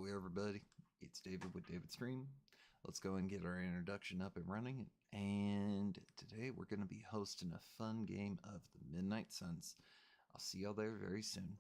Hello, everybody. It's David with David Stream. Let's go and get our introduction up and running. And today we're going to be hosting a fun game of the Midnight Suns. I'll see y'all there very soon.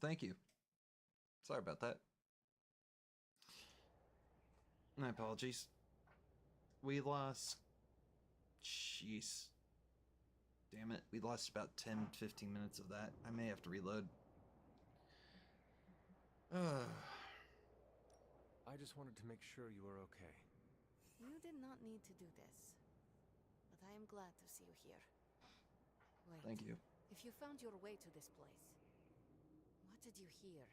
Thank you. Sorry about that. My apologies. We lost. Jeez. Damn it. We lost about 10-15 minutes of that. I may have to reload. I just wanted to make sure you were okay. You did not need to do this. But I am glad to see you here. Wait. Thank you. If you found your way to this place, what did you hear?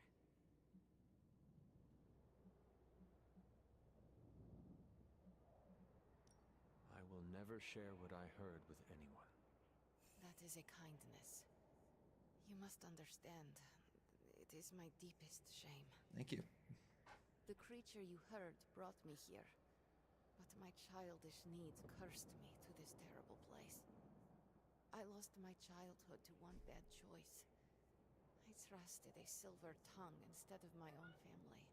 I will never share what I heard with anyone. That is a kindness. You must understand. It is my deepest shame. Thank you. The creature you heard brought me here. But my childish needs cursed me to this terrible place. I lost my childhood to one bad choice. I trusted a silver tongue instead of my own family.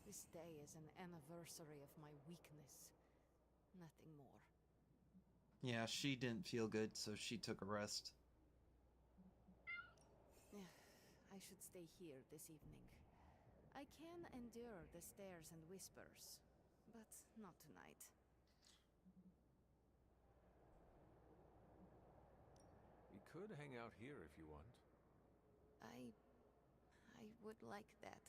This day is an anniversary of my weakness. Nothing more. Yeah, she didn't feel good, so she took a rest. I should stay here this evening. I can endure the stares and whispers, but not tonight. We could hang out here if you want. I would like that.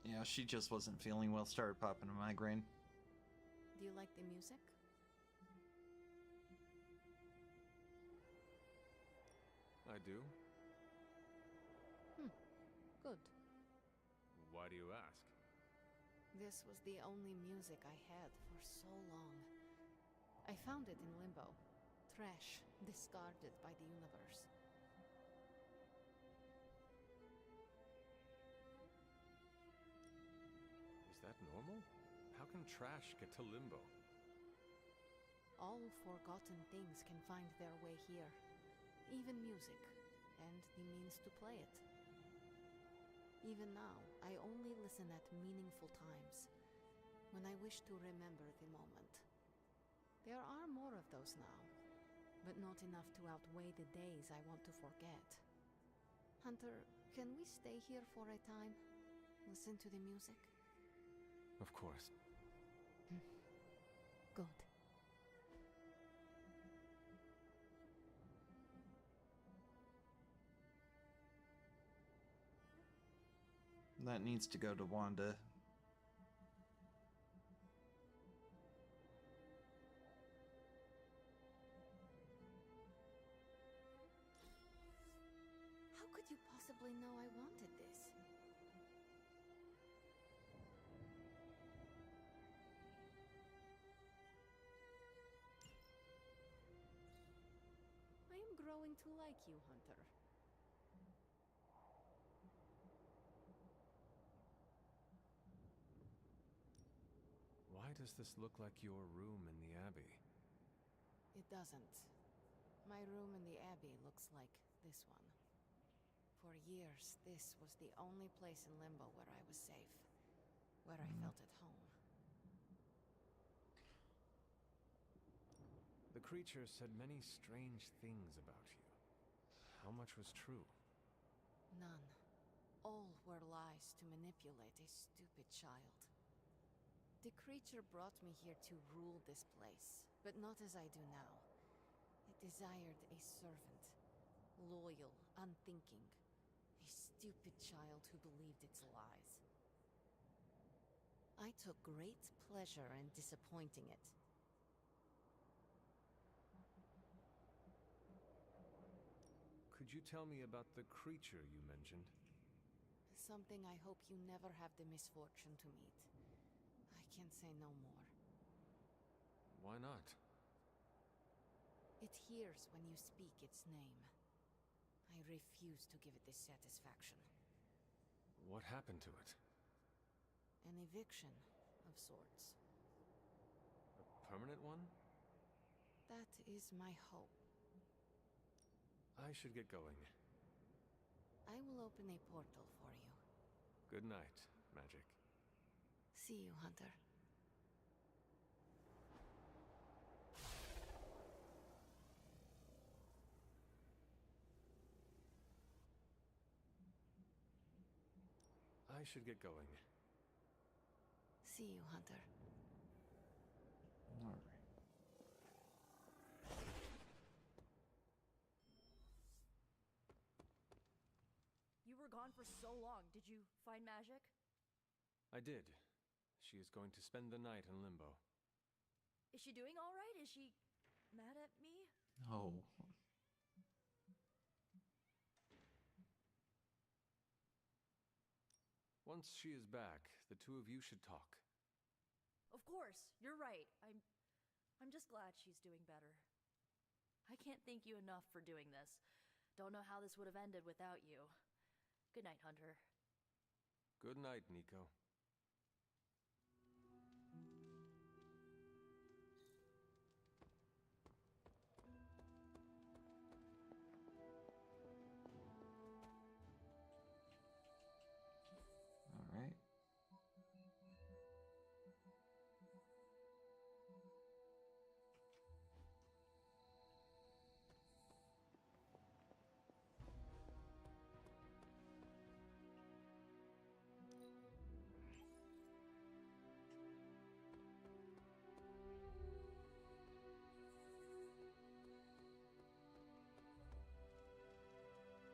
Yeah, she just wasn't feeling well, started popping a migraine. Do you like the music? I do. Good. Why do you ask? This was the only music I had for so long. I found it in limbo. Trash, discarded by the universe. Is that normal? How can trash get to limbo? All forgotten things can find their way here. Even music, and the means to play it. Even now, I only listen at meaningful times, when I wish to remember the moment. There are more of those now, but not enough to outweigh the days I want to forget. Hunter, can we stay here for a time? Listen to the music? Of course. Good. That needs to go to Wanda. How could you possibly know I wanted this? I am growing to like you, Hunter. Why does this look like your room in the Abbey? It doesn't. My room in the Abbey looks like this one. For years, this was the only place in Limbo where I was safe. Where I felt at home. The creature said many strange things about you. How much was true? None. All were lies to manipulate a stupid child. The creature brought me here to rule this place, but not as I do now. It desired a servant. Loyal, unthinking. A stupid child who believed its lies. I took great pleasure in disappointing it. Could you tell me about the creature you mentioned? Something I hope you never have the misfortune to meet. I can say no more. Why not? It hears when you speak its name. I refuse to give it this satisfaction. What happened to it? An eviction of sorts. A permanent one? That is my hope. I should get going. I will open a portal for you. Good night, Magic. See you, Hunter. I should get going. See you, Hunter. All right. You were gone for so long. Did you find Magic? I did. She is going to spend the night in Limbo. Is she doing all right? Is she mad at me? Oh. Once she is back, the two of you should talk. Of course, you're right. I'm just glad she's doing better. I can't thank you enough for doing this. Don't know how this would have ended without you. Good night, Hunter. Good night, Nico. All right.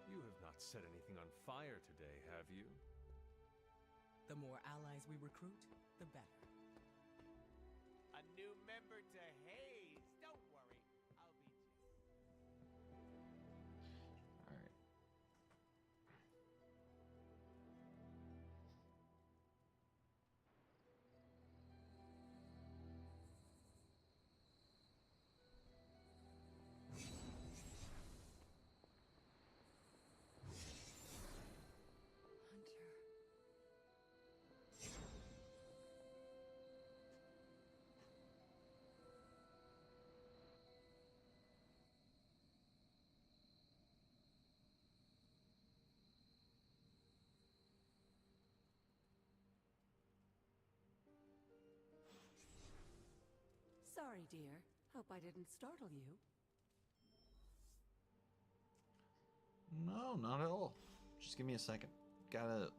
You have not set anything on fire today, have you? The more allies we recruit, the better. A new member to Haze. Don't worry, I'll be Jay. All right. Hunter. Sorry, dear. Hope I didn't startle you. No, not at all. Just give me a second. Gotta.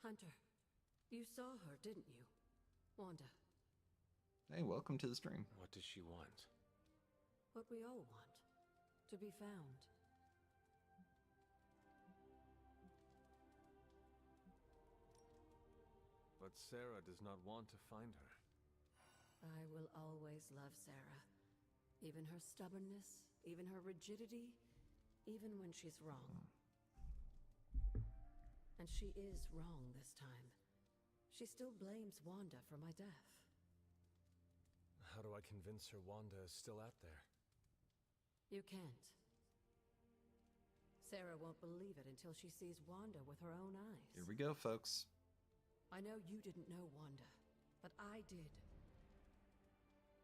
Hunter, you saw her, didn't you? Wanda, Hey, welcome to the stream. What does she want? what we all want. To be found. But Sarah does not want to find her. I will always love Sarah. Even her stubbornness, even her rigidity, even when she's wrong. And she is wrong this time. She still blames Wanda for my death. How do I convince her Wanda is still out there? You can't. Sarah won't believe it until she sees Wanda with her own eyes. Here we go, folks. I know you didn't know Wanda, but I did.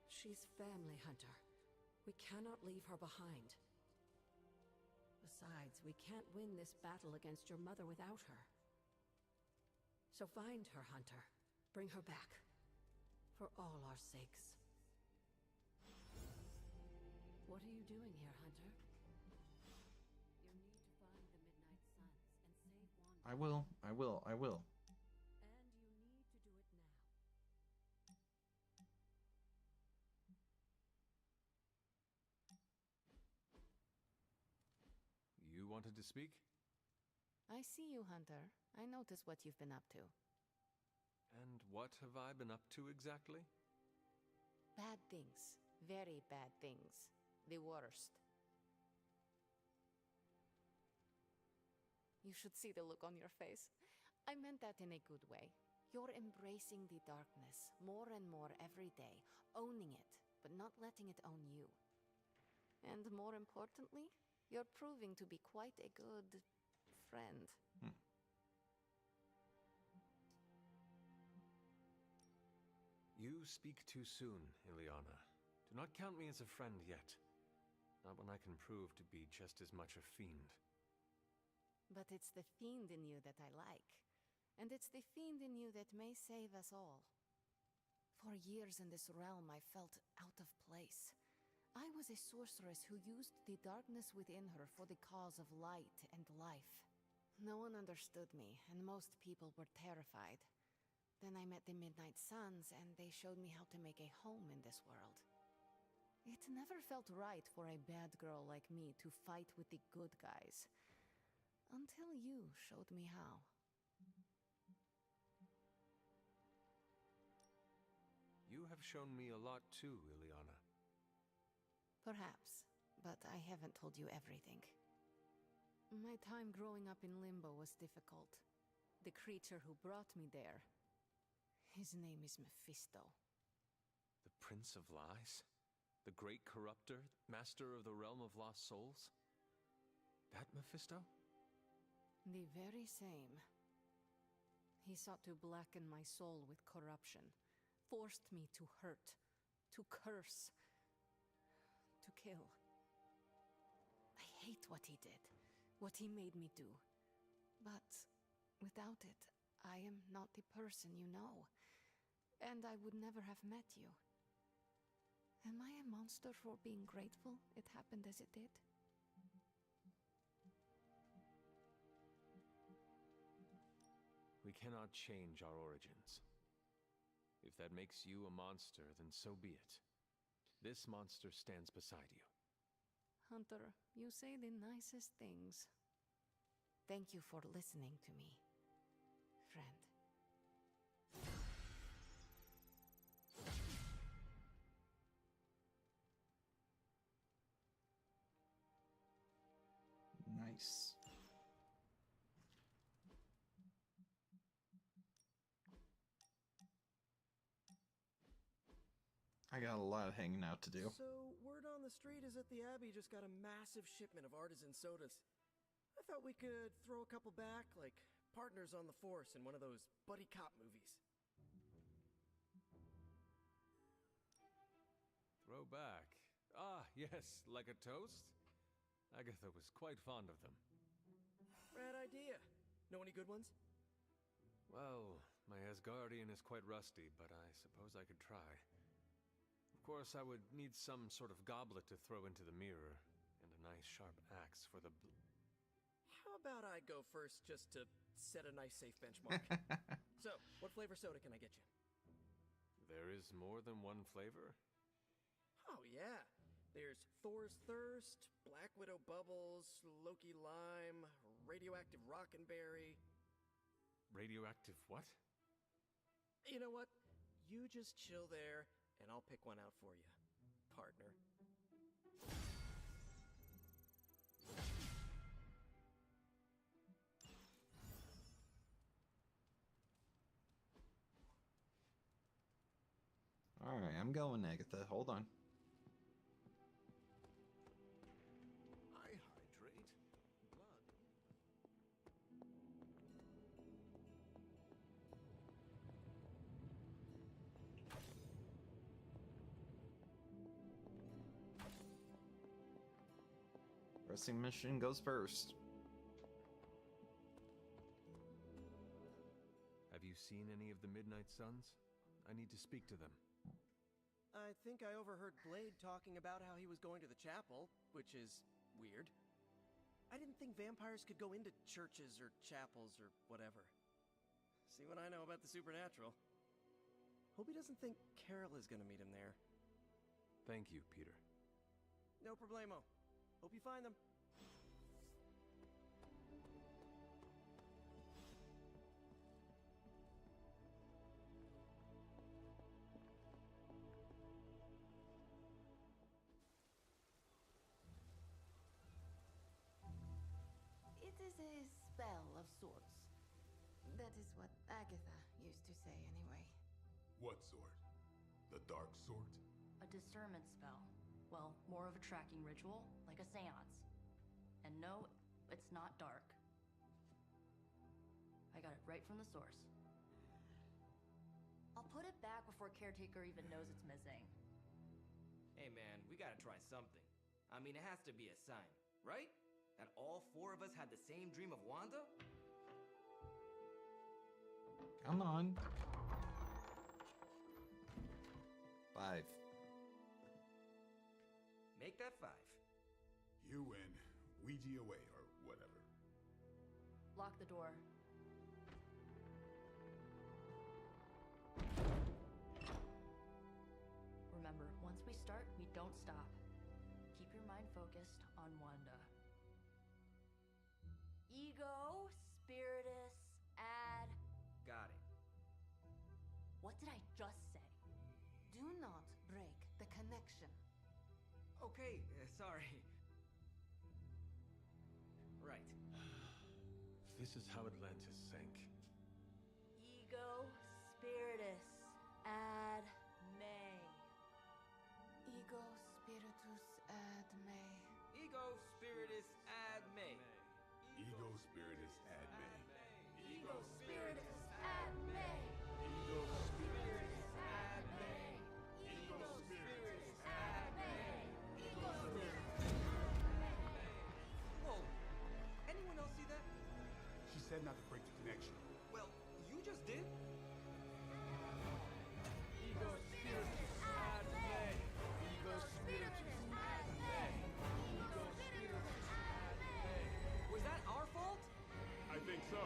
She's family, Hunter. We cannot leave her behind. Besides, we can't win this battle against your mother without her. So find her, Hunter. Bring her back. For all our sakes. What are you doing here, Hunter? You need to find the Midnight Suns and save Wanda. I will. I will. I will. And you need to do it now. You wanted to speak? I see you, Hunter. I notice what you've been up to. And what have I been up to exactly? bad things. Very bad things. The worst. You should see the look on your face. I meant that in a good way. You're embracing the darkness more and more every day, owning it, but not letting it own you. And more importantly, you're proving to be quite a good friend. You speak too soon, Ileana. Do not count me as a friend yet. Not when I can prove to be just as much a fiend. But it's the fiend in you that I like. And it's the fiend in you that may save us all. For years in this realm, I felt out of place. I was a sorceress who used the darkness within her for the cause of light and life. No one understood me, and most people were terrified. Then I met the Midnight Suns, and they showed me how to make a home in this world. It never felt right for a bad girl like me to fight with the good guys. Until you showed me how. You have shown me a lot too, Ileana. Perhaps, but I haven't told you everything. My time growing up in Limbo was difficult. The creature who brought me there, his name is Mephisto. The Prince of Lies? The great corruptor, master of the realm of lost souls? That Mephisto? The very same. He sought to blacken my soul with corruption, forced me to hurt, to curse, to kill. I hate what he did, what he made me do. But without it, I am not the person you know, and I would never have met you. Am I a monster for being grateful it happened as it did? We cannot change our origins. If that makes you a monster, then so be it. This monster stands beside you. Hunter, you say the nicest things. Thank you for listening to me, friend. Nice. I got a lot of hanging out to do. So, word on the street is that the Abbey just got a massive shipment of artisan sodas. I thought we could throw a couple back, like partners on the force in one of those buddy cop movies. Throw back. Ah, yes, like a toast? Agatha was quite fond of them. Rad idea. Know any good ones? Well, my Asgardian is quite rusty, but I suppose I could try. Of course, I would need some sort of goblet to throw into the mirror, and a nice sharp axe for the How about I go first just to set a nice safe benchmark? So, what flavor soda can I get you? There is more than one flavor? Oh, yeah. There's Thor's Thirst, Black Widow Bubbles, Loki Lime, Radioactive Rockenberry. Radioactive what? You know what? You just chill there, and I'll pick one out for you, partner. Alright, I'm going, Agatha. Hold on. I hydrate blood. Pressing mission goes first. Have you seen any of the Midnight Suns? I need to speak to them. I think I overheard Blade talking about how he was going to the chapel, which is weird. I didn't think vampires could go into churches or chapels or whatever. See what I know about the supernatural. Hope he doesn't think Carol is gonna meet him there. Thank you, Peter. No problemo. Hope you find them. spell of sorts. That is what Agatha used to say, anyway. What sort? The dark sort? A discernment spell. Well, more of a tracking ritual, like a seance. And no, it's not dark. I got it right from the source. I'll put it back before Caretaker even knows it's missing. Hey man, we gotta try something. I mean, it has to be a sign, right? That all four of us had the same dream of Wanda? Come on. 5. Make that 5. You win. Ouija away, or whatever. Lock the door. Remember, once we start, we don't stop. Keep your mind focused on Wanda. Ego, Spiritus, add... Got it. What did I just say? Do not break the connection. Okay, sorry. Right. This is how Atlantis sank. Ego, Spiritus, ad May. Ego spiritus ad me. Ego Spiritus ad me. Ego Spiritus ad me. Ego Spiritus ad May. Ego Spiritus ad me. Ego Spiritus ad me. Ego Spiritus. Whoa! Anyone else see that? She said not to break the connection. Well, you just did. Ego Spiritus ad me. Ego Spiritus ad me. Ego Spiritus ad me. Was that our fault? I think so.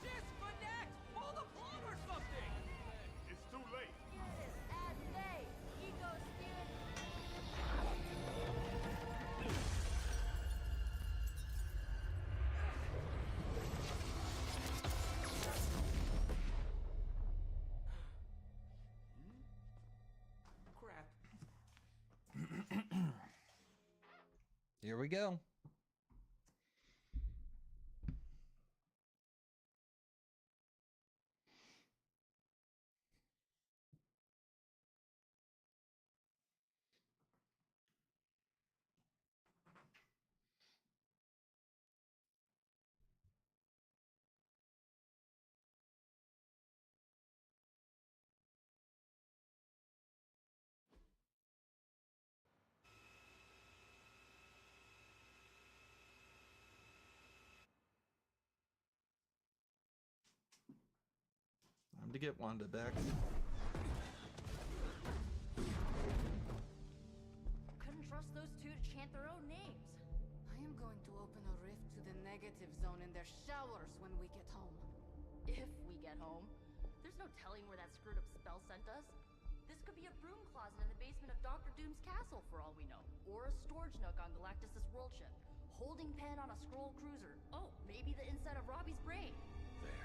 Disconnect! Pull the plug or something! It's too late. Spiritus ad May. Ego, Spiritus. Crap. Here we go. Time to get Wanda back. Couldn't trust those two to chant their own names. I am going to open a rift to the negative zone in their showers when we get home. If we get home. There's no telling where that screwed up spell sent us. This could be a broom closet in the basement of Dr. Doom's castle for all we know. Or a storage nook on Galactus' world ship. Holding pen on a scroll cruiser. Oh, maybe the inside of Robbie's brain. There.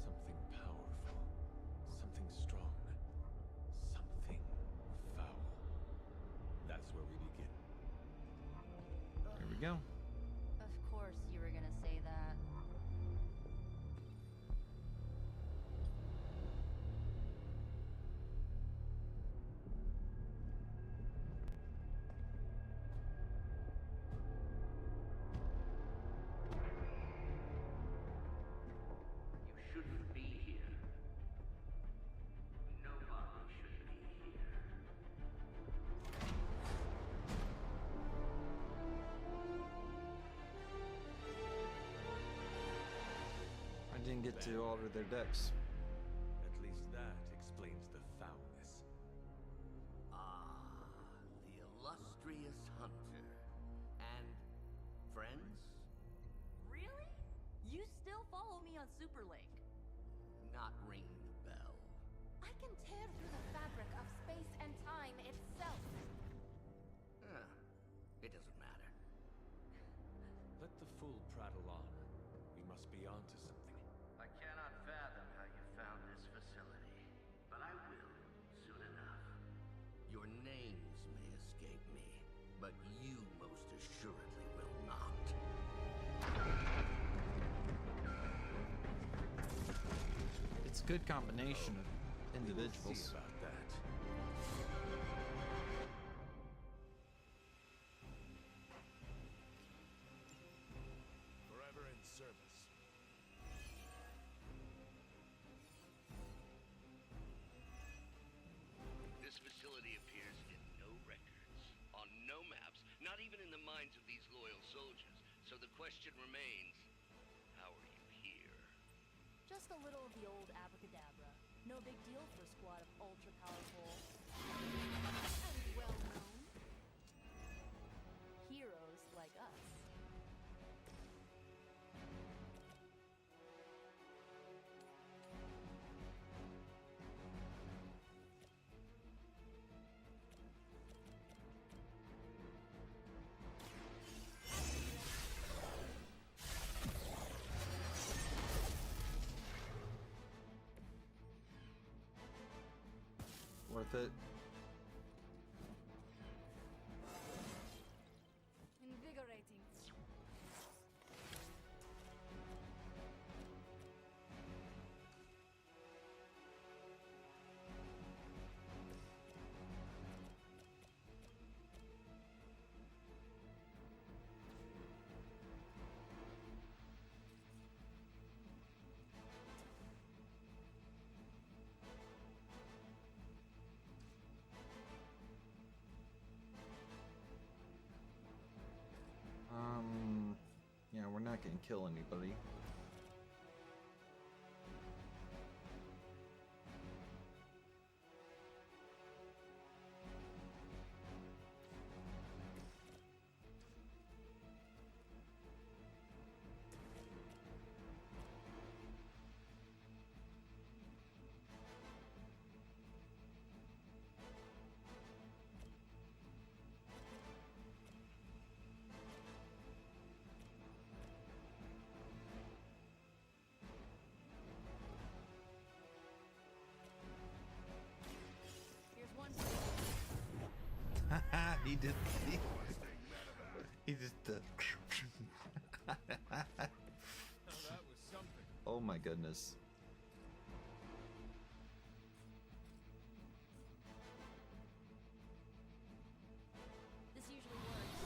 Something powerful. Something strong. Something foul. That's where we begin. Here we go. Of course you were gonna say that. You shouldn't be here. Nobody should be here. I didn't get to alter their decks. At least that explains the foulness. Ah, the illustrious hunter. And friends? Really? You still follow me on Superlink? Not ring the bell. I can tear through the fabric of space and time itself. Ah, it doesn't matter. Let the fool prattle on. We must be onto something. I cannot fathom how you found this facility, but I will soon enough. Your names but you most assuredly will not. It's a good combination of We will individuals. see about that. Forever in service. This facility appears in no records, on no maps, not even in the minds of these loyal soldiers. So the question remains, how are you here? Just a little of the old abracadabra. No big deal for a squad of ultra-powerful and well-known heroes like us. Worth it. Invigorating. Yeah, we're not gonna kill anybody. Here's one for you. He did. He just. Now that was something. Oh my goodness. This usually works.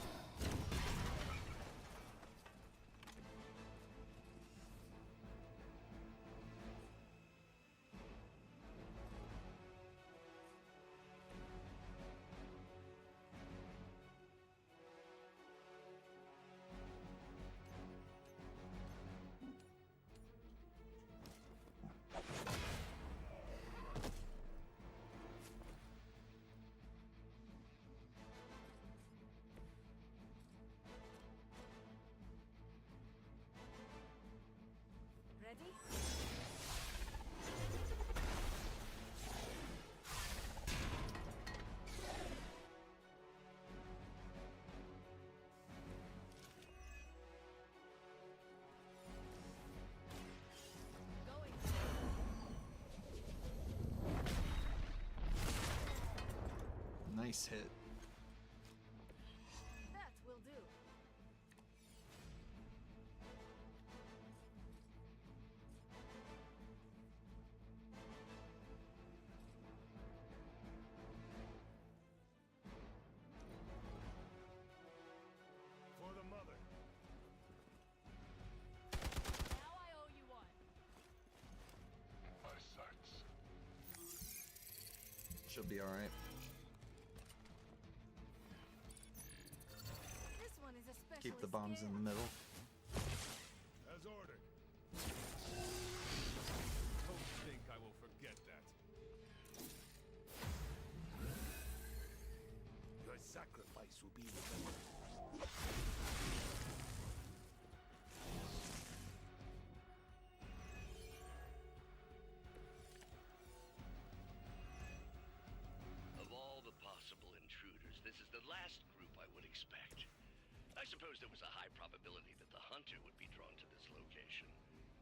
Ready? Going. Nice hit. That will do. For the mother. Now I owe you one. My sights. She'll be alright. This one is especially Keep the bombs in the scared. middle. As ordered. Don't think I will forget that. Your sacrifice will be remembered. Of all the possible intruders, this is the last group I would expect. I suppose there was a high probability that the hunter would be drawn to this location.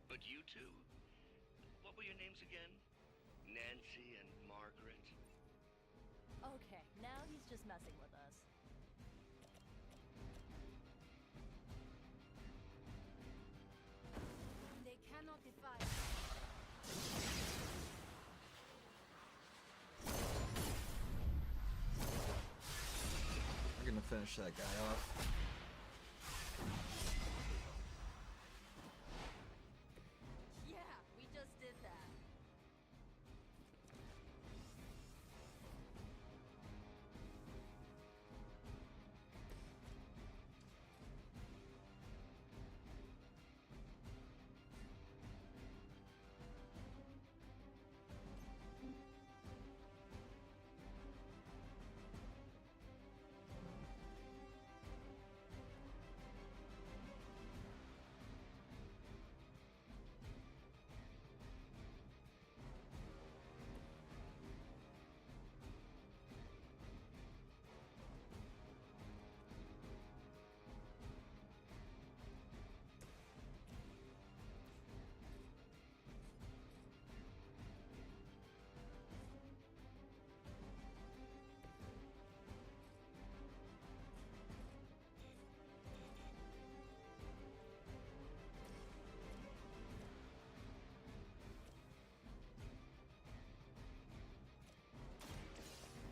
But you two? What were your names again? Nancy and Margaret? Okay, now he's just messing with us. finish that guy off. Yeah, we just did that.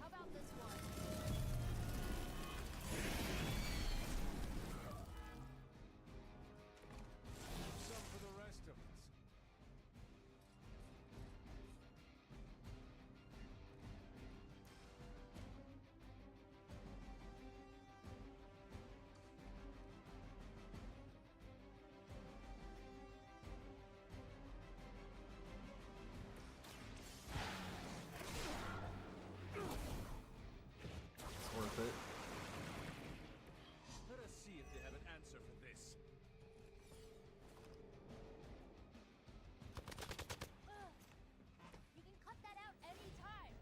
How about this one? Some for the rest of us. It's worth it. Let us see if they have an answer for this. You can cut that out anytime.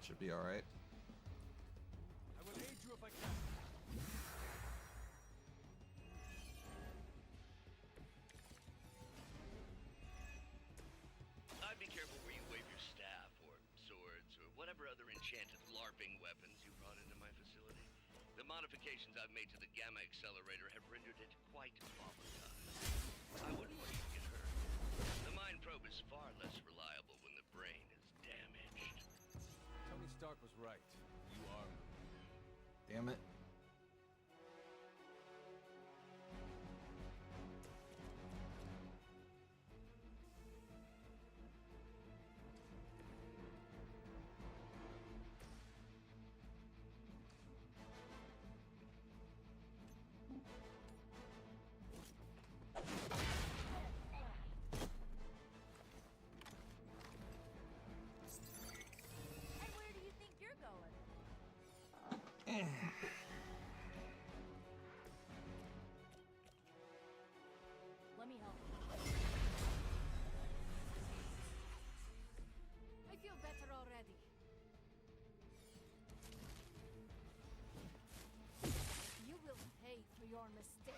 Should be alright. I will aid you if I can. I'd be careful where you wave your staff, or swords, or whatever other enchanted LARPing weapons you brought into my facility. The modifications I've made to the Gamma Accelerator have rendered it quite volatile. I wouldn't want you to get hurt. The Mind Probe is far less reliable when the brain is damaged. Tony Stark was right. You are. Damn it. And where do you think you're going? Let me help you. I feel better already. You will pay for your mistake.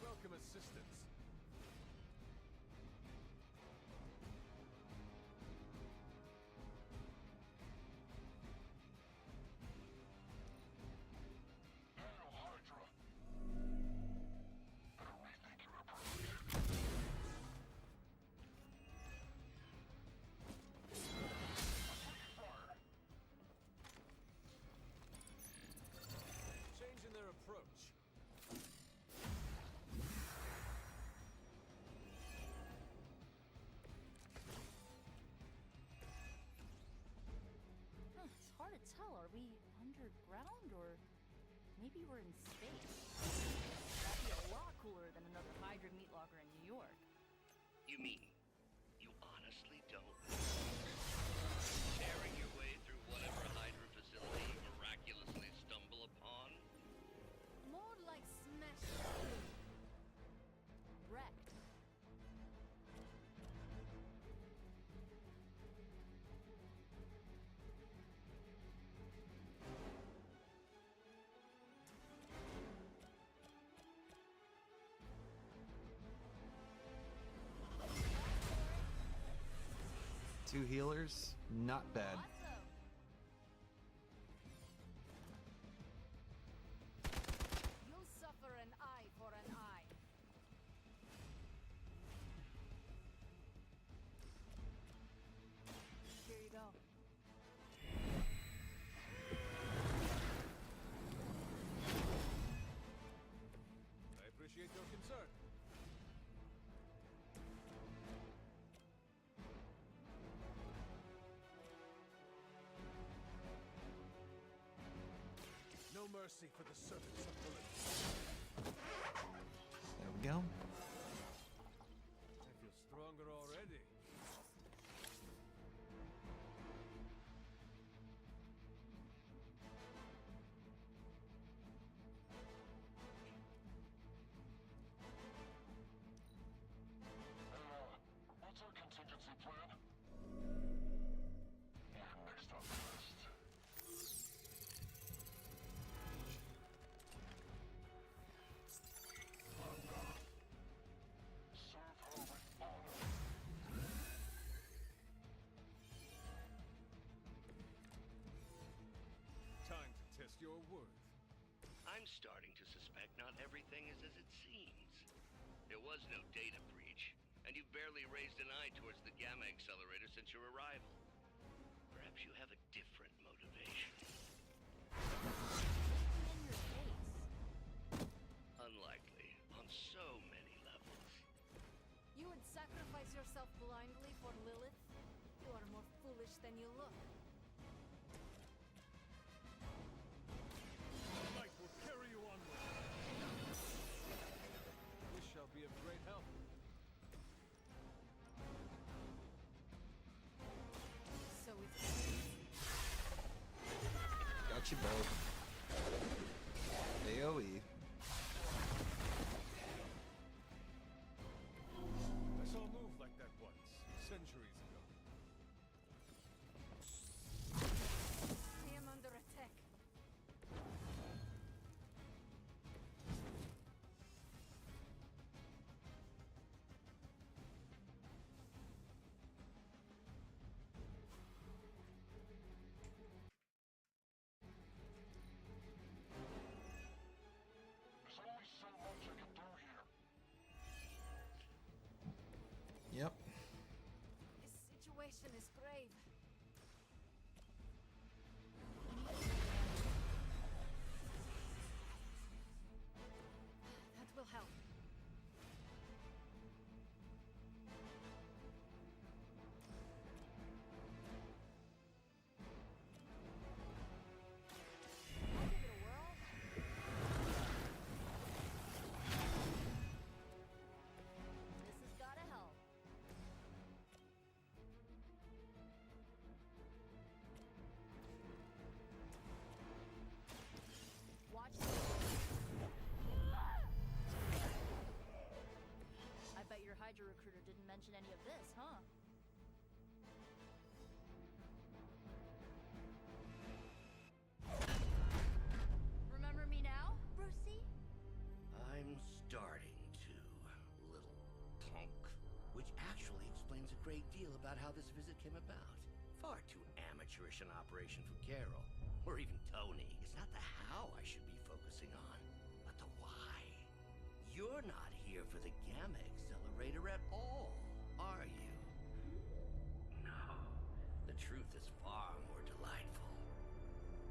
Welcome assistance. hell? Are we underground, or maybe we're in space? That'd be a lot cooler than another Hydra meat locker in New York. You mean you honestly don't? Tearing your way through whatever Hydra facility you miraculously stumble upon? More like smash. Wrecked. Two healers, not bad. Awesome. You'll suffer an eye for an eye. Here you go. I appreciate your concern. No mercy for the servants of Lilith. There we go. I feel stronger already. What's our contingency plan? You're next on the list. Serve her with honor. Time to test your worth. I'm starting to suspect not everything is as it seems. There was no data breach, and you barely raised an eye towards the Gamma Accelerator since your arrival. Perhaps you have a different motivation. In your face. Unlikely, on so many levels. You would sacrifice yourself blindly for Lilith? You are more foolish than you look. Light will carry you onward. This shall be of great help. So it's Got you both. AoE. I saw a move like that once, centuries ago. I am under attack. There's only so much I can do here. Yep. This situation is grave. That will help. I'll give it a whirl. This has gotta help. Watch this. I bet your Hydra recruiter didn't mention any of this, huh? Remember me now, Brucey? I'm starting to, little punk. Which actually explains a great deal about how this visit came about. Far too amateurish an operation from Carol, or even Tony. It's not the how I should be focusing on, but the why. You're not here for the Gamma Accelerator at all, are you? No. The truth is far more delightful.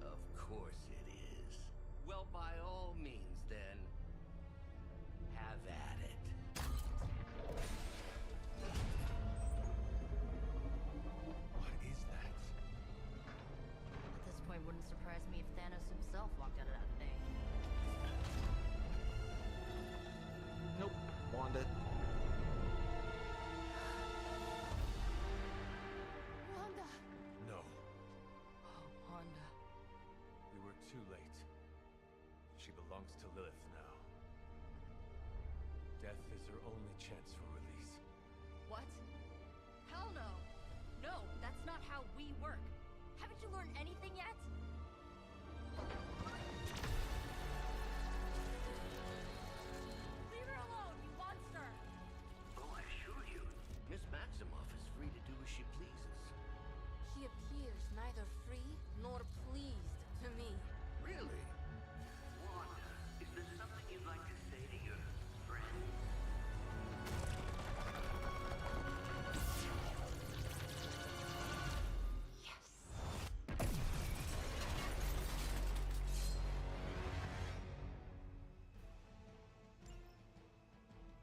Of course it is. Well, by all means, then, have at it. What is that? At this point, wouldn't belongs to Lilith now. Death is her only chance for release. What? Hell no! No, that's not how we work. Haven't you learned anything yet? Leave her alone, you monster! Oh, I assure you, Miss Maximoff is free to do as she pleases. She appears neither free nor pleased to me. Really? Wanda, is there something you'd like to say to your friend?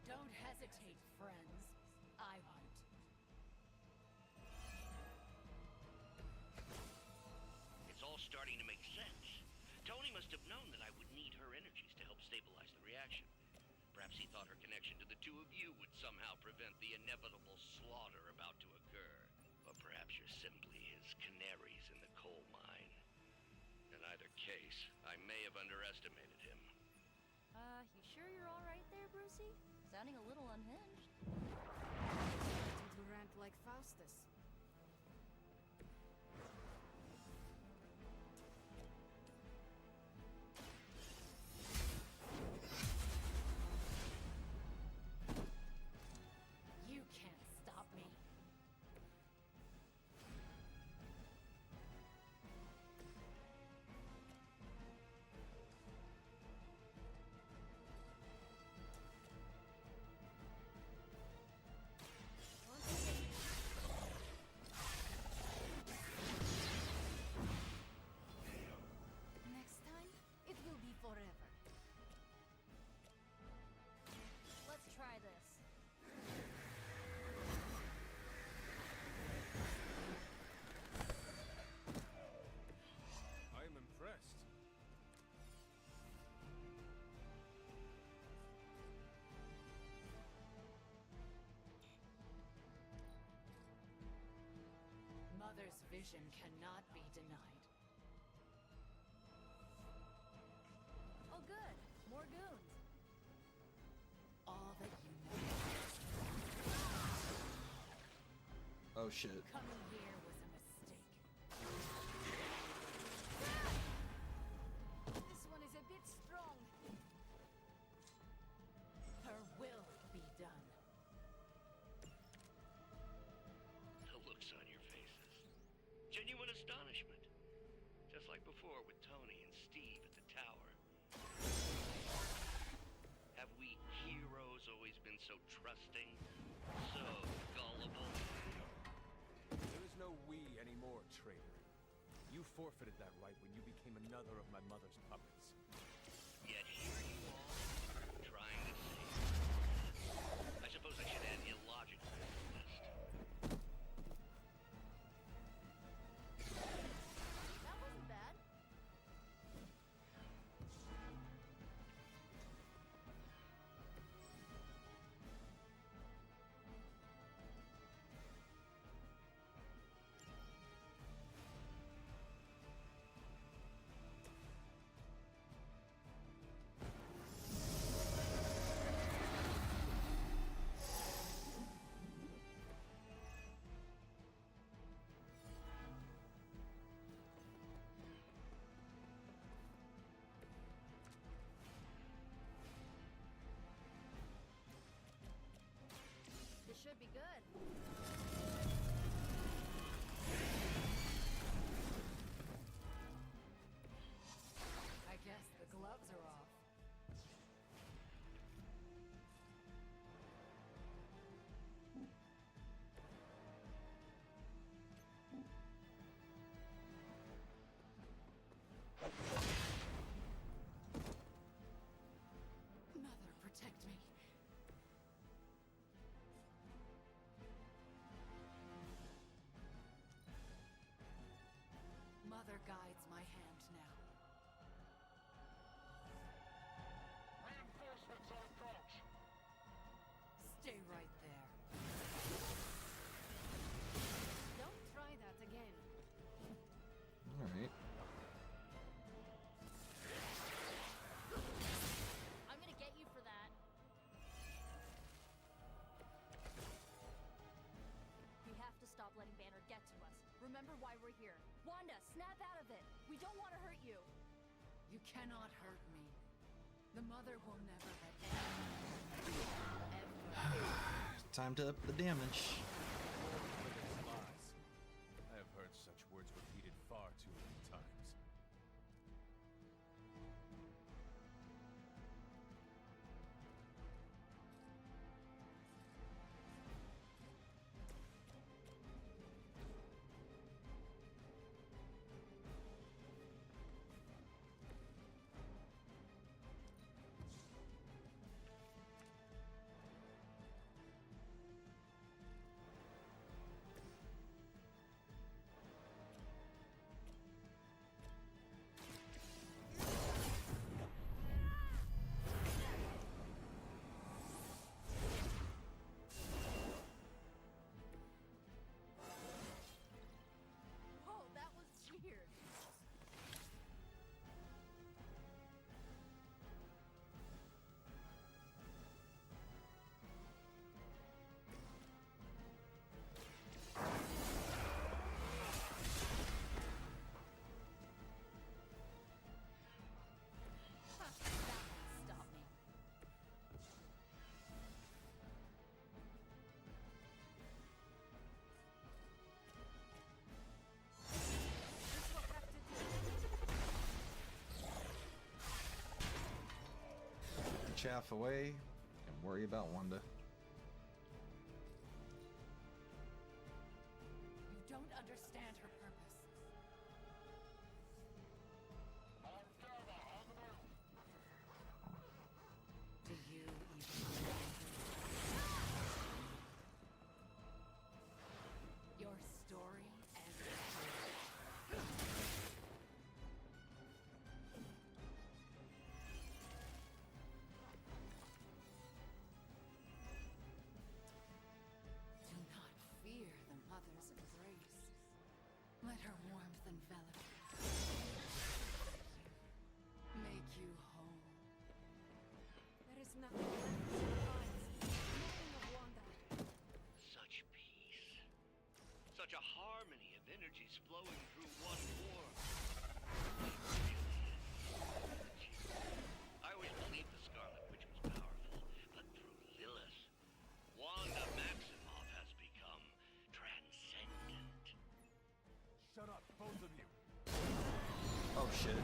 Don't hesitate, friends. I won't. It's all starting to make sense. Tony must have known that I would need her energies to help stabilize the reaction. Perhaps he thought her connection to the two of you would somehow prevent the inevitable slaughter about to occur. Or perhaps you're simply his canaries in the coal mine. In either case, I may have underestimated him. You sure you're alright there, Brucey? Sounding a little unhinged. Starting to rant like Faustus. You can't stop me. Next time, it will be forever. Let's try this. I am impressed. Mother's vision cannot be denied. Oh good, more goons. All that you know. Oh shit. Coming here was a mistake. This one is a bit strong. Her will be done. The looks on your faces. Genuine astonishment. Just like before with Tony and Steve at the tower. Have we heroes always been so trusting? So gullible? There is no we anymore, traitor. You forfeited that right when you became another of my mother's puppets. Yet here you are, trying to save me. I suppose I should add illogic to the list. That wasn't bad. This should be good. I guess the gloves are off. Mother, protect me. Remember why we're here. Wanda, snap out of it. We don't want to hurt you. You cannot hurt me. The mother will never let anyone ever. Time to up the damage. Lies. I have heard such words repeated far too many times. Whoa, that was weird. That won't stop me. This will have to do. Chaff away and worry about Wanda. You don't understand her purpose. Do you even your story ends here. Do not fear the mother's embrace. Let her warmth envelop you. Make you whole. There is nothing left in our hearts. Nothing of Wanda. Such peace. Such a harmony of energies flowing through one form. I always believed the Scarlet Witch was powerful, but through Lilith, Wanda Maximoff has become transcendent. Shut up, both of you. Oh shit.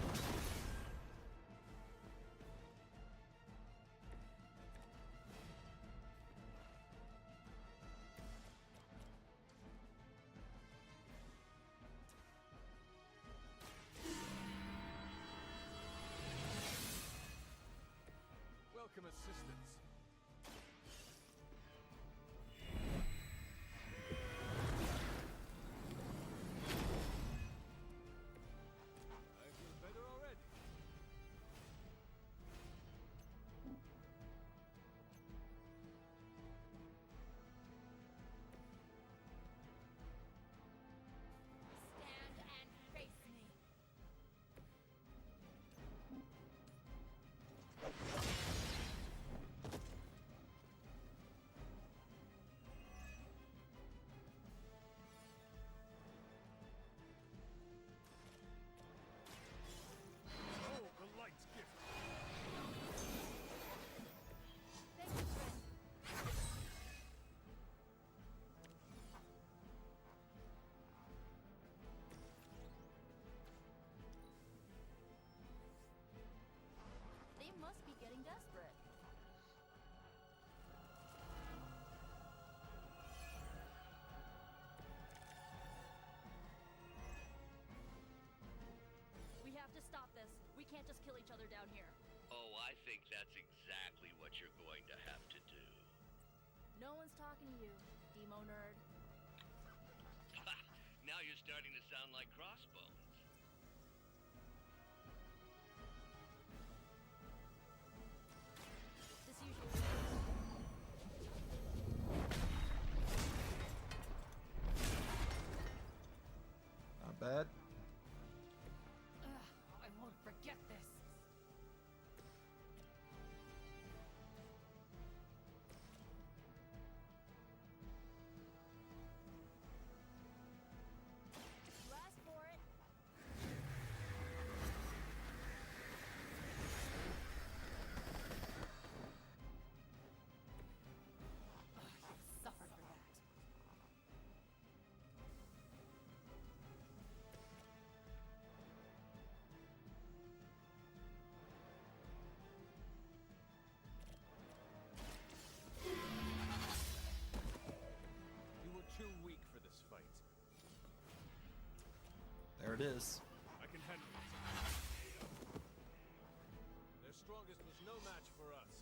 Welcome assistance. I feel better already. Stand and face me. Oh, the light's gift. Thank you, friend. They must be getting desperate. We have to stop this. We can't just kill each other down here. Oh, I think that's exactly what you're going to have to do. No one's talking to you, Demo nerd. Now you're starting to sound like Crossbones. This usually Not bad. Ugh, I won't forget this. is. I can handle it. Their strongest was no match for us.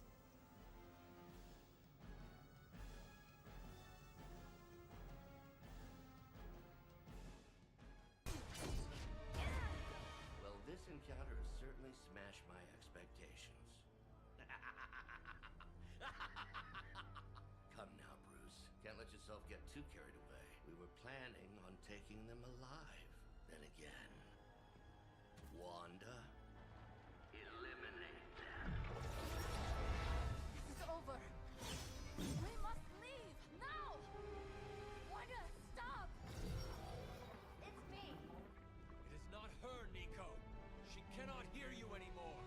Well, this encounter has certainly smashed my expectations. Come now, Bruce. Can't let yourself get too carried away. We were planning on taking them alive. Then again, Wanda, eliminate them. This is over. We must leave now. Wanda, stop. It's me. It is not her, Nico. She cannot hear you anymore.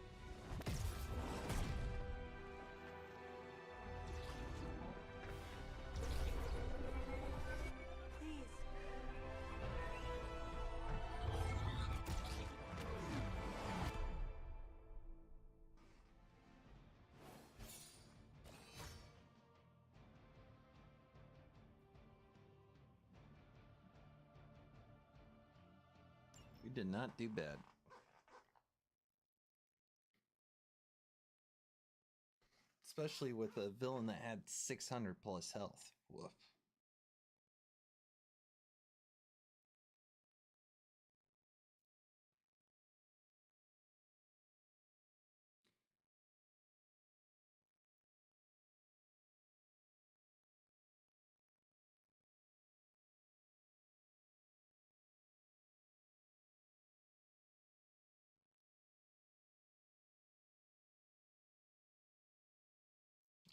Please. We did not do bad. Especially with a villain that had 600 plus health. Woof.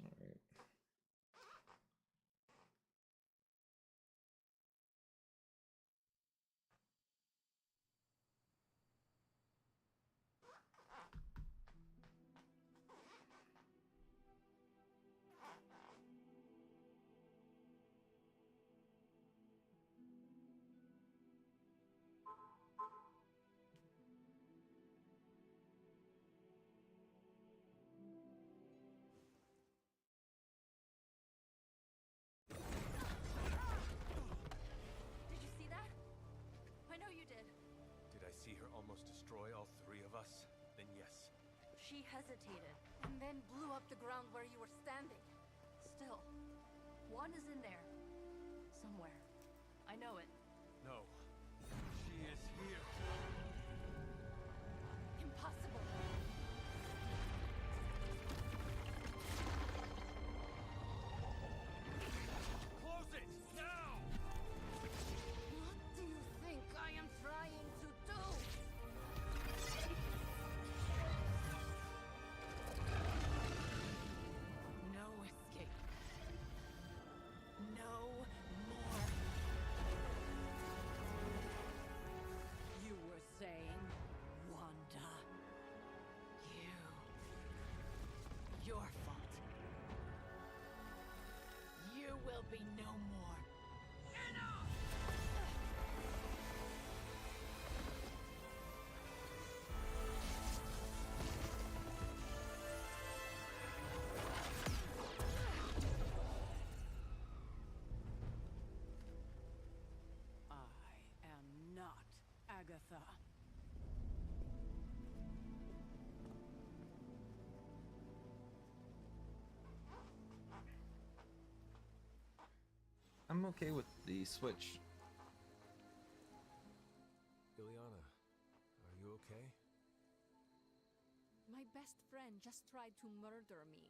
All right. Did you see that? I know you did. Did I see her almost destroy all three of us? Then yes. She hesitated. And then blew up the ground where you were standing. Still, Wanda's in there. Somewhere. I know it. No. She is here. Impossible. Close it! Now! What do you think I am trying to do? No escape. No more. You were saying, Wanda. Your fault. You will be no more. Enough! I am not Agatha. I'm okay with the switch. Ileana, are you okay? My best friend just tried to murder me.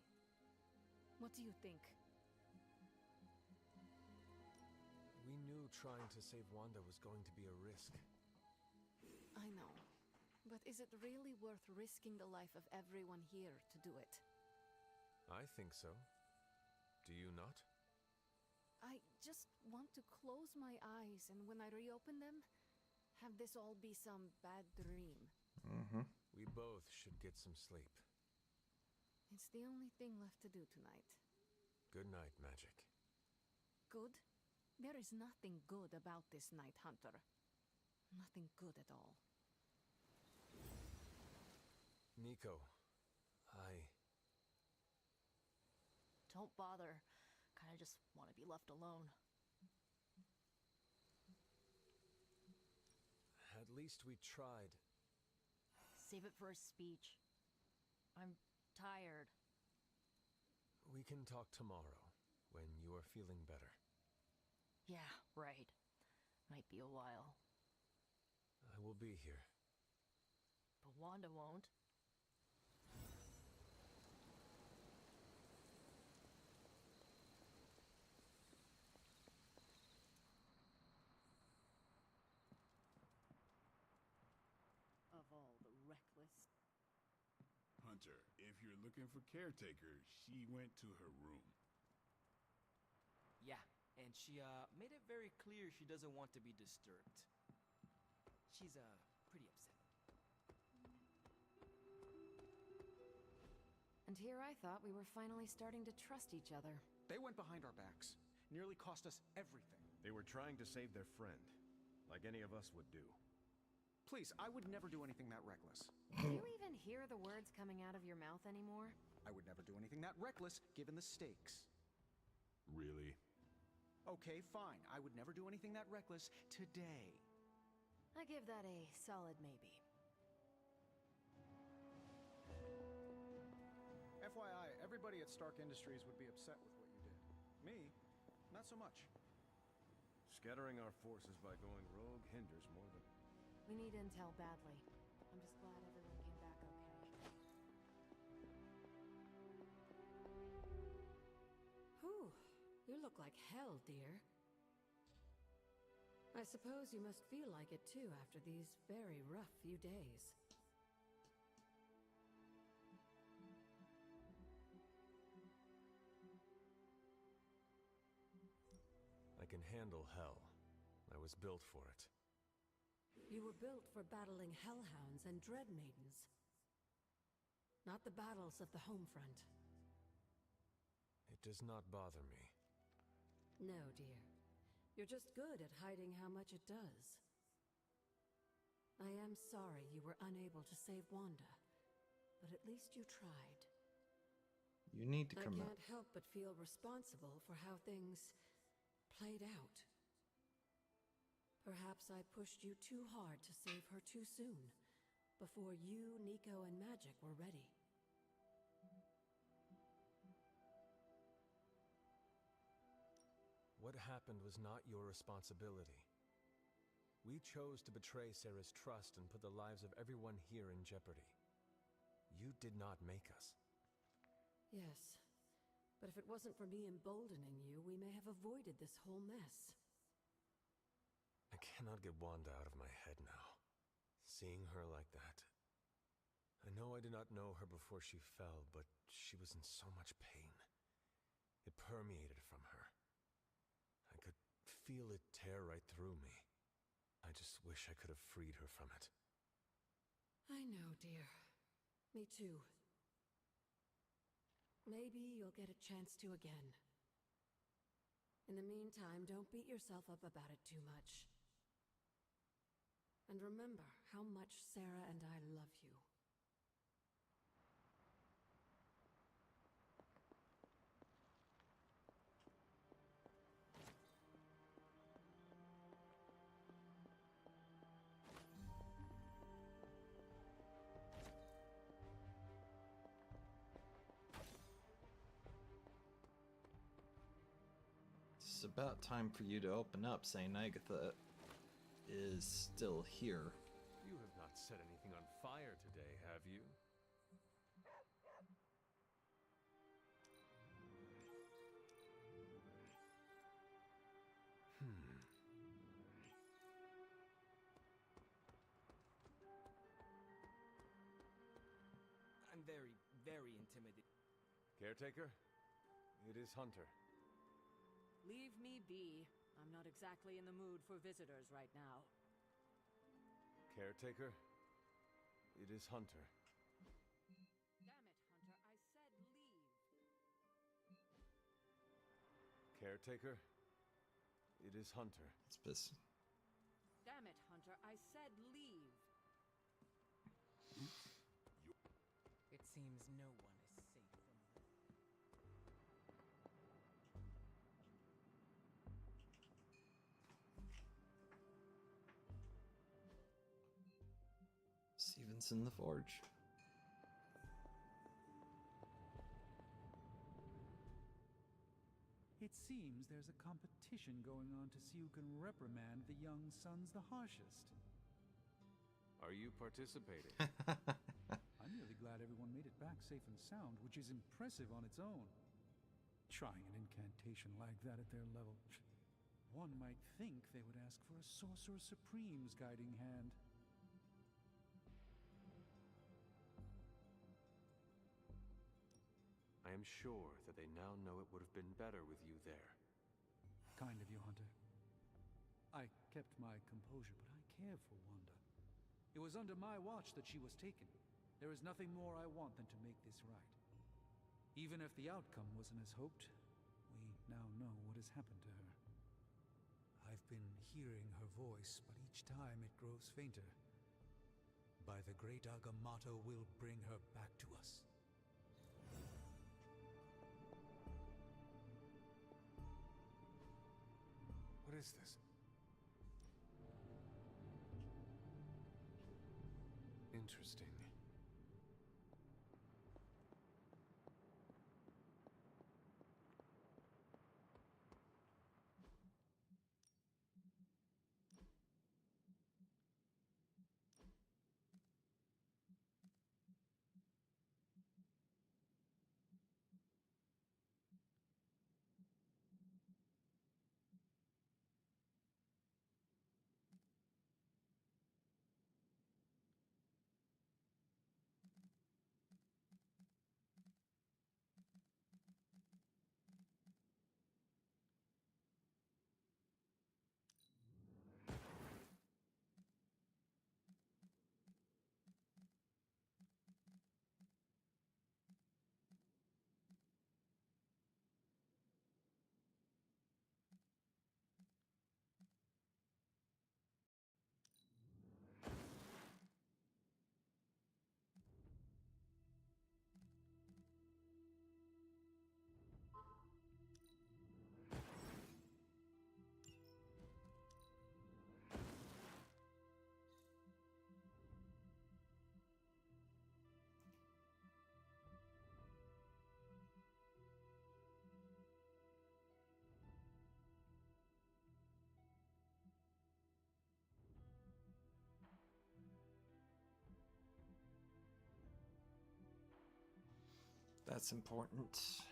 What do you think? We knew trying to save Wanda was going to be a risk. I know. But is it really worth risking the life of everyone here to do it? I think so. Do you not? I just want to close my eyes, and when I reopen them, have this all be some bad dream. Mm-hmm. We both should get some sleep. It's the only thing left to do tonight. Good night, Magic. Good? There is nothing good about this night, Hunter. Nothing good at all. Nico, Don't bother. Kinda just want to be left alone. At least we tried. Save it for a speech. I'm tired. We can talk tomorrow, when you are feeling better. Yeah, right. Might be a while. I will be here. But Wanda won't. Of all the reckless. Hunter, if you're looking for Caretaker, she went to her room. Yeah, and she made it very clear she doesn't want to be disturbed. She's pretty upset. And here I thought we were finally starting to trust each other. They went behind our backs. Nearly cost us everything. They were trying to save their friend, like any of us would do. Please, I would never do anything that reckless. Do you even hear the words coming out of your mouth anymore? I would never do anything that reckless, given the stakes. Really? Okay, fine. I would never do anything that reckless today. I give that a solid maybe. FYI, everybody at Stark Industries would be upset with what you did. Me, not so much. Scattering our forces by going rogue hinders more than... We need intel badly. I'm just glad everyone came back okay. Whew, you look like hell, dear. I suppose you must feel like it too after these very rough few days. I can handle hell. I was built for it. You were built for battling hellhounds and dread maidens. Not the battles of the home front. It does not bother me. No, dear. You're just good at hiding how much it does. I am sorry you were unable to save Wanda, but at least you tried. You need to I come can't up. help but feel responsible for how things played out. Perhaps I pushed you too hard to save her too soon, before you, Nico, and Magic were ready. What happened was not your responsibility. We chose to betray Sarah's trust and put the lives of everyone here in jeopardy. You did not make us. Yes, but if it wasn't for me emboldening you, we may have avoided this whole mess. I cannot get Wanda out of my head now. Seeing her like that. I know I did not know her before she fell, but she was in so much pain. It permeated from her. I could feel it tear right through me. I just wish I could have freed her from it. I know, dear. Me too. Maybe you'll get a chance to again. In the meantime, don't beat yourself up about it too much. And remember how much Sarah and I love you. It's about time for you to open up, saying Agatha is still here. You have not set anything on fire today, have you? I'm very, very intimidated. Caretaker, it is Hunter. Leave me be. I'm not exactly in the mood for visitors right now. Caretaker, it is Hunter. Damn it, Hunter. I said leave. Caretaker, it is Hunter. It's piss. Damn it, Hunter. I said leave. It seems no one is safe from this. Guidance in the Forge. It seems there's a competition going on to see who can reprimand the young sons the harshest. Are you participating? I'm really glad everyone made it back safe and sound, which is impressive on its own. Trying an incantation like that at their level. One might think they would ask for a Sorcerer Supreme's guiding hand. I am sure that they now know it would have been better with you there. Kind of you, Hunter. I kept my composure, but I care for Wanda. It was under my watch that she was taken. There is nothing more I want than to make this right. Even if the outcome wasn't as hoped, we now know what has happened to her. I've been hearing her voice, but each time it grows fainter. By the great Agamotto will bring her back to us. What is this? Interesting. That's important.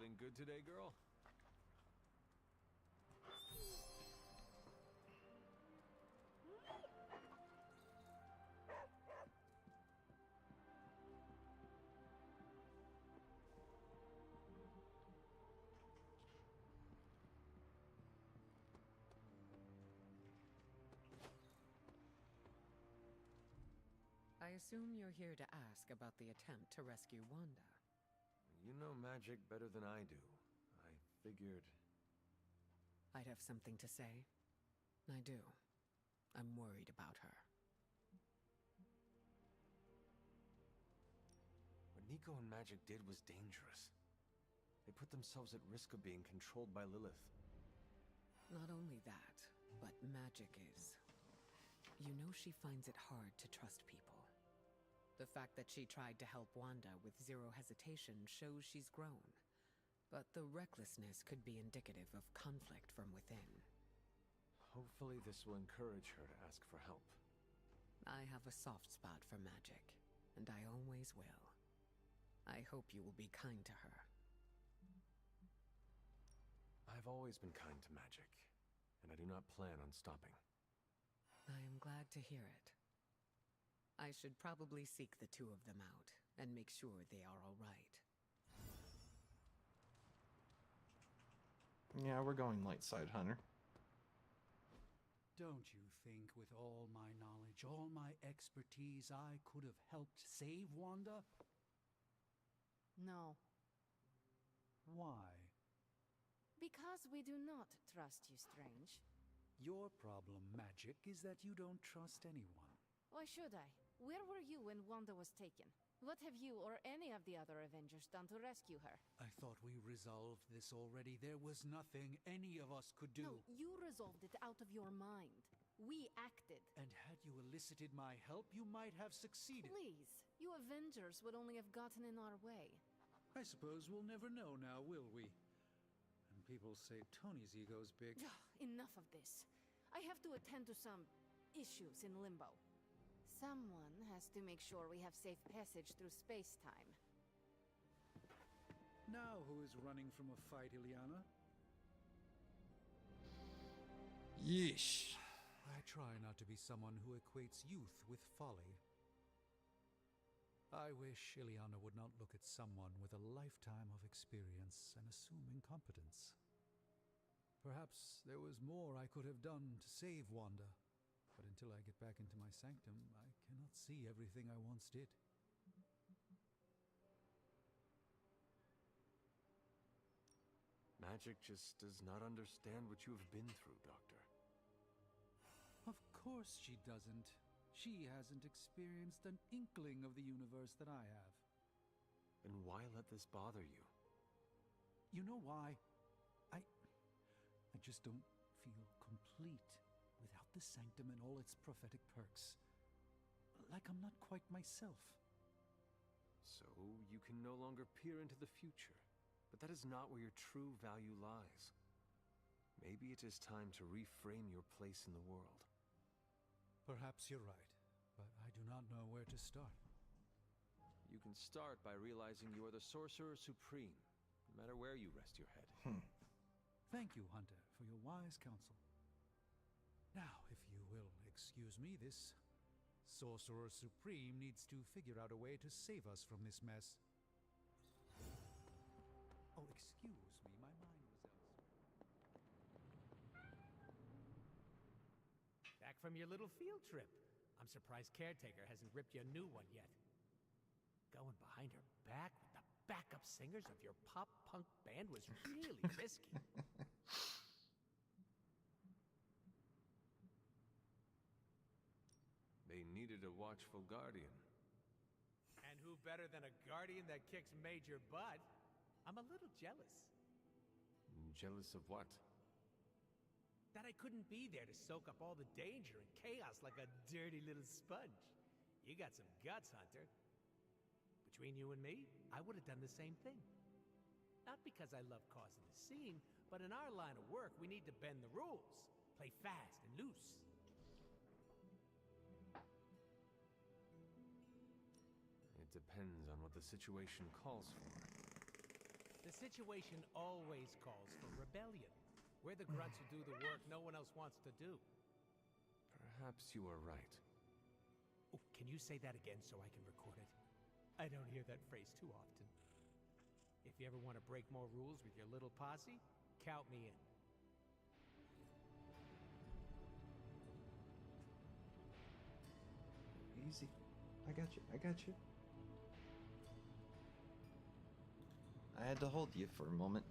Feeling good today, girl? I assume you're here to ask about the attempt to rescue Wanda. You know magic better than I do. I figured... I'd have something to say. I do. I'm worried about her. What Nico and Magic did was dangerous. They put themselves at risk of being controlled by Lilith. Not only that, but Magic is. You know she finds it hard to trust people. The fact that she tried to help Wanda with zero hesitation shows she's grown. But the recklessness could be indicative of conflict from within. Hopefully this will encourage her to ask for help. I have a soft spot for Magic, and I always will. I hope you will be kind to her. I've always been kind to Magic, and I do not plan on stopping. I am glad to hear it. I should probably seek the two of them out, and make sure they are all right. Yeah, we're going light side, Hunter. Don't you think with all my knowledge, all my expertise, I could have helped save Wanda? No. Why? Because we do not trust you, Strange. Your problem, Magic, is that you don't trust anyone. Why should I? Where were you when Wanda was taken? What have you or any of the other Avengers done to rescue her? I thought we resolved this already. There was nothing any of us could do. No, you resolved it out of your mind. We acted. And had you elicited my help, you might have succeeded. Please, you Avengers would only have gotten in our way. I suppose we'll never know now, will we? And people say Tony's ego's big. Enough of this. I have to attend to some issues in Limbo. Someone has to make sure we have safe passage through space-time. Now who is running from a fight, Illyana? Yeesh. I try not to be someone who equates youth with folly. I wish Illyana would not look at someone with a lifetime of experience and assume incompetence. Perhaps there was more I could have done to save Wanda. But until I get back into my sanctum, I cannot see everything I once did. Magic just does not understand what you have been through, Doctor. Of course she doesn't. She hasn't experienced an inkling of the universe that I have. Then why let this bother you? You know why? I just don't feel complete without the sanctum and all its prophetic perks. Like I'm not quite myself. So you can no longer peer into the future. But that is not where your true value lies. Maybe it is time to reframe your place in the world. Perhaps you're right, but I do not know where to start. You can start by realizing you are the Sorcerer Supreme, no matter where you rest your head. Thank you, Hunter, for your wise counsel. Now, if you will excuse me, this Sorcerer Supreme needs to figure out a way to save us from this mess. Oh, excuse me, my mind was elsewhere. Back from your little field trip. I'm surprised Caretaker hasn't ripped you a new one yet. Going behind her back with the backup singers of your pop-punk band was really risky. They needed a watchful guardian. And who better than a guardian that kicks major butt? I'm a little jealous. Jealous of what? That I couldn't be there to soak up all the danger and chaos like a dirty little sponge. You got some guts, Hunter. Between you and me, I would have done the same thing. Not because I love causing the scene, but in our line of work, we need to bend the rules. Play fast and loose. It depends on what the situation calls for. The situation always calls for rebellion. We're the grunts who do the work no one else wants to do. Perhaps you are right. Oh, can you say that again so I can record it? I don't hear that phrase too often. If you ever want to break more rules with your little posse, count me in. Easy. I got you. I got you. I had to hold you for a moment.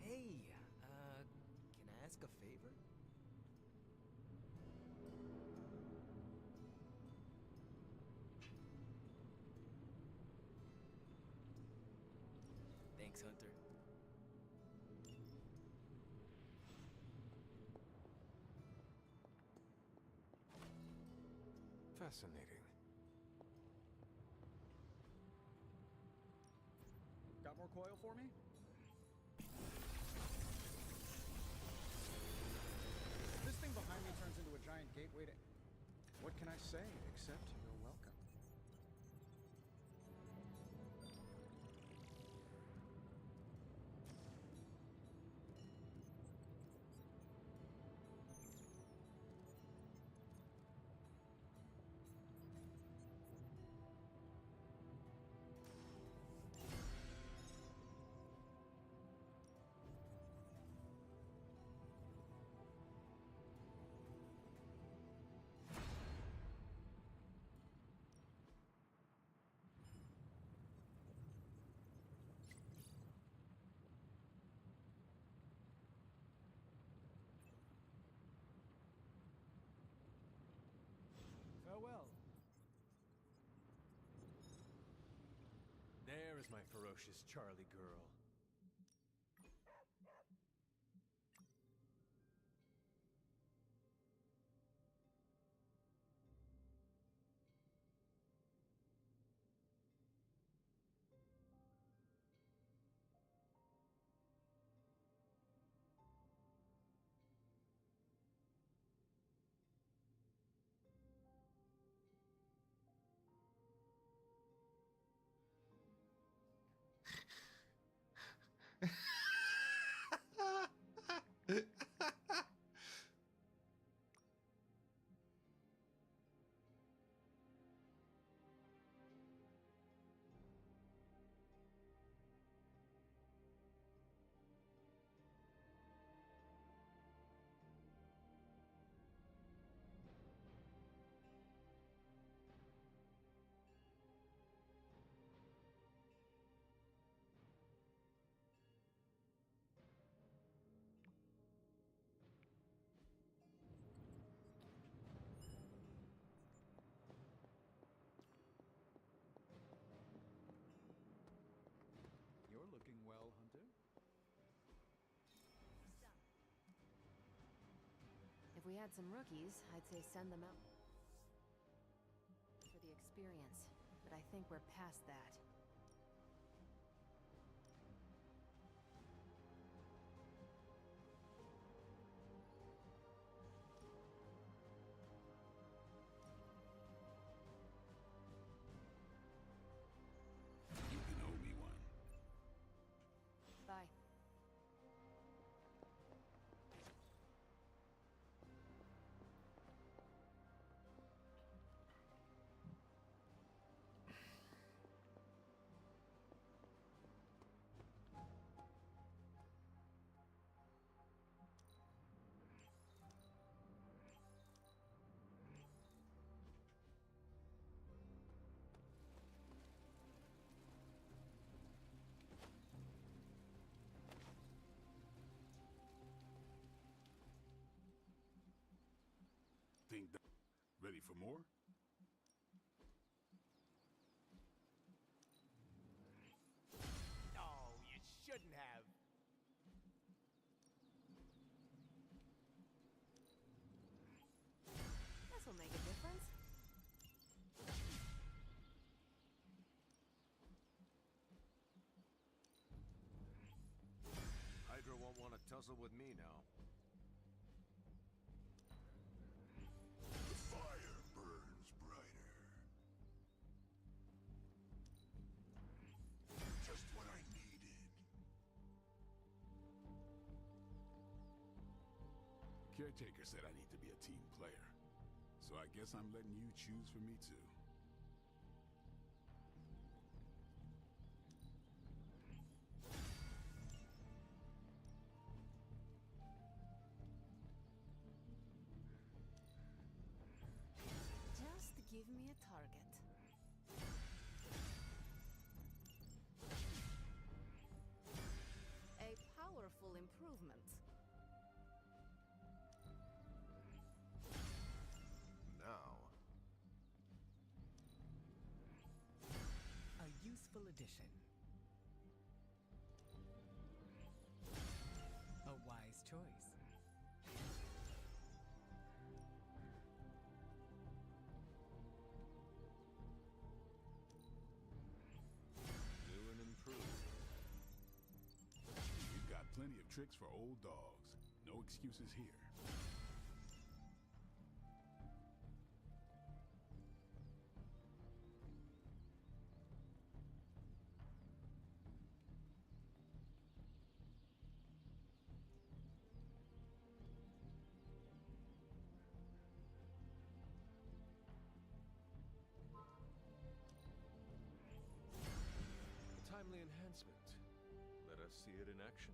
Hey, can I ask a favor? Thanks, Hunter. Fascinating. Got more coil for me? This thing behind me turns into a giant gateway to... What can I say except you're welcome? Farewell. There is my ferocious Charlie girl. You're looking well, Hunter. If we had some rookies, I'd say send them out for the experience, but I think we're past that. You can owe me one. Bye. Think that ready for more? No, you shouldn't have. This'll make a difference. Hydra won't want to tussle with me now. The fire burns brighter. Caretaker said I need to be a team player. So I guess I'm letting you choose for me too. Just give me a target. A powerful improvement. Now. A useful addition. A wise choice. New and improved. We've got plenty of tricks for old dogs. No excuses here. A timely enhancement. Let us see it in action.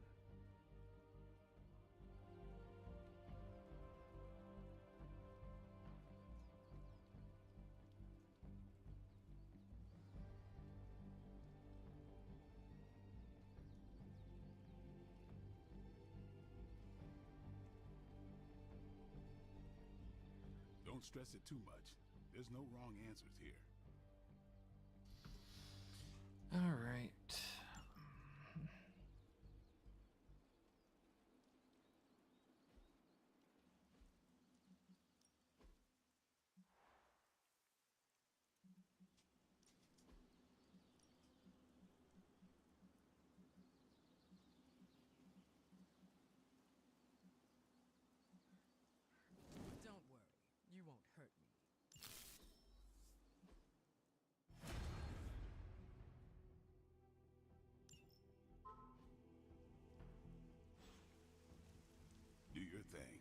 Don't stress it too much. There's no wrong answers here. All right. Don't worry, you won't hurt me. Do your thing.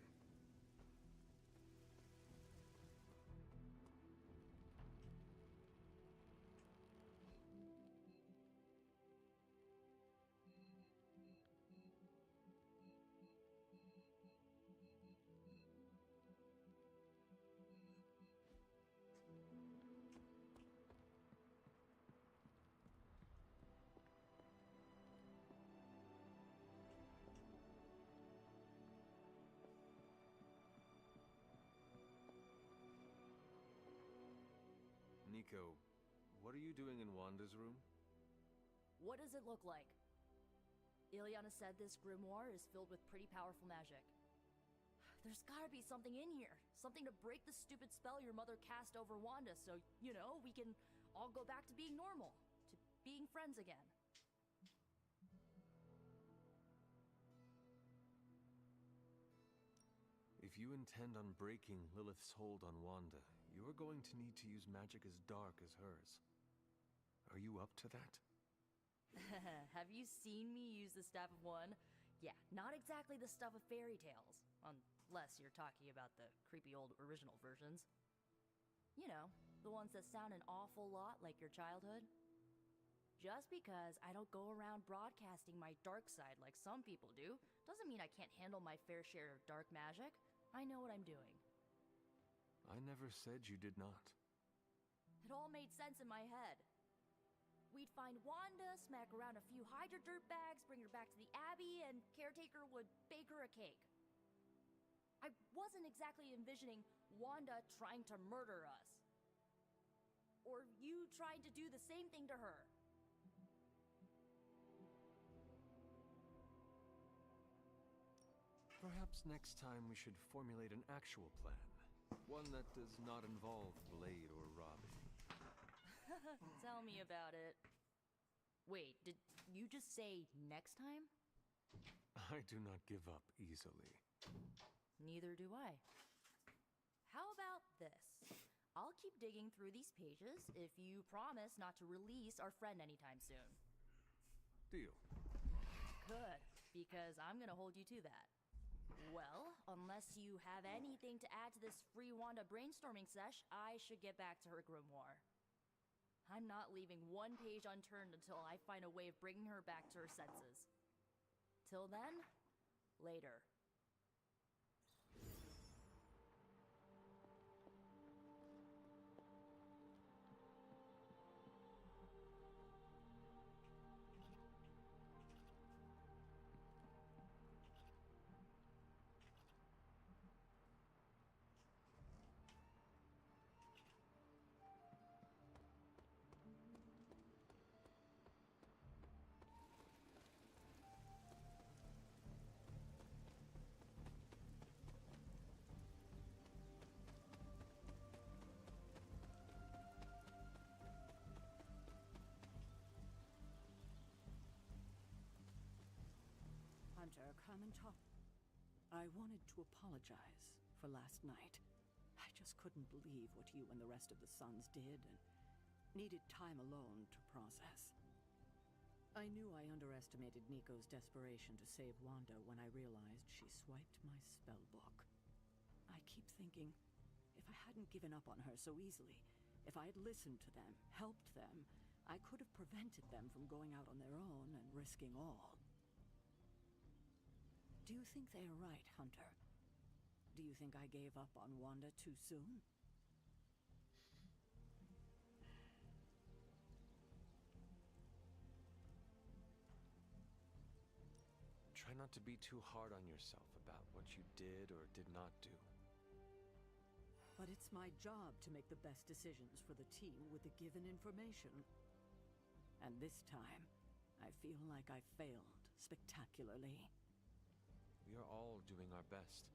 Nico, what are you doing in Wanda's room? What does it look like? Ileana said this grimoire is filled with pretty powerful magic. There's gotta be something in here. Something to break the stupid spell your mother cast over Wanda so, you know, we can all go back to being normal. To being friends again. If you intend on breaking Lilith's hold on Wanda, you are going to need to use magic as dark as hers. Are you up to that? Have you seen me use the Staff of One? Yeah, not exactly the stuff of fairy tales. Unless you're talking about the creepy old original versions. You know, the ones that sound an awful lot like your childhood. Just because I don't go around broadcasting my dark side like some people do, doesn't mean I can't handle my fair share of dark magic. I know what I'm doing. I never said you did not. It all made sense in my head. We'd find Wanda, smack around a few Hydra dirtbags, bring her back to the Abbey, and Caretaker would bake her a cake. I wasn't exactly envisioning Wanda trying to murder us. Or you trying to do the same thing to her. Perhaps next time we should formulate an actual plan. One that does not involve Blade or Robbie. Tell me about it. Wait, did you just say next time? I do not give up easily. Neither do I. How about this? I'll keep digging through these pages if you promise not to release our friend anytime soon. Deal. Good, because I'm gonna hold you to that. Well, unless unless you have anything to add to this free Wanda brainstorming sesh, I should get back to her grimoire. I'm not leaving one page unturned until I find a way of bringing her back to her senses. Till then, later. Hunter, come and talk. I wanted to apologize for last night. I just couldn't believe what you and the rest of the Sons did, and needed time alone to process. I knew I underestimated Nico's desperation to save Wanda when I realized she swiped my spell book. I keep thinking, if I hadn't given up on her so easily, if I had listened to them, helped them, I could have prevented them from going out on their own and risking all. Do you think they are right, Hunter? Do you think I gave up on Wanda too soon? Try not to be too hard on yourself about what you did or did not do. But it's my job to make the best decisions for the team with the given information. And this time, I feel like I failed spectacularly. We are all doing our best.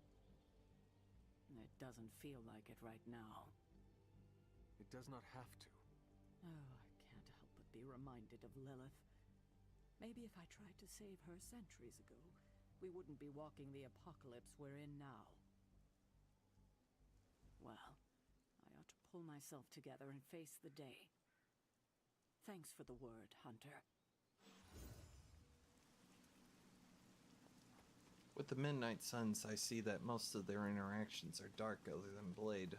It doesn't feel like it right now. It does not have to. Oh, I can't help but be reminded of Lilith. Maybe if I tried to save her centuries ago, we wouldn't be walking the apocalypse we're in now. Well, I ought to pull myself together and face the day. Thanks for the word, Hunter. With the Midnight Suns, I see that most of their interactions are dark other than Blade.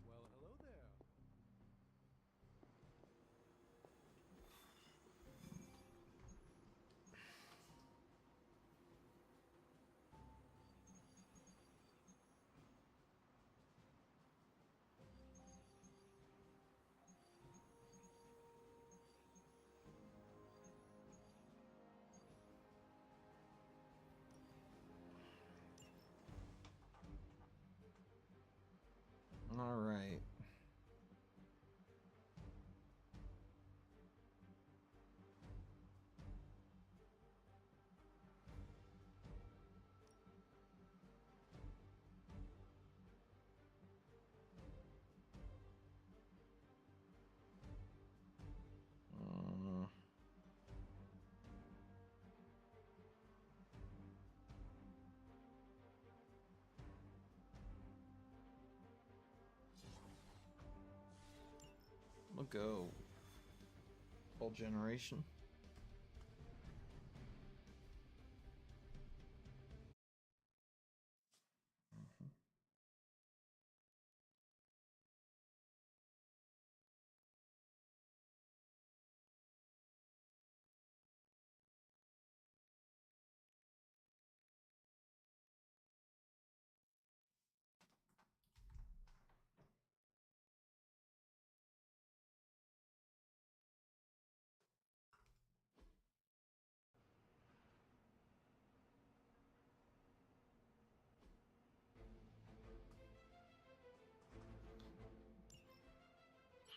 Well, hello there. All right. We'll go full generation.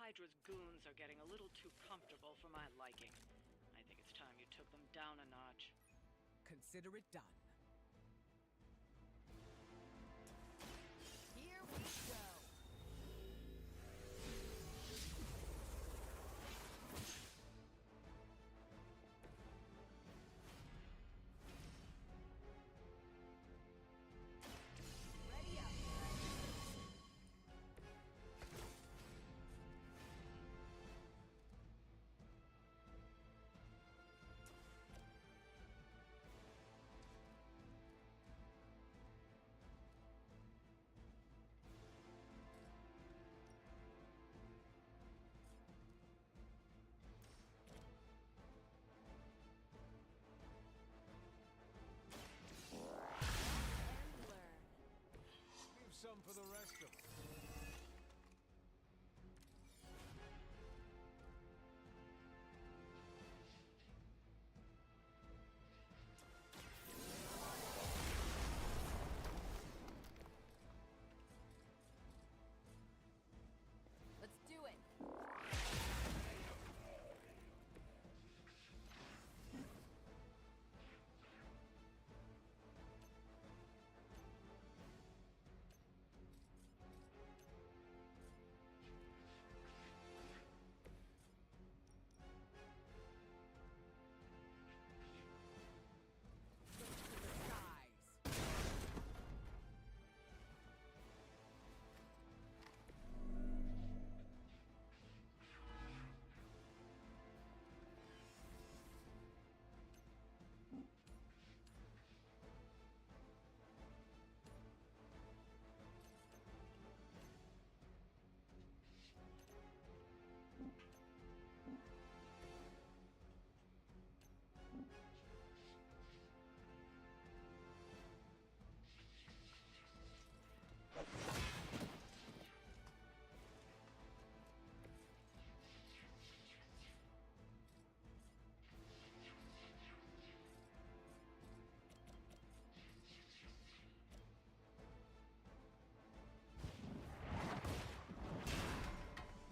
Hydra's goons are getting a little too comfortable for my liking. I think it's time you took them down a notch. Consider it done. Here we go. Ready up. for the rest of us. Let's do it.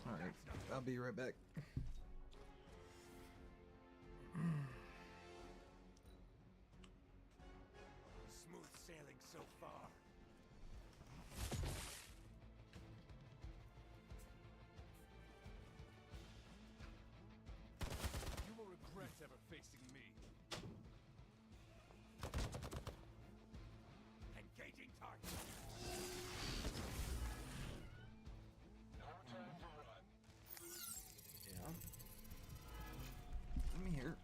Alright, I'll be right back. Smooth sailing so far. You will regret ever facing me. Engaging target. No time to run. Yeah. I'm here.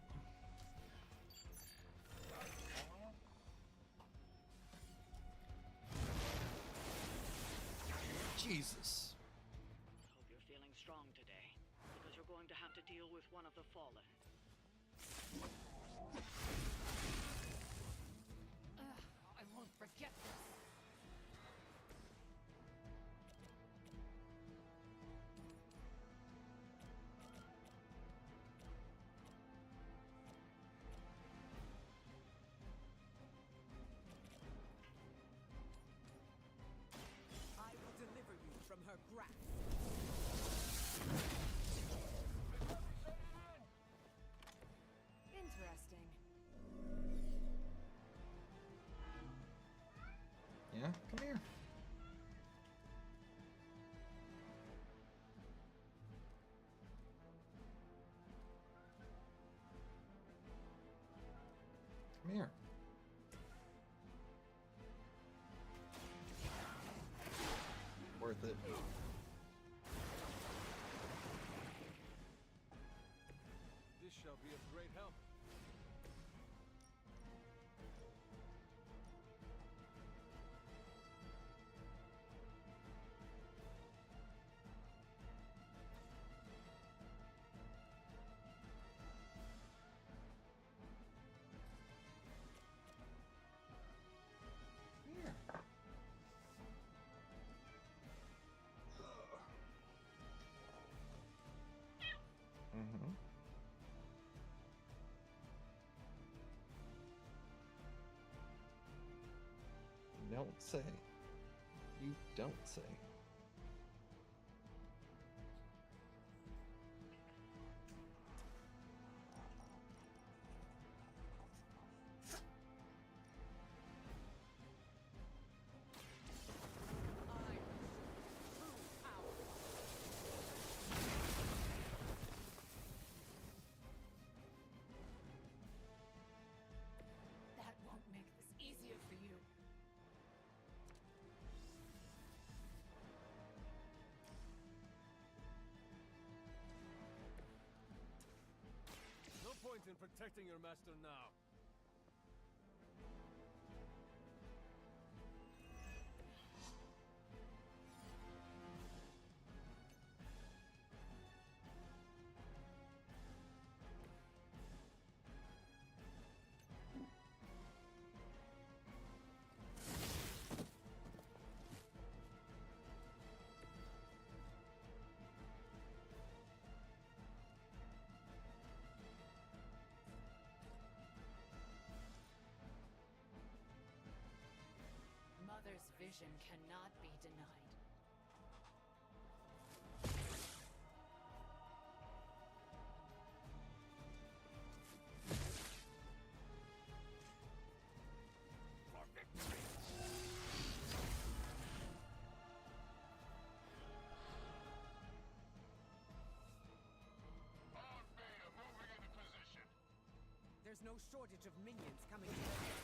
Jesus. Hope you're feeling strong today, because you're going to have to deal with one of the fallen. I won't forget this. I will deliver you from her grasp. Interesting. Yeah, come here. Come here. Worth it. This shall be of great help. Here. Mm-hmm. Don't say. You don't say. That won't make this easier for you. No point in protecting your master now. vision cannot be denied. There's no shortage of minions coming to the aid.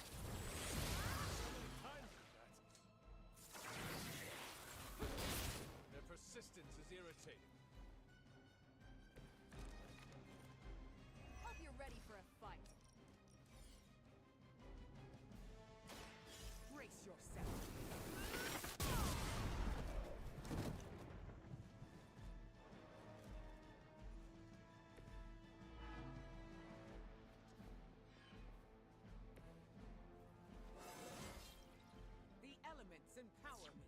Their persistence is irritating. Hope you're ready for a fight. Brace yourself. The elements empower me.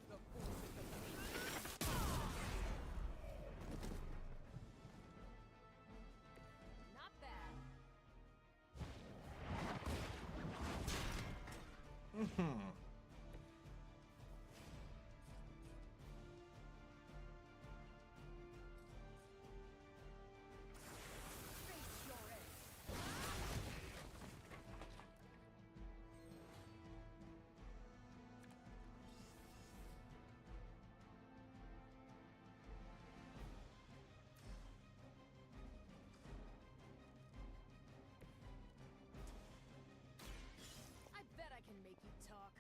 The forces of the Not bad. Face your end. I bet I can make you talk.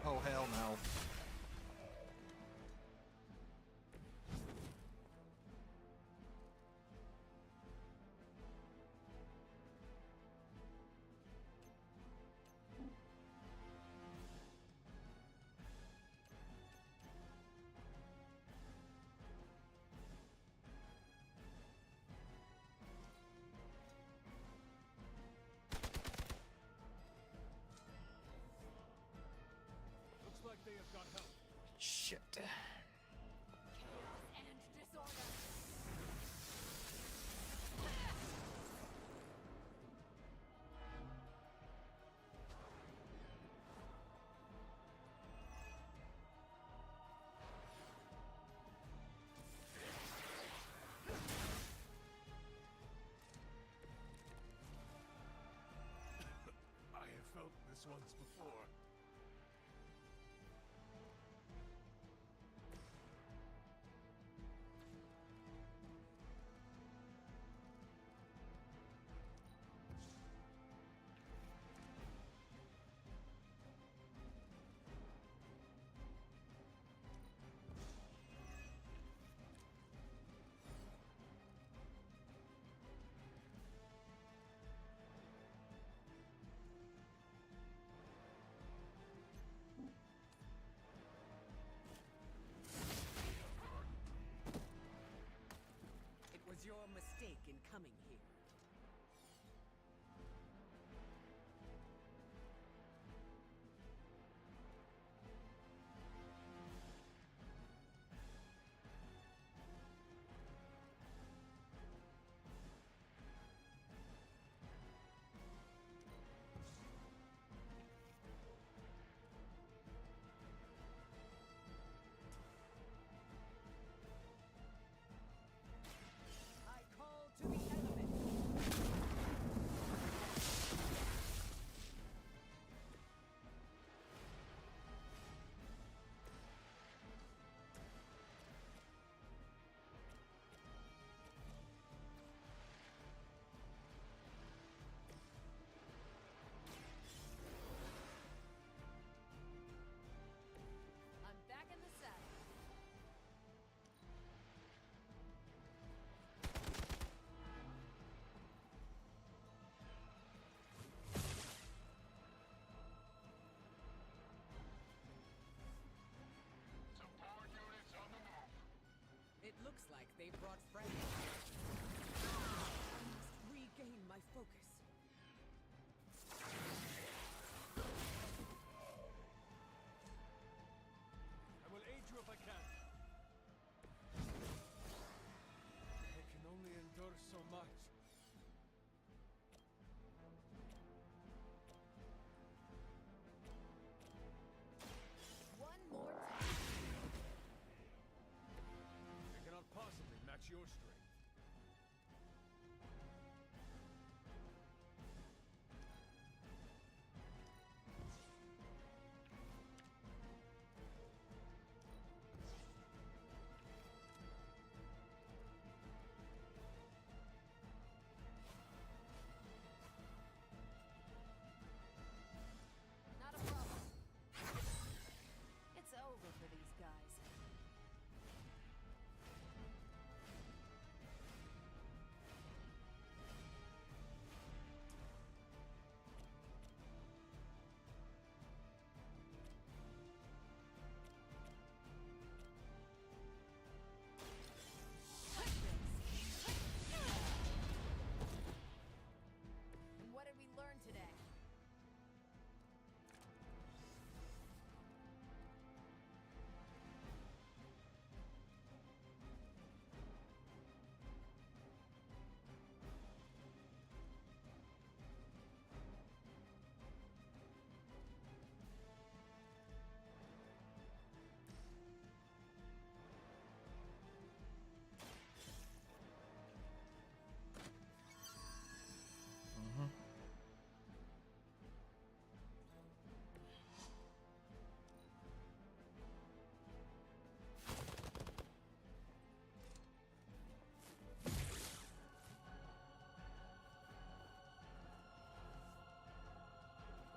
Oh, hell no. Looks like they have got help. Shit. Chaos and disorder. I have felt this once before. It was your mistake in coming here. I call to the elements.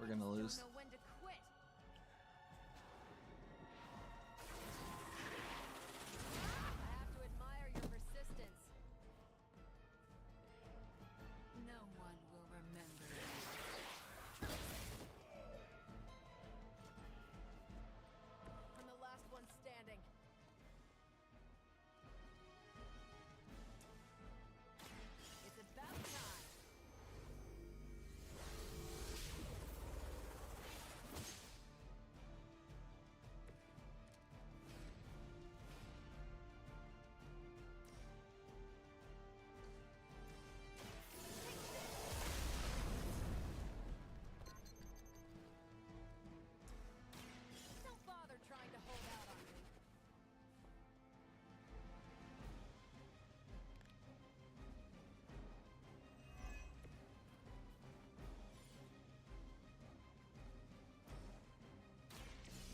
gonna lose. Don't know when to quit. I have to admire your persistence. No one will remember you. I'm the last one standing. It's about time. Don't bother trying to hold out on me.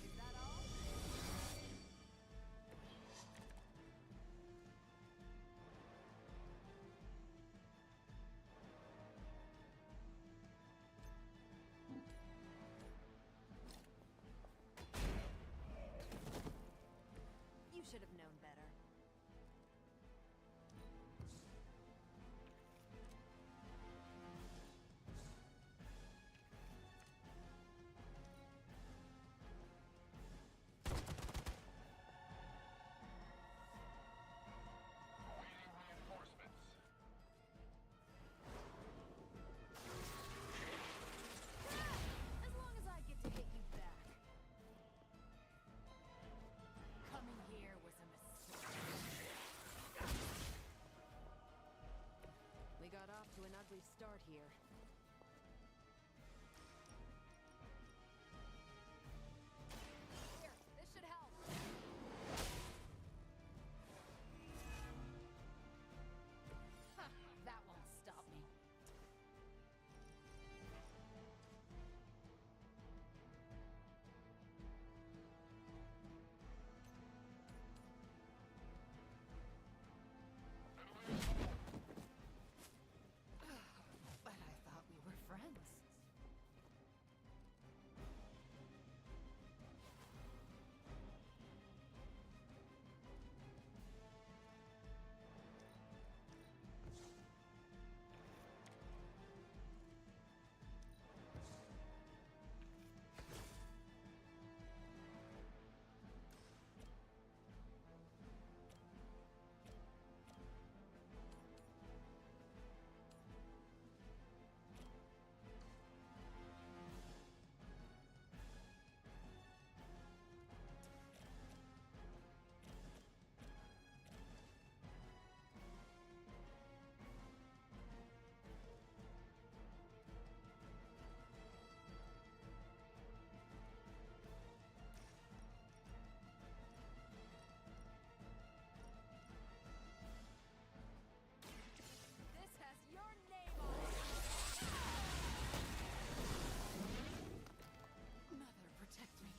Is that all? You should have known better. As long as I get to hit you back. Coming here was a mistake. We got off to an ugly start here. Here, this should help. Huh, that won't stop me. But I thought we were friends. This has your name on it. Mother, protect me.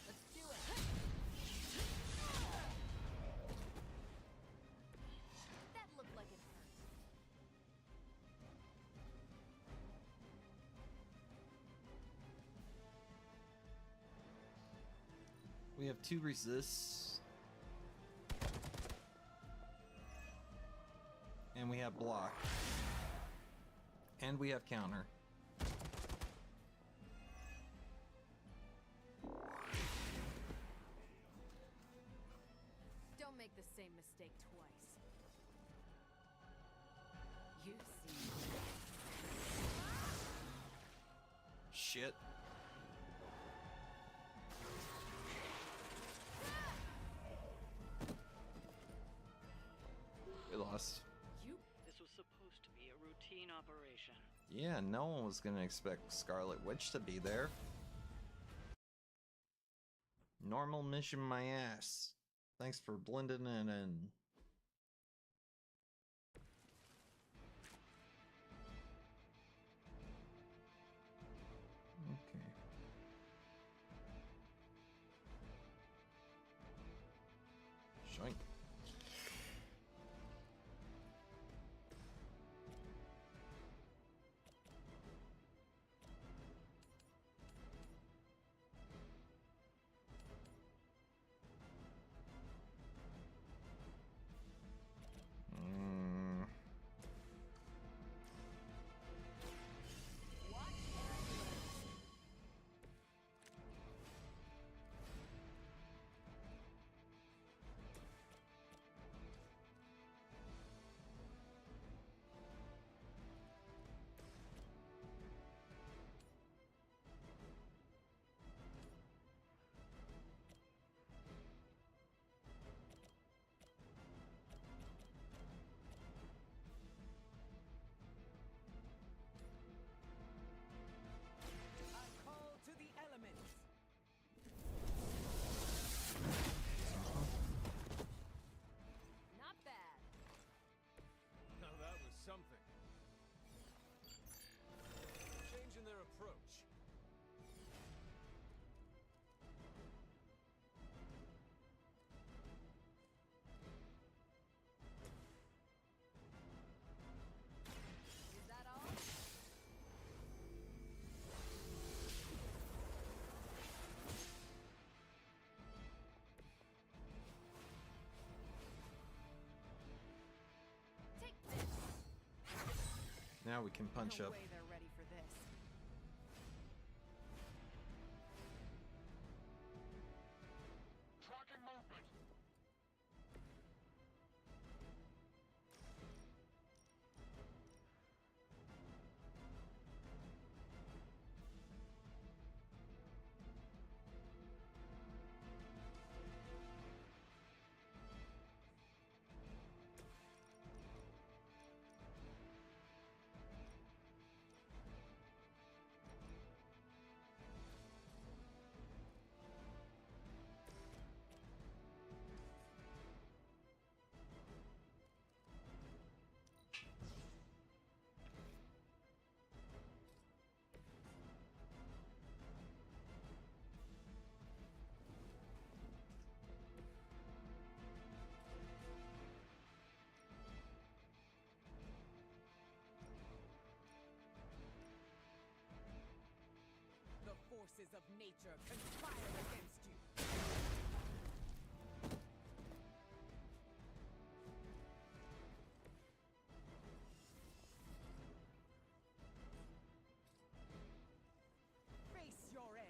Let's do it. That looked like it hurt. We have 2 resists. And we have block. And we have counter. Don't make the same mistake twice. You see. Shit. We lost. This was supposed to be a routine operation. Yeah, no one was gonna expect Scarlet Witch to be there. Normal mission my ass. Thanks for blending it in. Okay. Shite. Something. Changing their approach. Is that all? Take this. Now we can punch no up. way they're ready for this. Tracking movement. The forces of nature conspire against you. Face your end.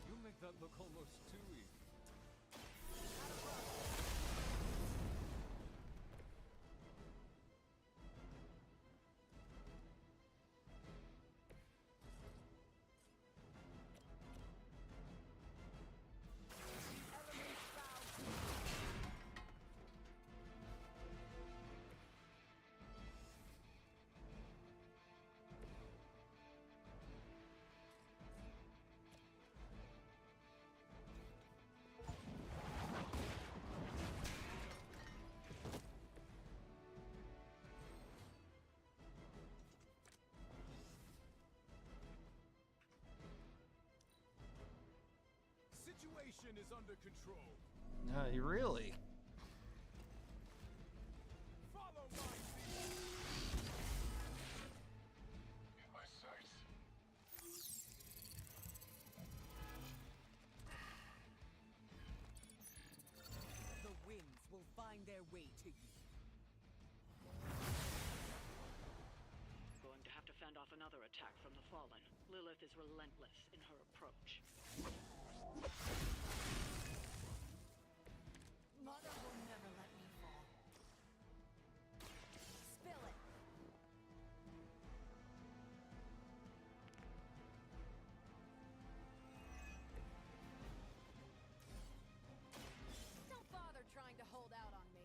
You make that look almost too easy. Situation is under control. Really? Follow my lead. In my sights. their way to you. Going to have to fend off another attack from the Fallen. Lilith is relentless in her approach. Mother will never let me fall. Spill it! Don't bother trying to hold out on me.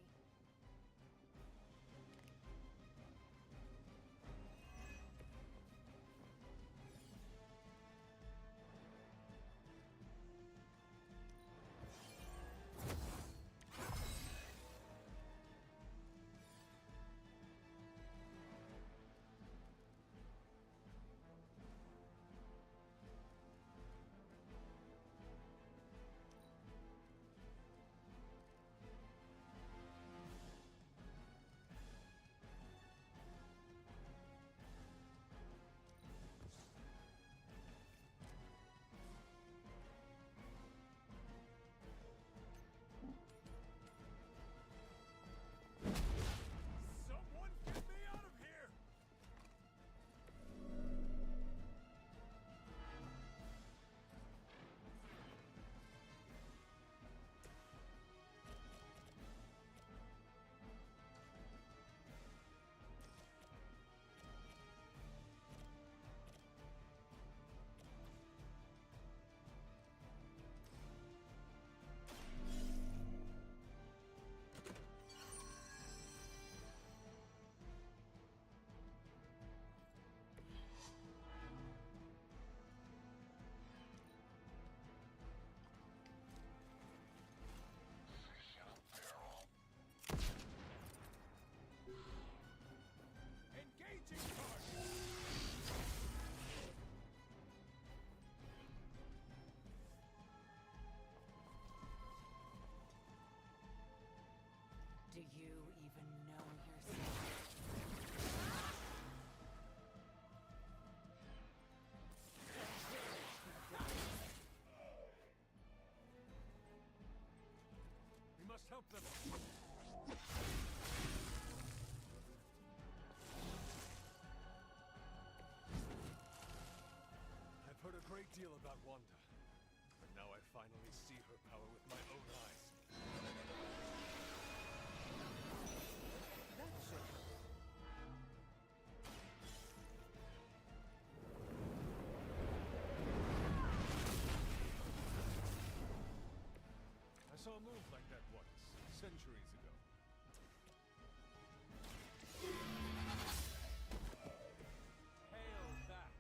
Someone get me out of here! Engaging target! Do you even know yourself? We must help them. I've heard a great deal about Wanda, but now I finally see her power with my own eyes. That's it. I saw a move like that once, centuries ago. Hail that!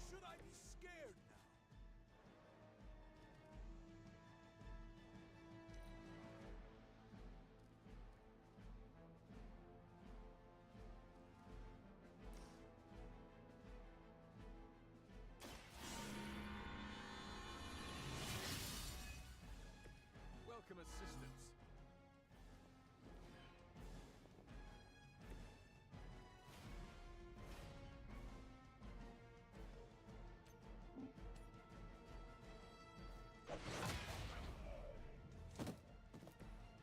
Should I be scared now? Welcome assistance.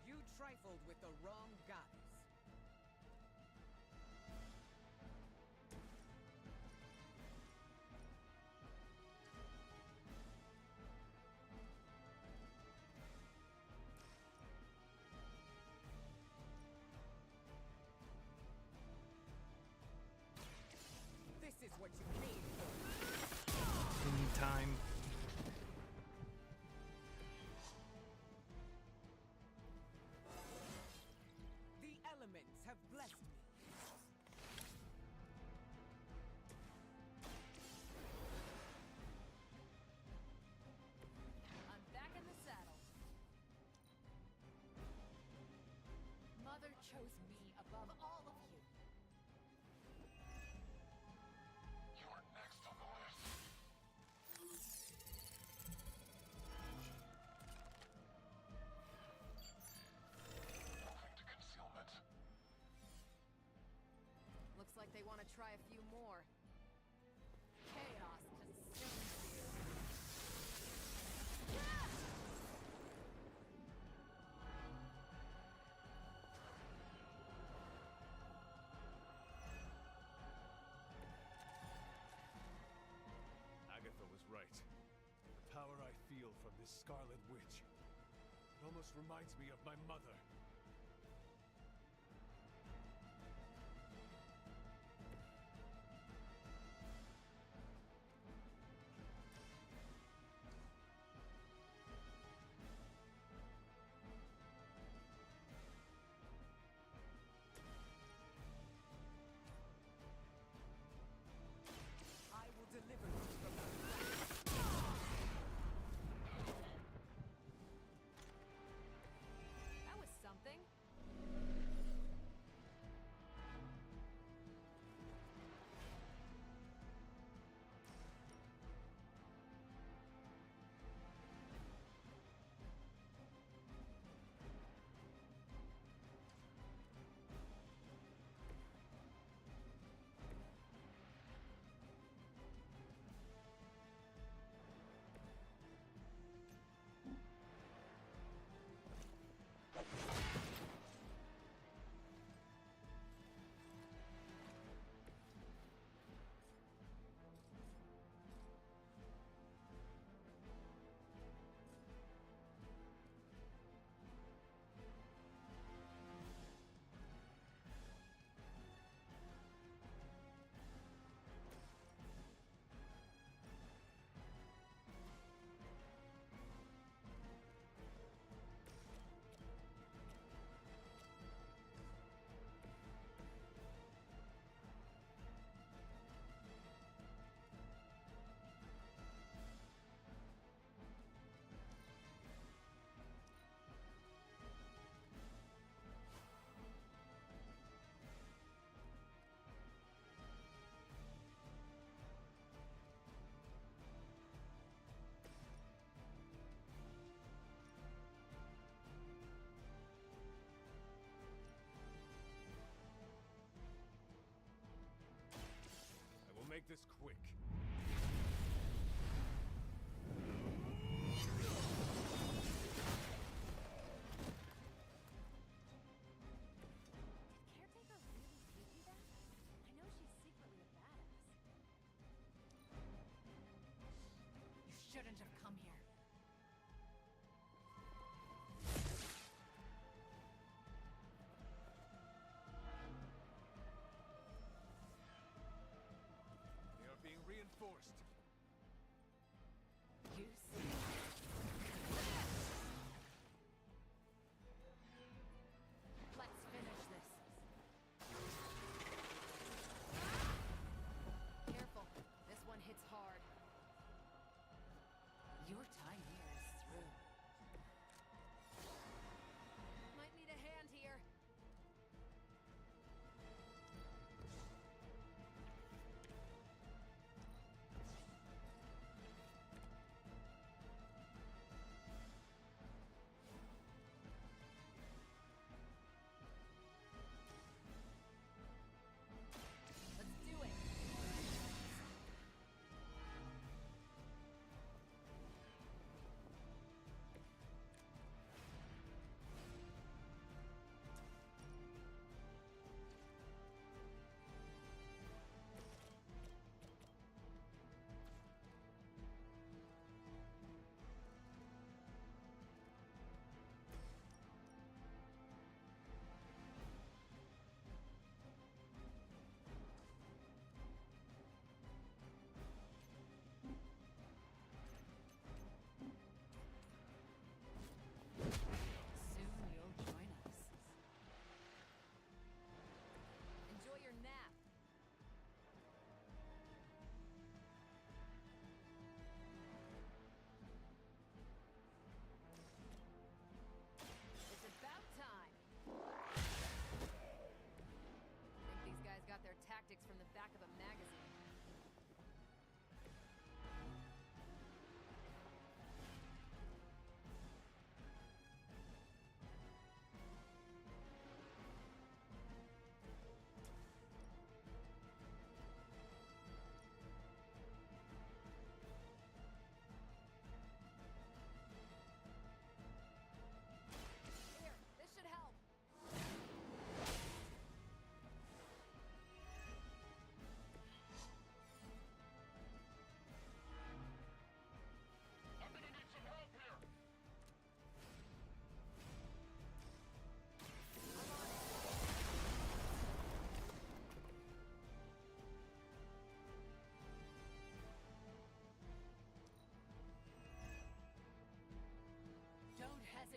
You trifled with the wrong goddess. chose me above all of you. You're next on the list. Moving to concealment. Looks like they want to try a few more. Chaos consumes you. Agatha was right. The power I feel from this Scarlet Witch. It almost reminds me of my mother. I will deliver you from that. That was something. I will make this quick. Caretaker really take you back? I know she's secretly a badass. You shouldn't have come here. They are being reinforced.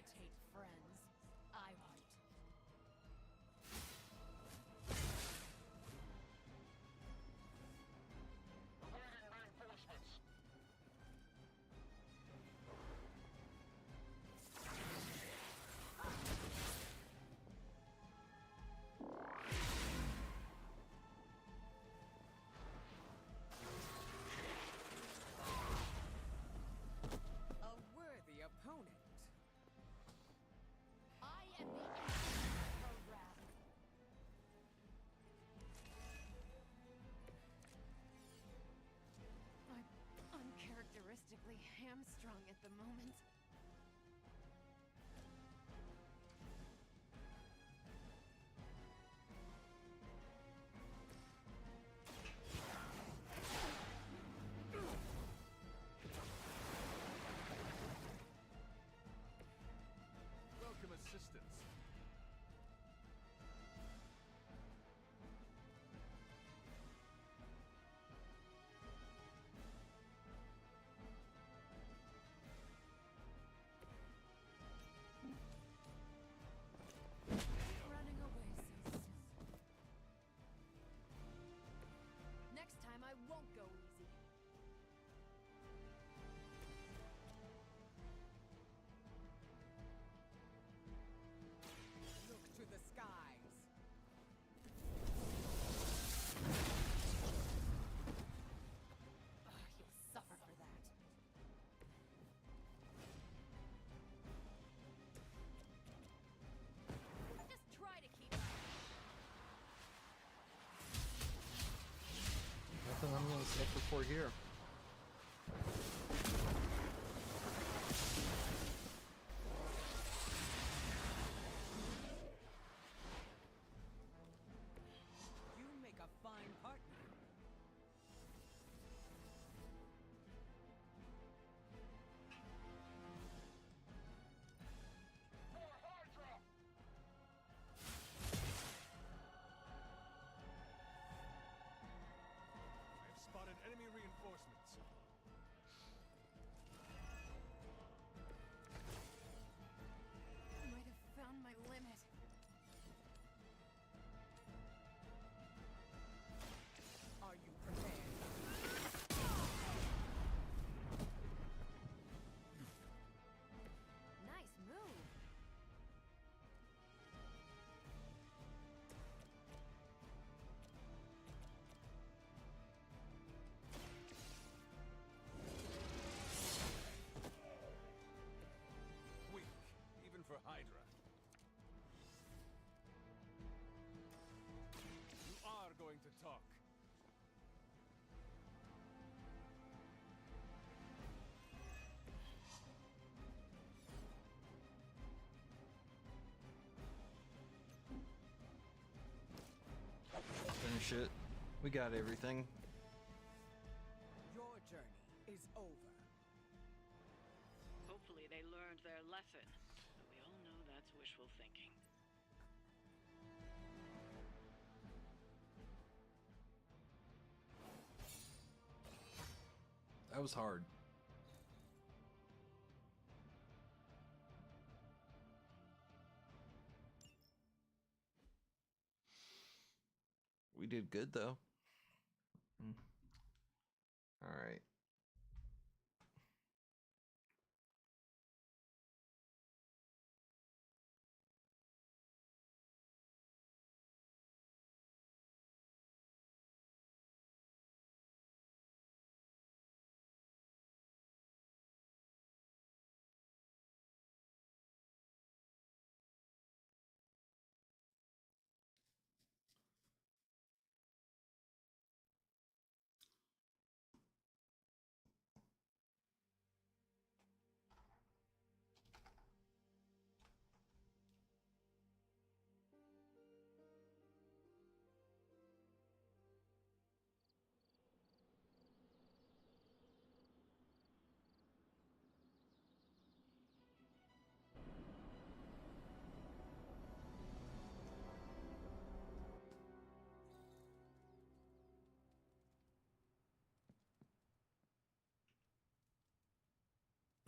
imitate friends. I won't. Awaiting reinforcements. A worthy opponent. I am the instrument program. I'm uncharacteristically hamstrung at the moment. Welcome assistance. Running away so soon. Next time I won't go easy. Look to the skies. You'll suffer for that. Just try to keep up. Nothing I'm gonna suffer for here. You make a fine partner. I have spotted enemy reinforcements. I might have found my limit. Are you prepared? Nice move. Weak, even for Hydra. You are going to talk. Finish it. We got everything. Your journey is over. Hopefully they learned their lesson. But we all know that's wishful thinking. That was hard. We did good though. All right.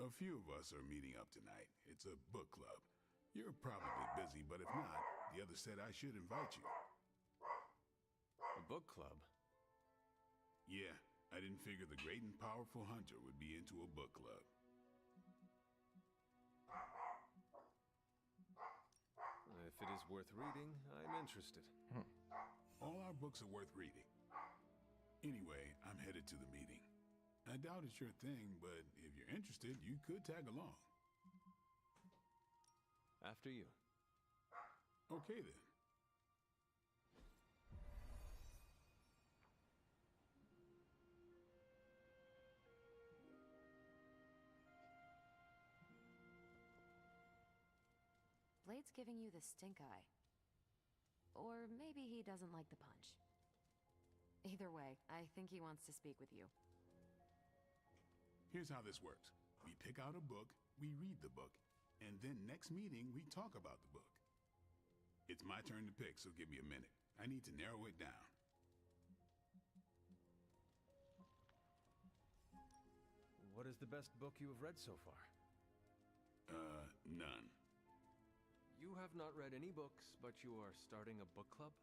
A few of us are meeting up tonight. It's a book club. You're probably busy, but if not, the other said I should invite you. A book club? Yeah, I didn't figure the great and powerful Hunter would be into a book club. If it is worth reading, I'm interested. All our books are worth reading. Anyway, I'm headed to the meeting. I doubt it's your thing, but if you're interested, you could tag along. After you. Okay, then. Blade's giving you the stink eye. Or maybe he doesn't like the punch. Either way, I think he wants to speak with you. Here's how this works. We pick out a book, we read the book, and then next meeting, we talk about the book. It's my turn to pick, so give me a minute. I need to narrow it down. What is the best book you have read so far? None. You have not read any books, but you are starting a book club?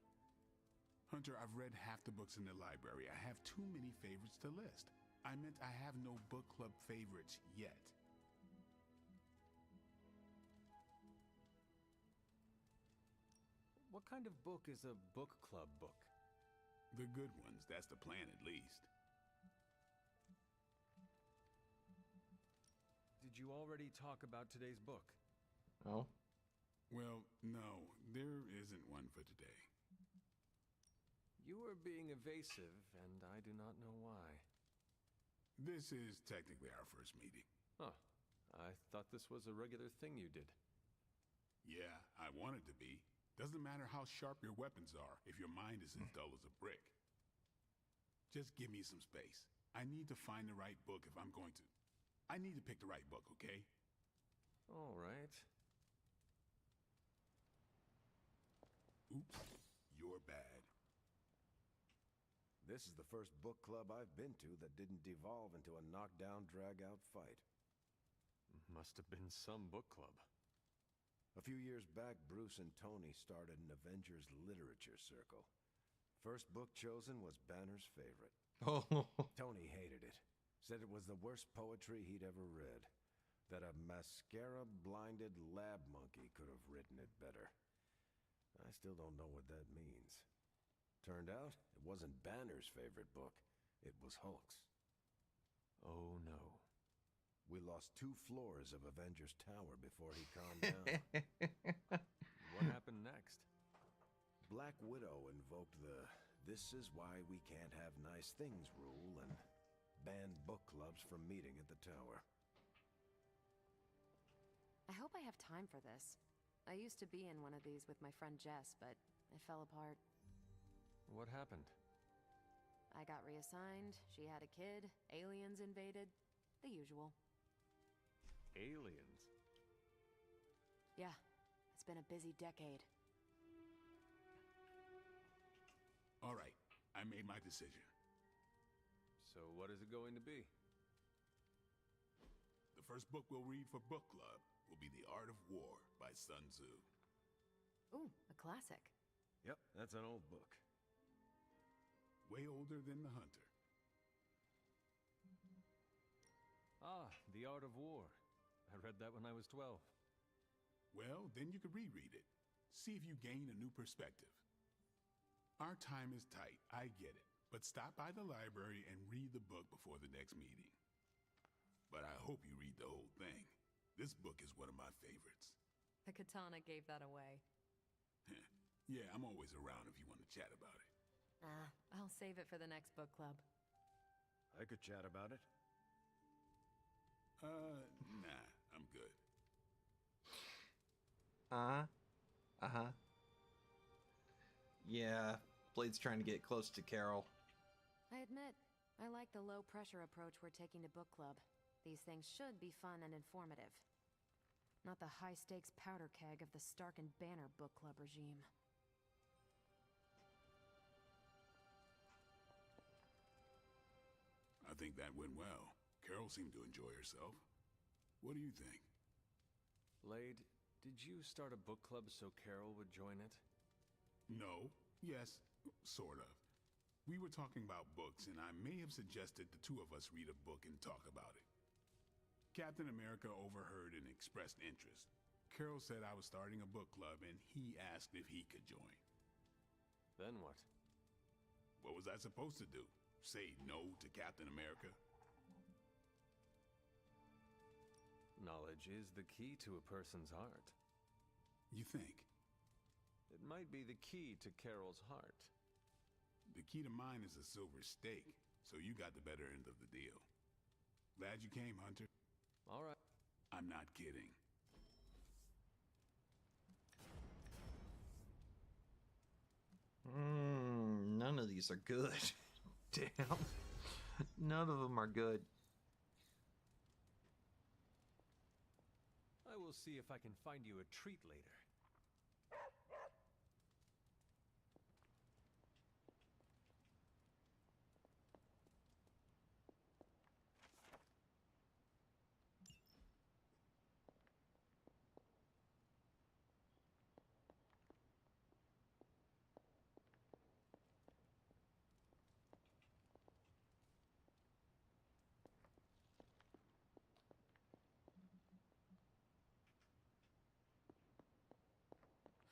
Hunter, I've read half the books in the library. I have too many favorites to list. I meant I have no book club favorites yet. What kind of book is a book club book? The good ones, that's the plan at least. Did you already talk about today's book? Oh? Well, no, there isn't one for today. You are being evasive, and I do not know why. This is technically our first meeting. Huh. I thought this was a regular thing you did. Yeah, I want it to be. Doesn't matter how sharp your weapons are if your mind is as dull as a brick. Just give me some space. I need to find the right book if I'm going to... I need to pick the right book, okay? All right. Oops, you're bad. This is the first book club I've been to that didn't devolve into a knockdown, drag-out fight. Must have been some book club. A few years back, Bruce and Tony started an Avengers literature circle. First book chosen was Banner's favorite. Tony hated it. Said it was the worst poetry he'd ever read. That a mascara-blinded lab monkey could have written it better. I still don't know what that means. Turned out, it wasn't Banner's favorite book. It was Hulk's. Oh no. We lost 2 floors of Avengers Tower before he calmed down. What happened next? Black Widow invoked the "this is why we can't have nice things" rule and banned book clubs from meeting at the tower. I hope I have time for this. I used to be in one of these with my friend Jess, but it fell apart. What happened? I got reassigned, she had a kid, aliens invaded, the usual. Aliens? Yeah, it's been a busy decade. All right, I made my decision. So what is it going to be? The first book we'll read for book club will be The Art of War by Sun Tzu. Ooh, a classic. Yep, that's an old book. Way older than The Hunter. Ah, The Art of War. I read that when I was 12. Well, then you could reread it. See if you gain a new perspective. Our time is tight, I get it. But stop by the library and read the book before the next meeting. But I hope you read the whole thing. This book is one of my favorites. The katana gave that away. Yeah, I'm always around if you want to chat about it. I'll save it for the next book club. I could chat about it. Nah, I'm good. Yeah, Blade's trying to get close to Carol. I admit, I like the low-pressure approach we're taking to book club. These things should be fun and informative. Not the high-stakes powder keg of the Stark and Banner book club regime. I think that went well. Carol seemed to enjoy herself. What do you think? Blade, did you start a book club so Carol would join it? No. Yes, sort of. We were talking about books, and I may have suggested the two of us read a book and talk about it. Captain America overheard and expressed interest. Carol said I was starting a book club, and he asked if he could join. Then what? What was I supposed to do? Say no to Captain America? Knowledge is the key to a person's heart. You think? It might be the key to Carol's heart. The key to mine is a silver stake, so you got the better end of the deal. Glad you came, Hunter. All right. I'm not kidding. None of these are good. Damn. None of them are good. I will see if I can find you a treat later.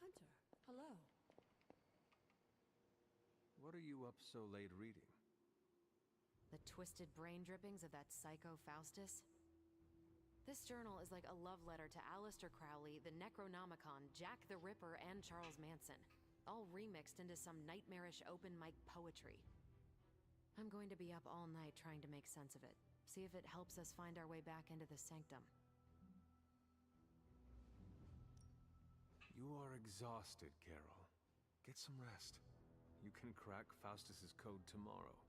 Hunter, hello. What are you up so late reading? The twisted brain drippings of that psycho Faustus? This journal is like a love letter to Aleister Crowley, the Necronomicon, Jack the Ripper, and Charles Manson, all remixed into some nightmarish open mic poetry. I'm going to be up all night trying to make sense of it, see if it helps us find our way back into the sanctum. You are exhausted, Carol. Get some rest. You can crack Faustus's code tomorrow.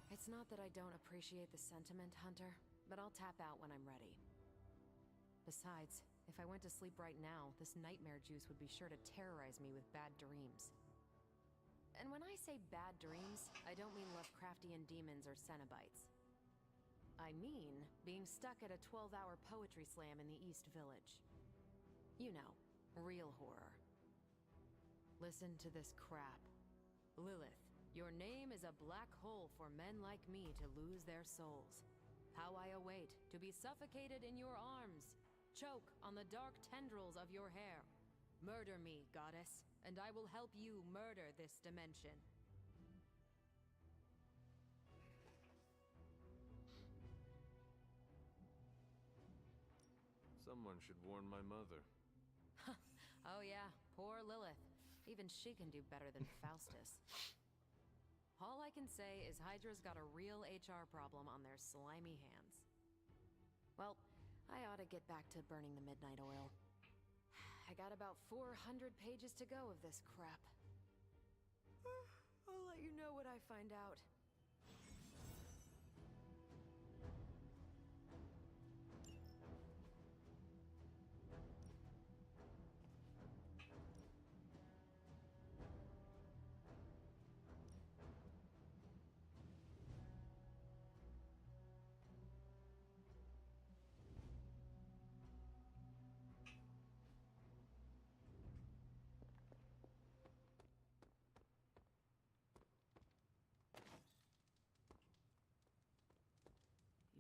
It's not that I don't appreciate the sentiment, Hunter, but I'll tap out when I'm ready. Besides, if I went to sleep right now, this nightmare juice would be sure to terrorize me with bad dreams. And when I say bad dreams, I don't mean Lovecraftian demons or Cenobites. I mean being stuck at a 12-hour poetry slam in the East Village. You know, real horror. Listen to this crap. Lilith, your name is a black hole for men like me to lose their souls. How I await to be suffocated in your arms, choke on the dark tendrils of your hair. Murder me, goddess, and I will help you murder this dimension. Someone should warn my mother. Oh yeah, poor Lilith. Even she can do better than Faustus. All I can say is Hydra's got a real HR problem on their slimy hands. Well, I ought to get back to burning the midnight oil. I got about 400 pages to go of this crap. I'll let you know what I find out.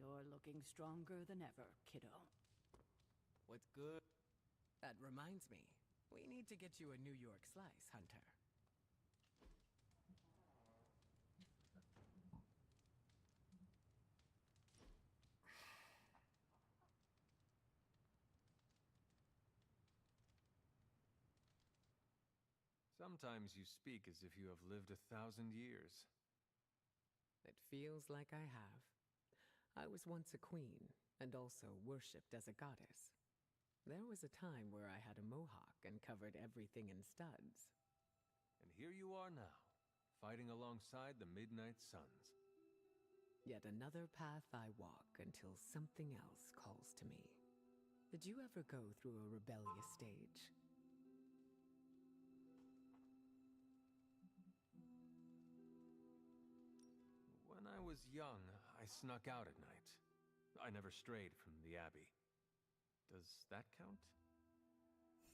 You're looking stronger than ever, kiddo. What's good? That reminds me. We need to get you a New York slice, Hunter. Sometimes you speak as if you have lived 1,000 years. It feels like I have. I was once a queen, and also worshipped as a goddess. There was a time where I had a mohawk and covered everything in studs. And here you are now, fighting alongside the Midnight Suns. Yet another path I walk until something else calls to me. Did you ever go through a rebellious stage? When I was young, I snuck out at night. I never strayed from the Abbey. Does that count?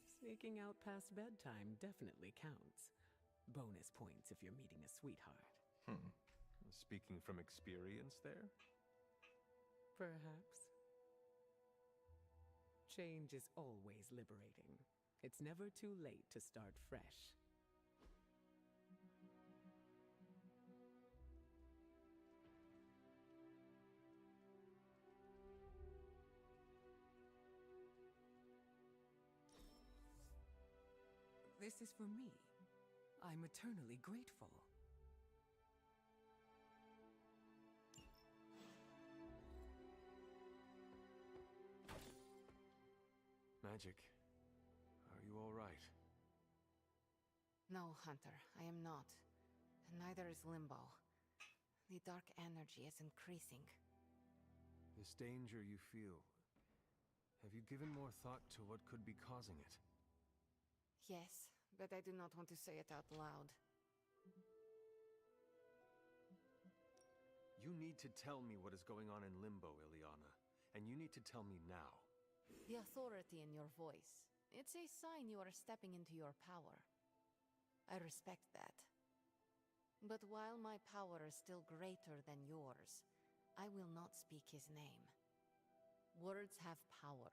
Sneaking out past bedtime definitely counts. Bonus points if you're meeting a sweetheart. Speaking from experience there? Perhaps. Change is always liberating. It's never too late to start fresh. This is for me. I'm eternally grateful. Magic, are you all right? No, Hunter, I am not. And neither is Limbo. The dark energy is increasing. This danger you feel, have you given more thought to what could be causing it? Yes, but I do not want to say it out loud. You need to tell me what is going on in Limbo, Ileana. And you need to tell me now. The authority in your voice. It's a sign you are stepping into your power. I respect that. But while my power is still greater than yours, I will not speak his name. Words have power.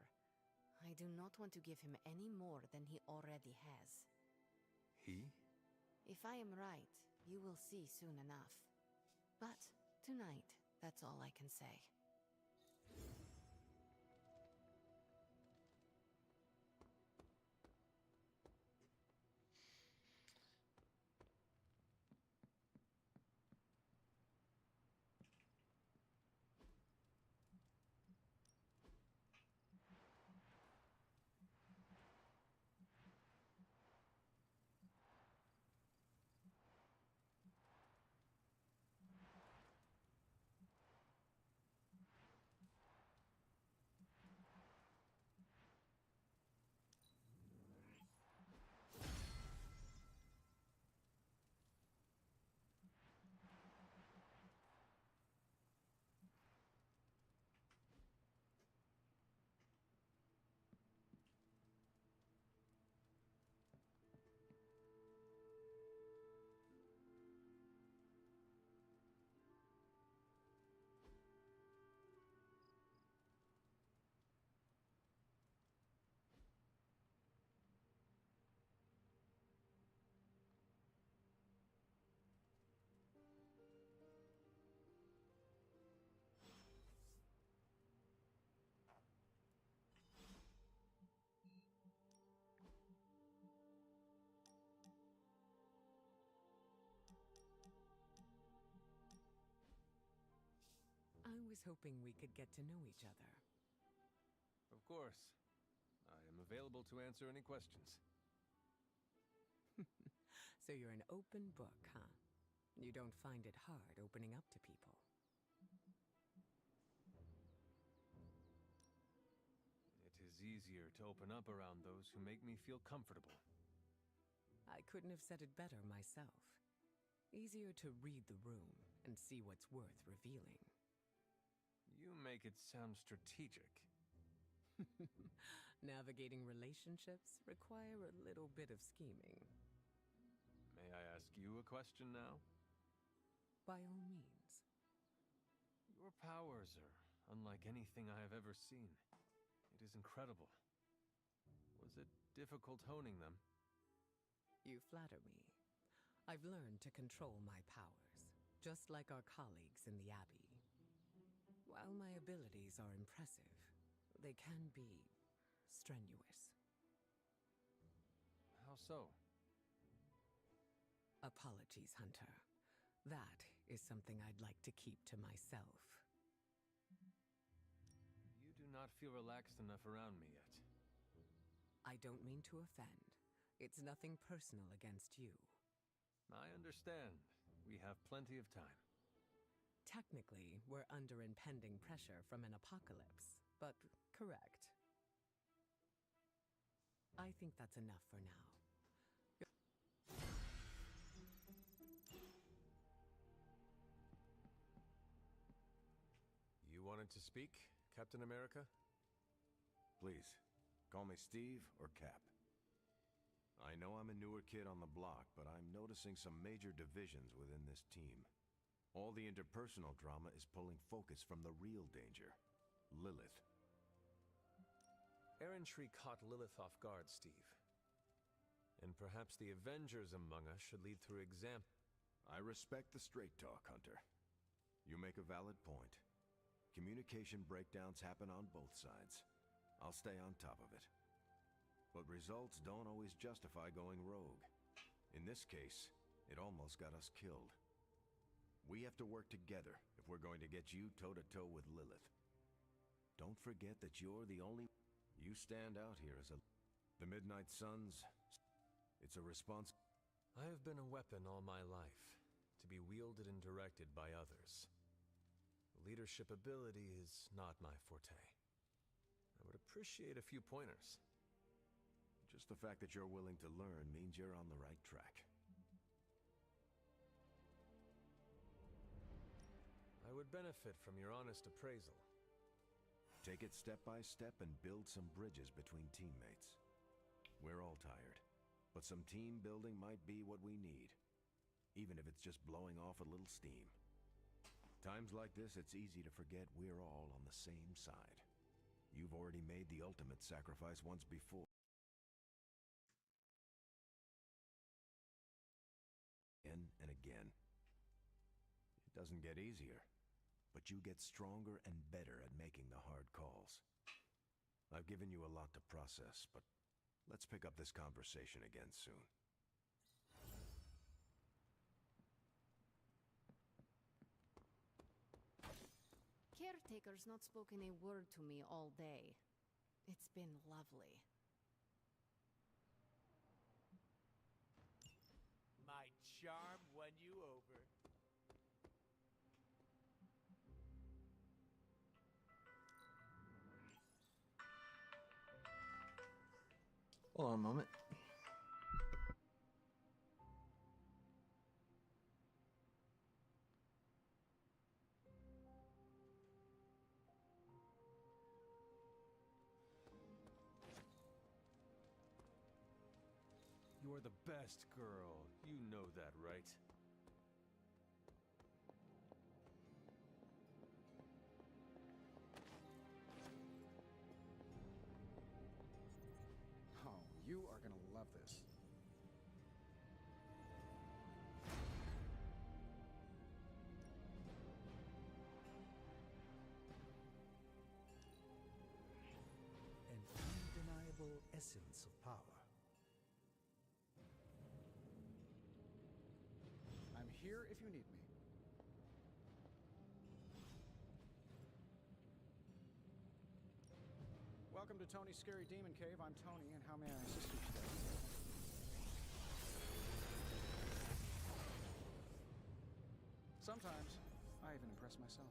I do not want to give him any more than he already has. He? If I am right, you will see soon enough. But tonight, that's all I can say. I was hoping we could get to know each other. Of course. I am available to answer any questions. So you're an open book, huh? You don't find it hard opening up to people. It is easier to open up around those who make me feel comfortable. I couldn't have said it better myself. Easier to read the room and see what's worth revealing. You make it sound strategic. Navigating relationships require a little bit of scheming. May I ask you a question now? By all means. Your powers are unlike anything I have ever seen. It is incredible. Was it difficult honing them? You flatter me. I've learned to control my powers, just like our colleagues in the Abbey. While my abilities are impressive, they can be strenuous. How so? Apologies, Hunter. That is something I'd like to keep to myself. You do not feel relaxed enough around me yet. I don't mean to offend. It's nothing personal against you. I understand. We have plenty of time. Technically, we're under impending pressure from an apocalypse, but correct. I think that's enough for now. You wanted to speak? Captain America? Please, call me Steve or Cap. I know I'm a newer kid on the block, but I'm noticing some major divisions within this team. All the interpersonal drama is pulling focus from the real danger, Lilith. Errantry caught Lilith off guard, Steve. And perhaps the Avengers among us should lead through example. I respect the straight talk, Hunter. You make a valid point. Communication breakdowns happen on both sides. I'll stay on top of it. But results don't always justify going rogue. In this case, it almost got us killed. We have to work together if we're going to get you toe-to-toe with Lilith. Don't forget that you're the only... You stand out here as a... The Midnight Suns... It's a response... I have been a weapon all my life, to be wielded and directed by others. Leadership ability is not my forte. I would appreciate a few pointers. Just the fact that you're willing to learn means you're on the right track. I would benefit from your honest appraisal. Take it step by step and build some bridges between teammates. We're all tired, but some team building might be what we need, even if it's just blowing off a little steam. Times like this, it's easy to forget we're all on the same side. You've already made the ultimate sacrifice once before. And again. It doesn't get easier, but you get stronger and better at making the hard calls. I've given you a lot to process, but let's pick up this conversation again soon. Caretaker's not spoken a word to me all day. It's been lovely. My charm won you over. Hold on a moment. You are the best girl. You know that, right? Oh, you are gonna love this. An undeniable essence of power. I'm here if you need me. Welcome to Tony's Scary Demon Cave. I'm Tony, and how may I assist you today? Sometimes, I even impress myself.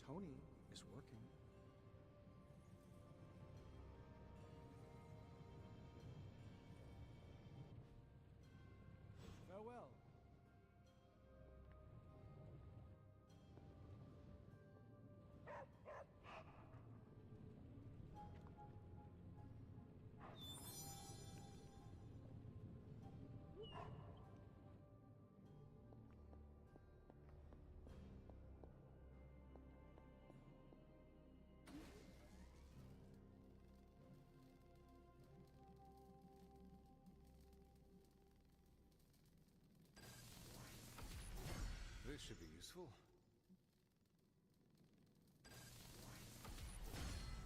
Tony is working. Farewell. This should be useful.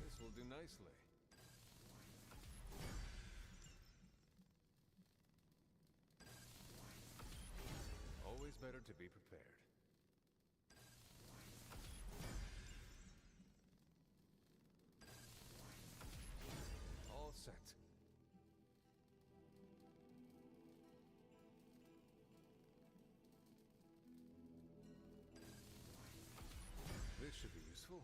This will do nicely. Always better to be prepared. All set. should be useful.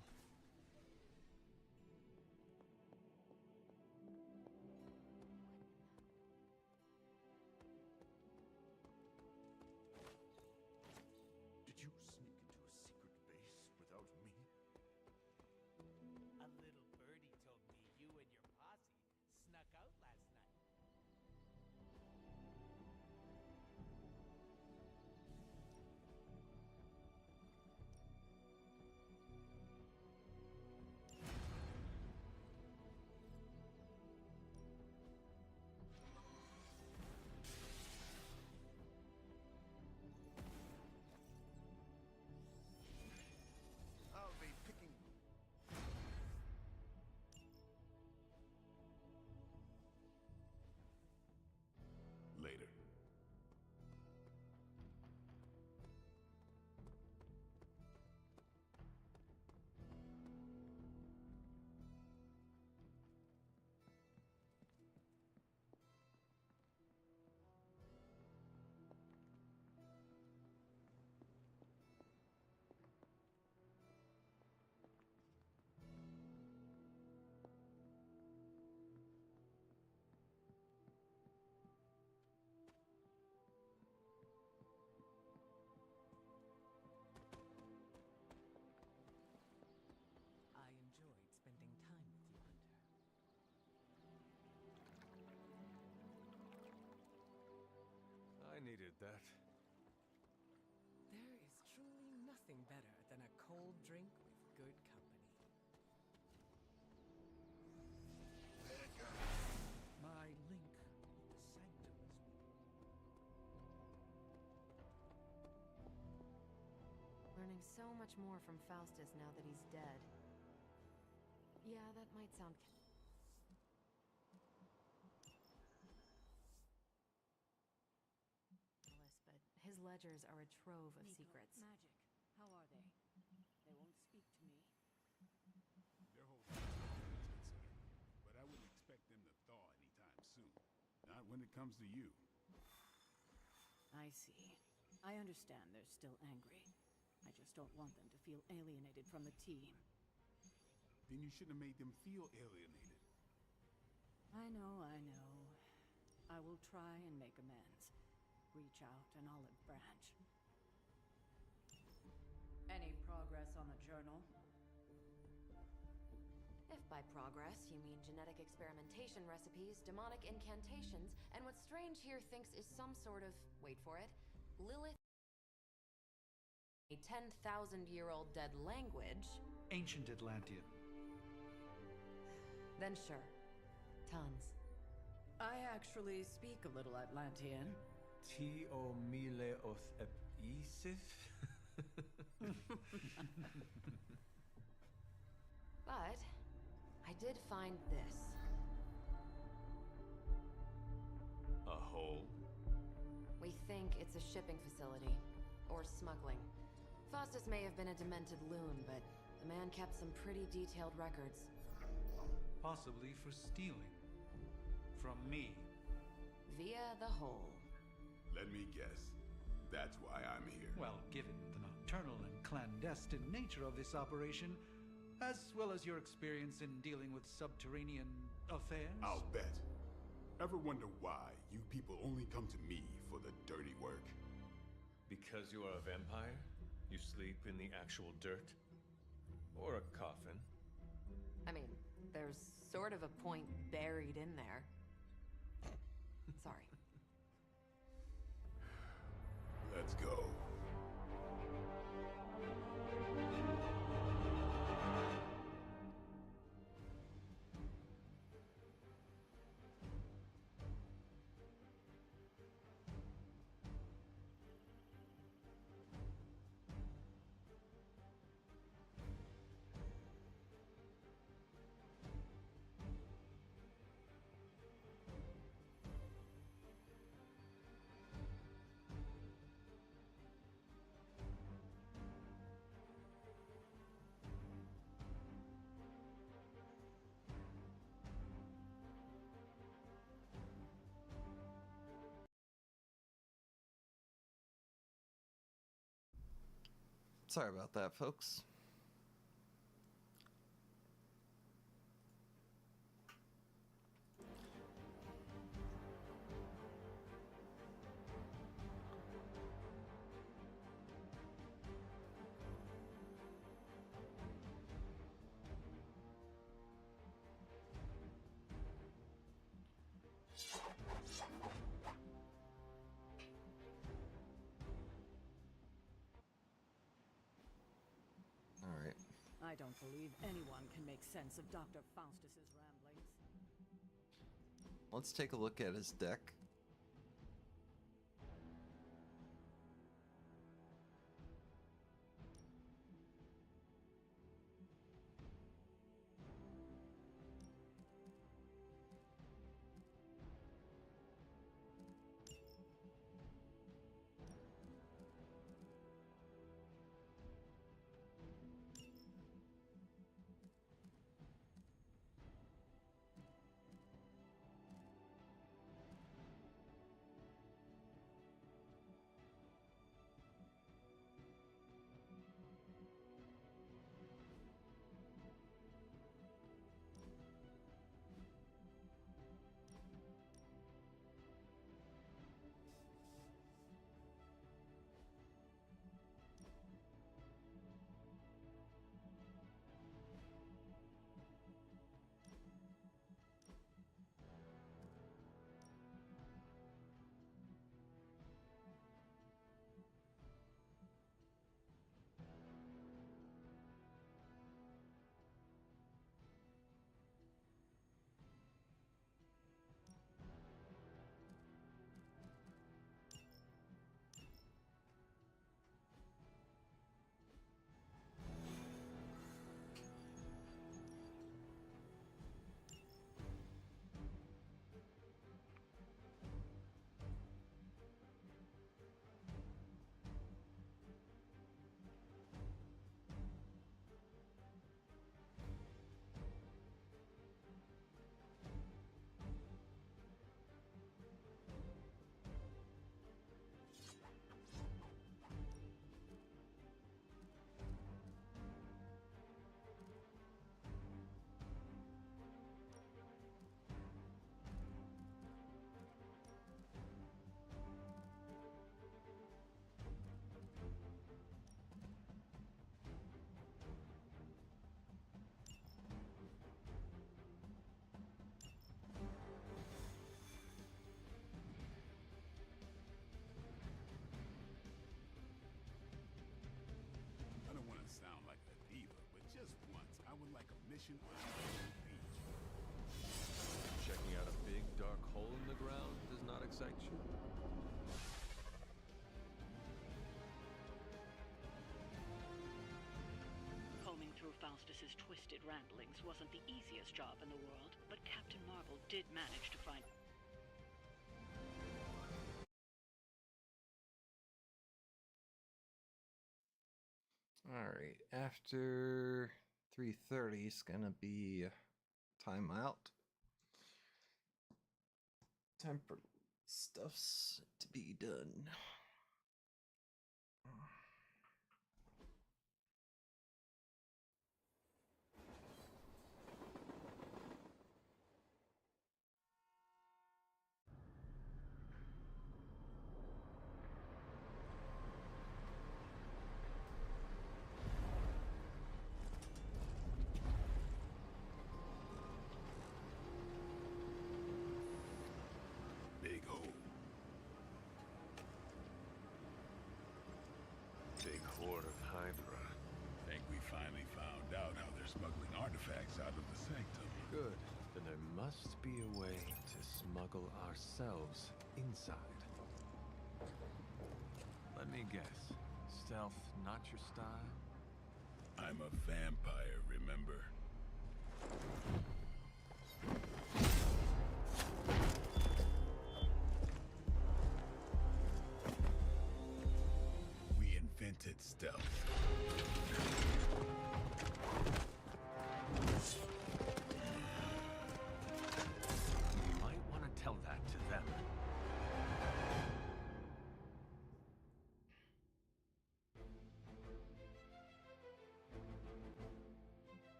Did you sneak into a secret base without me? A little birdie told me you and your posse snuck out last night. I'll be picking. Later. I enjoyed spending time with you, Hunter. I needed that. There is truly nothing better than a cold drink with good company. My link with the sanctum is Learning so much more from Faustus now that he's dead. Yeah, that might sound... but his ledgers are a trove of Nico, secrets. Magic. How are they? They won't speak to me. They're holding a conference center, but I wouldn't expect them to thaw anytime soon. Not when it comes to you. I see. I understand they're still angry. I just don't want them to feel alienated from the team. Then you shouldn't have made them feel alienated. I know, I know. I will try and make amends. Reach out an olive branch. Any progress on the journal? If by progress you mean genetic experimentation recipes, demonic incantations, and what Strange here thinks is some sort of, wait for it, Lilith, a 10,000-year-old dead language, ancient Atlantean. then sure. Tons. I actually speak a little Atlantean. T-O mile oth episif? But I did find this. A hole? We think it's a shipping facility. Or smuggling. Faustus may have been a demented loon, but the man kept some pretty detailed records. Possibly for stealing. From me. Via the hole. Let me guess. That's why I'm here. Well, given the nocturnal and clandestine nature of this operation, as well as your experience in dealing with subterranean affairs... I'll bet. Ever wonder why you people only come to me for the dirty work? Because you are a vampire? You sleep in the actual dirt? Or a coffin? I mean, there's sort of a point buried in there. Sorry. Let's go. Sorry about that, folks. don't believe anyone can make sense of Dr. Faustus's ramblings. Let's take a look at his deck. mission on the beach. Checking out a big dark hole in the ground does not excite you? Combing through Faustus's twisted ramblings wasn't the easiest job in the world, but Captain Marvel did manage to find... Alright, after 3:30 is gonna be timeout. Time for stuffs to be done. Good. Then there must be a way to smuggle ourselves inside. Let me guess. Stealth not your style? I'm a vampire, remember? We invented stealth.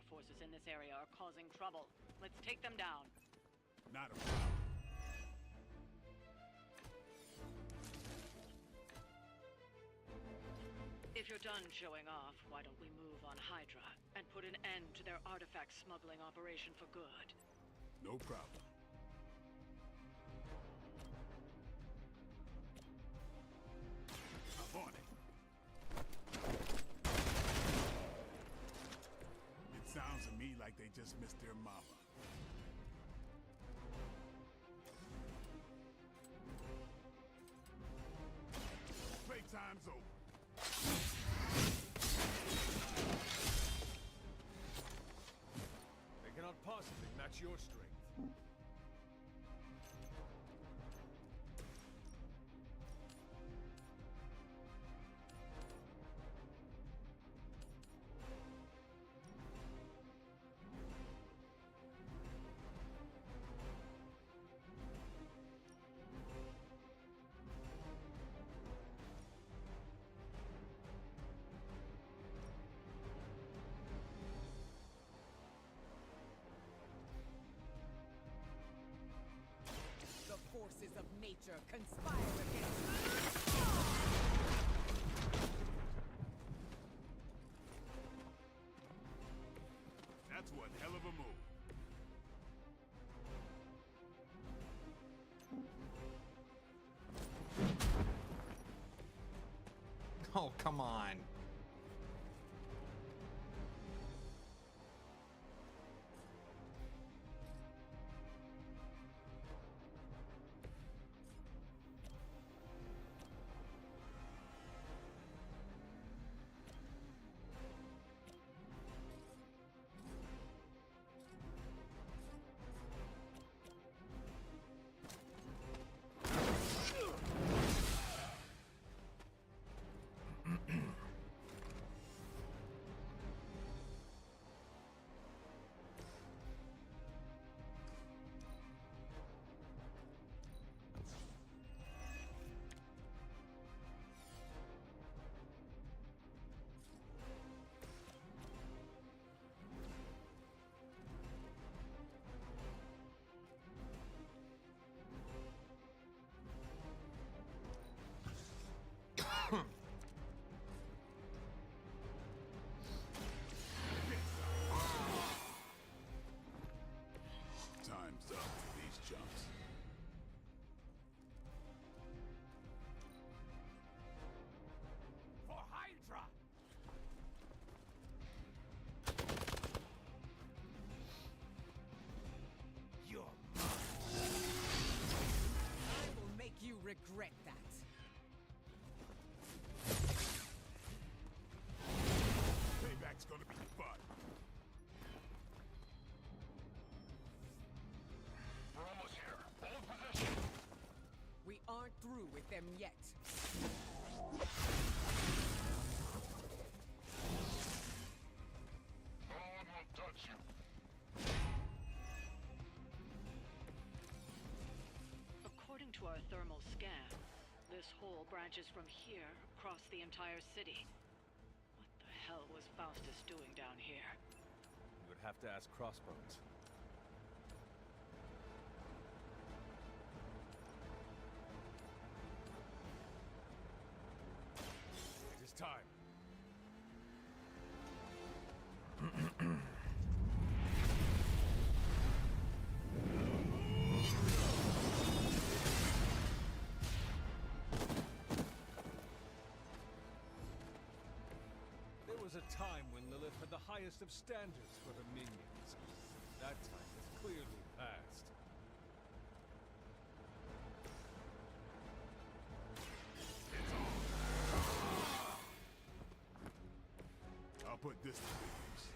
Forces in this area are causing trouble. Let's take them down. Not a problem. If you're done showing off, why don't we move on Hydra and put an end to their artifact smuggling operation for good? No problem. I'm on it. Sounds to me like they just missed their mama. Playtime's over. They cannot possibly match your strength. The forces of nature conspire against That's one hell of a move. Oh, come on. Time's up for these chumps. For Hydra! You're mine. I will make you regret that. Payback's gonna be fun. We're almost here. Hold position. We aren't through with them yet. No one will touch you. According to our thermal scan, this hole branches from here across the entire city. What the hell was Faustus doing down here? You would have to ask Crossbones. It is time. There was a time when Lilith had the highest of standards for her minions. That time is clearly past. I'll put this to good use.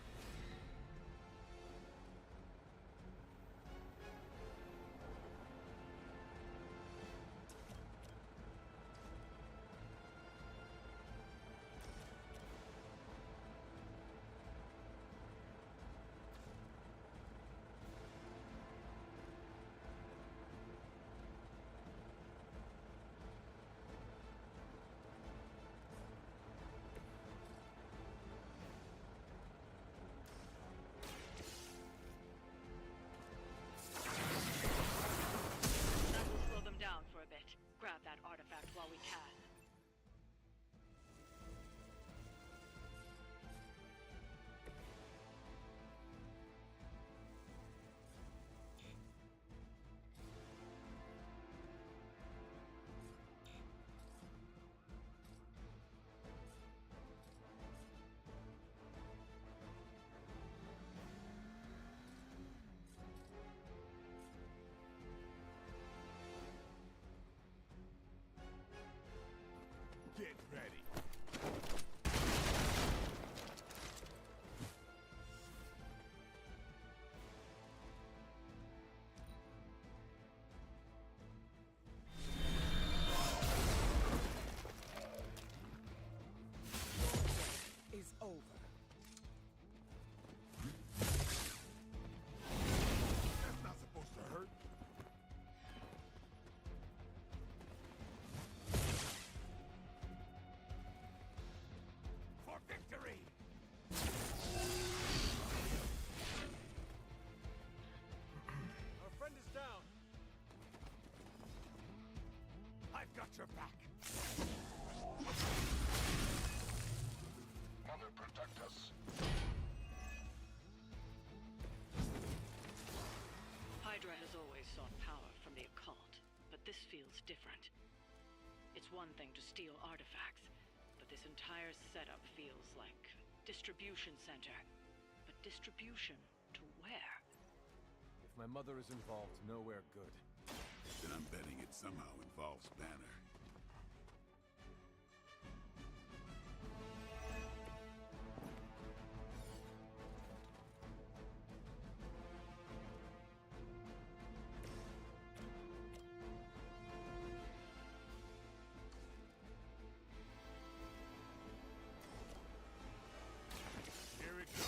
got your back. Mother, protect us. Hydra has always sought power from the occult, but this feels different. It's one thing to steal artifacts, but this entire setup feels like distribution center. But distribution to where? If my mother is involved, nowhere good. Then I'm betting it somehow involves Banner. Here it comes.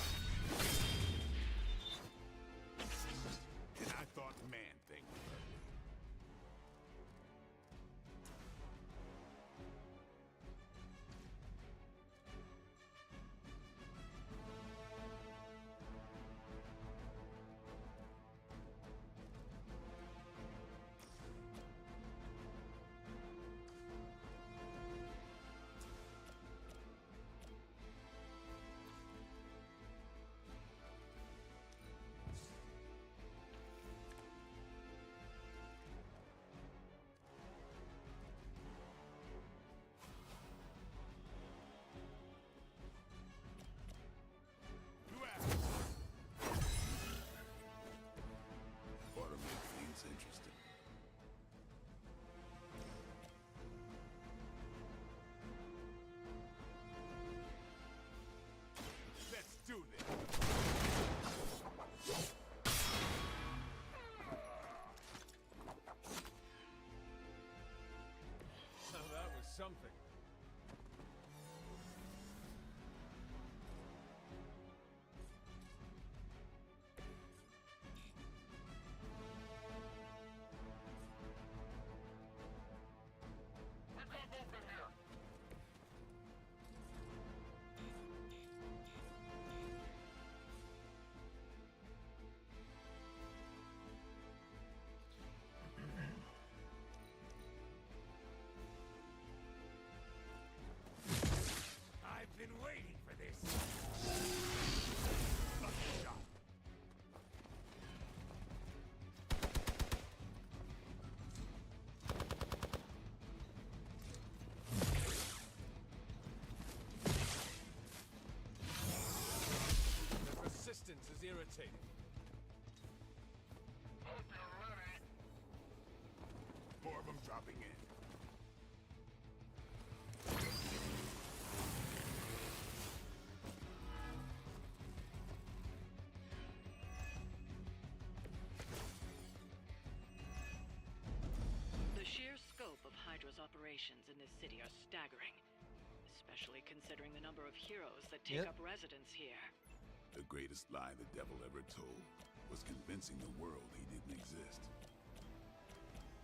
And I thought Man-Thing would hurt me. You asked. Ought to make things interesting. Let's do this. Now that was something. We've got movement here. I've been waiting for this. Lucky shot. The persistence is irritating. Hope you're ready. More of them dropping in. The sheer scope of Hydra's operations in this city are staggering, especially considering the number of heroes that take Yep. up residence here. The greatest lie the devil ever told was convincing the world he didn't exist.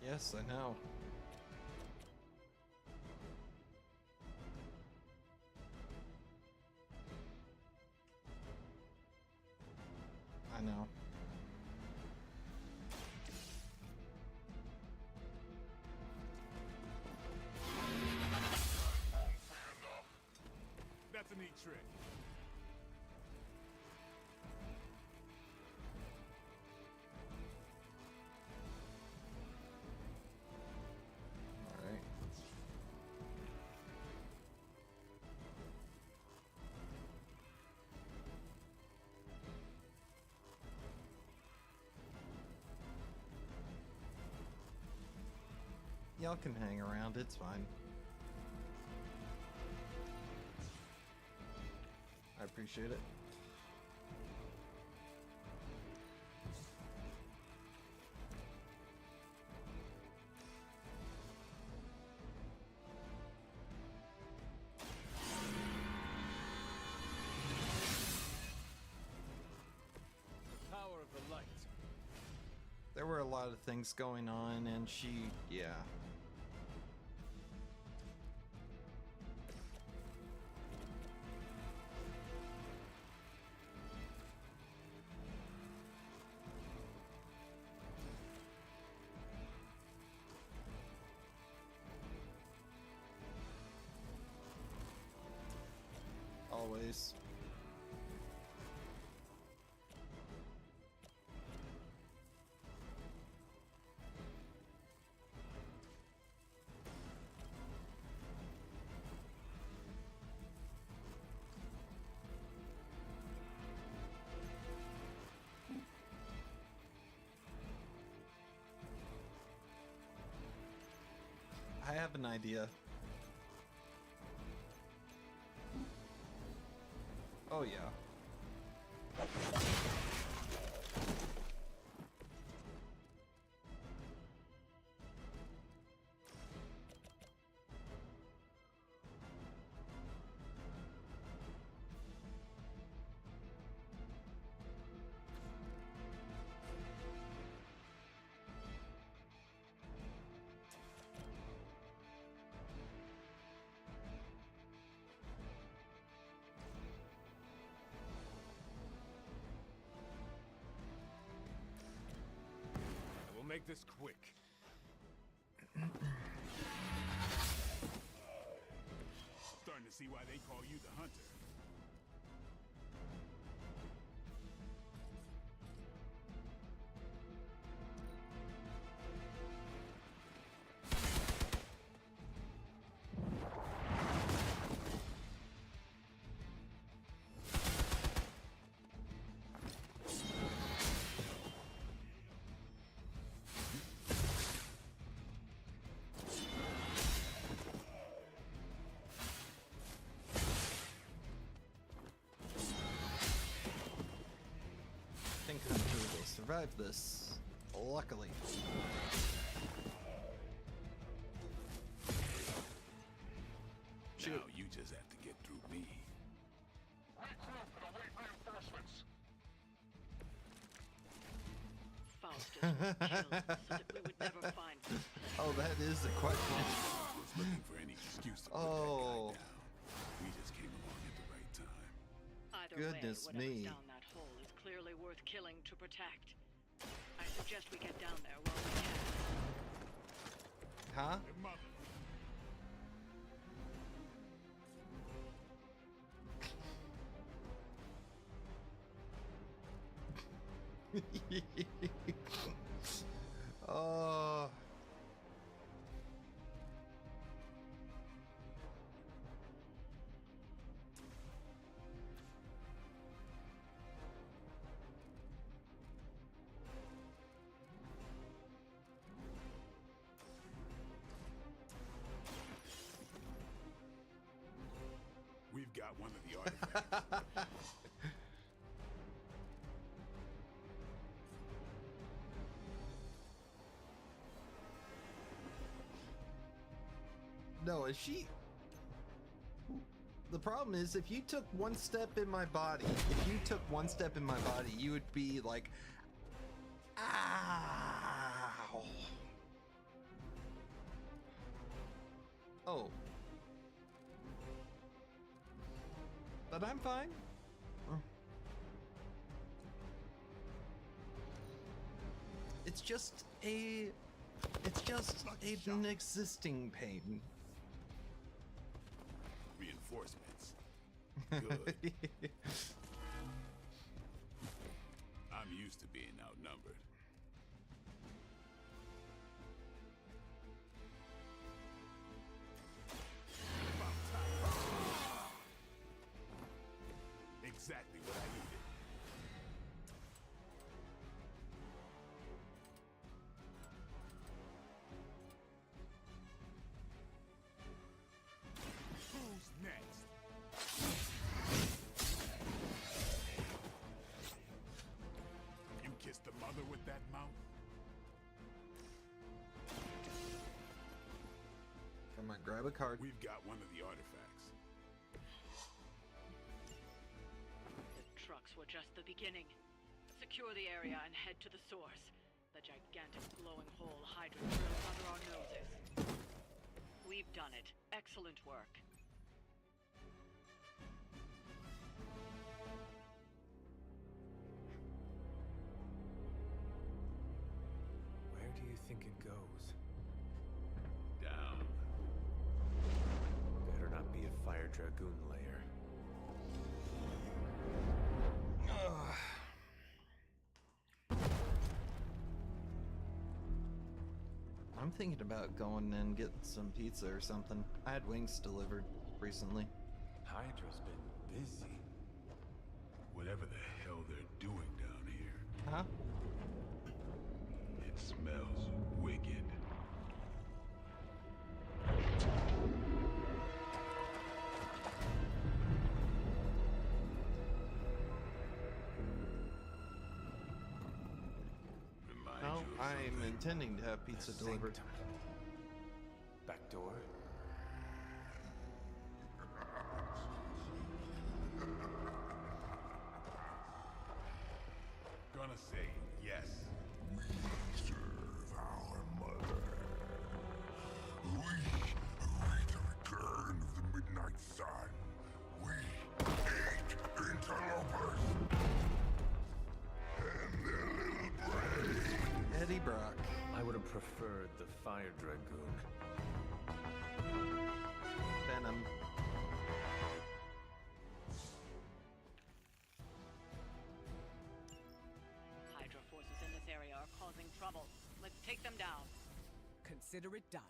Yes, I know. I know. That's a neat trick. All right. Y'all can hang around, it's fine. I appreciate it. The power of the light. There were a lot of things going on, and yeah. face. I have an idea. Oh yeah. Make this quick. Starting to see why they call you the Hunter. Hunter will survive this, luckily. Now you just have to get through me. Regroup and await reinforcements. Faustus was killed so that we would never find this place. Oh, that is a question. Was looking for any excuse to put that guy down. We just came along at the right time. Either Goodness way, whatever's me. down that hole is clearly worth killing to protect. I suggest we get down there while we can. Huh? Oh. We've got one of the artifacts. No, is she... The problem is, if you took one step in my body, you would be like... Ow! Oh. But I'm fine. It's just an existing pain. Reinforcements. Good. I'm used to being outnumbered. Exactly what I needed. Who's next? You kissed the mother with that mouth? Come on, grab a card. We've got one of the artifacts. The trucks were just the beginning. Secure the area and head to the source. The gigantic glowing hole Hydra drills under our noses. We've done it. Excellent work. Where do you think it goes? Down. Better not be a Fire Dragoon lair. I'm thinking about going and getting some pizza or something. I had wings delivered recently. Hydra's been busy. Whatever the hell they're doing down here. Huh? It smells wicked. Oh, I'm intending to have pizza delivered. Back door? Gonna say yes. We serve our mother. We await the return of the Midnight Sun. We hate interlopers. And their little brain. Eddie Brock. I would have preferred the Fire Dragoon. Venom. Hydra forces in this area are causing trouble. Let's take them down. Consider it done.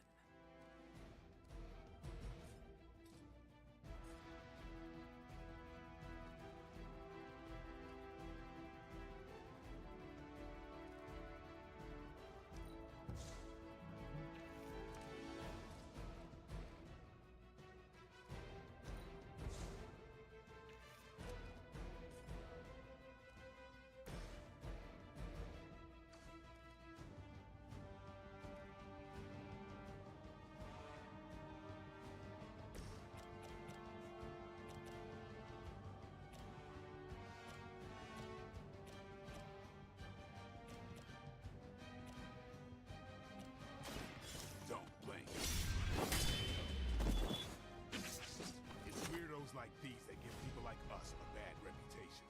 Don't blink. It's weirdos like these that give people like us a bad reputation.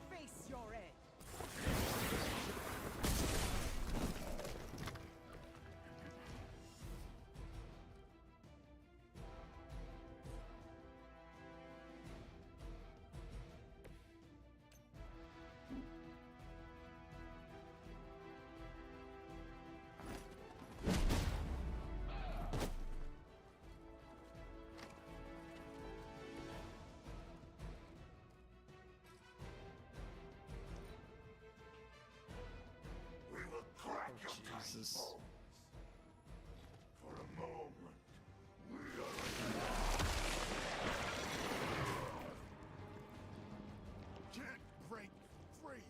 Face your edge. We will crack your Jesus. tiny bones. For a moment, we are can't break free.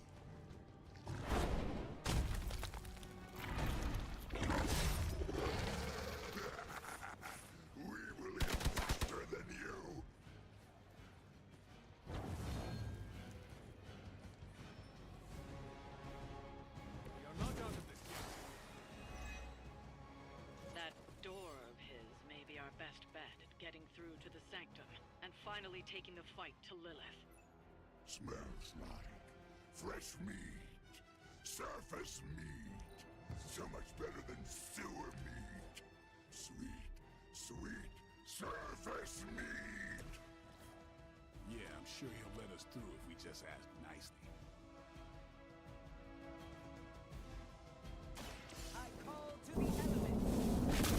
We will eat faster than you. You're not out of this yet. That door of his may be our best bet at getting through to the Sanctum and finally taking the fight to Lilith. Smells like fresh meat. Surface meat. So much better than sewer meat. Sweet, sweet surface meat. Yeah, I'm sure he'll let us through if we just ask nicely. I call to the elements.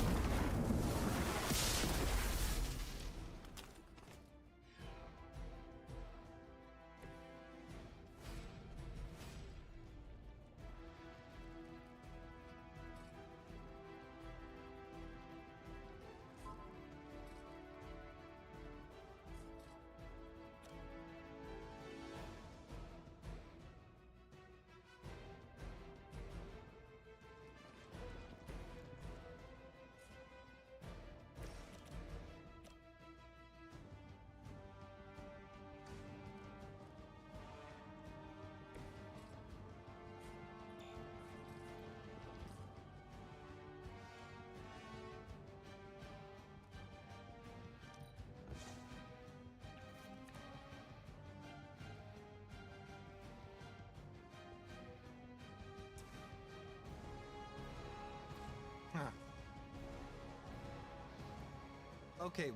Okay,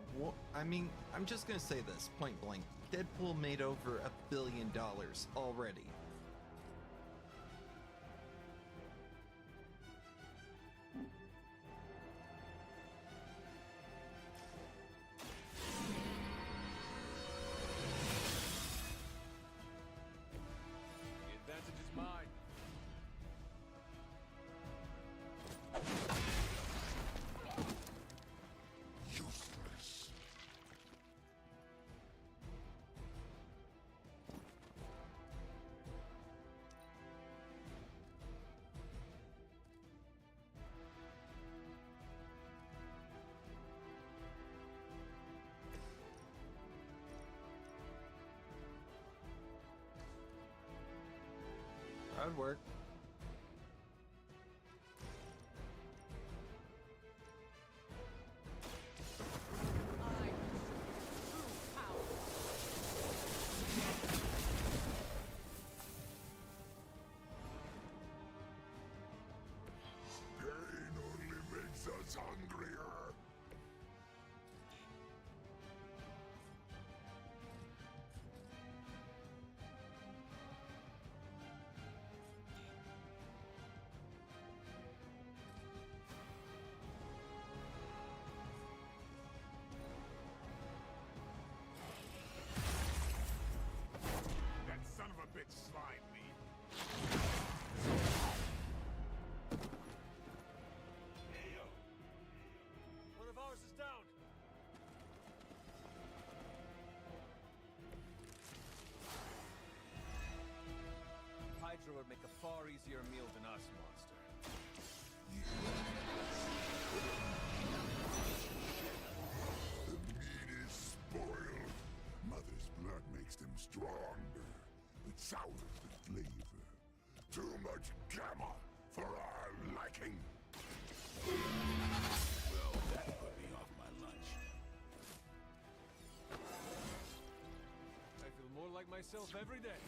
I mean, I'm just gonna say this, point blank. Deadpool made over $1 billion already. The advantage is mine. Useless. That'd work. Pain only makes us hungrier. That son of a bitch slimed me. One of ours is down. Hydra would make a far easier meal than us, monster. The meat is spoiled. Mother's blood makes them stronger, but sours the flavor. Too much gamma for our liking. Well, that put me off my lunch. I feel more like myself every day.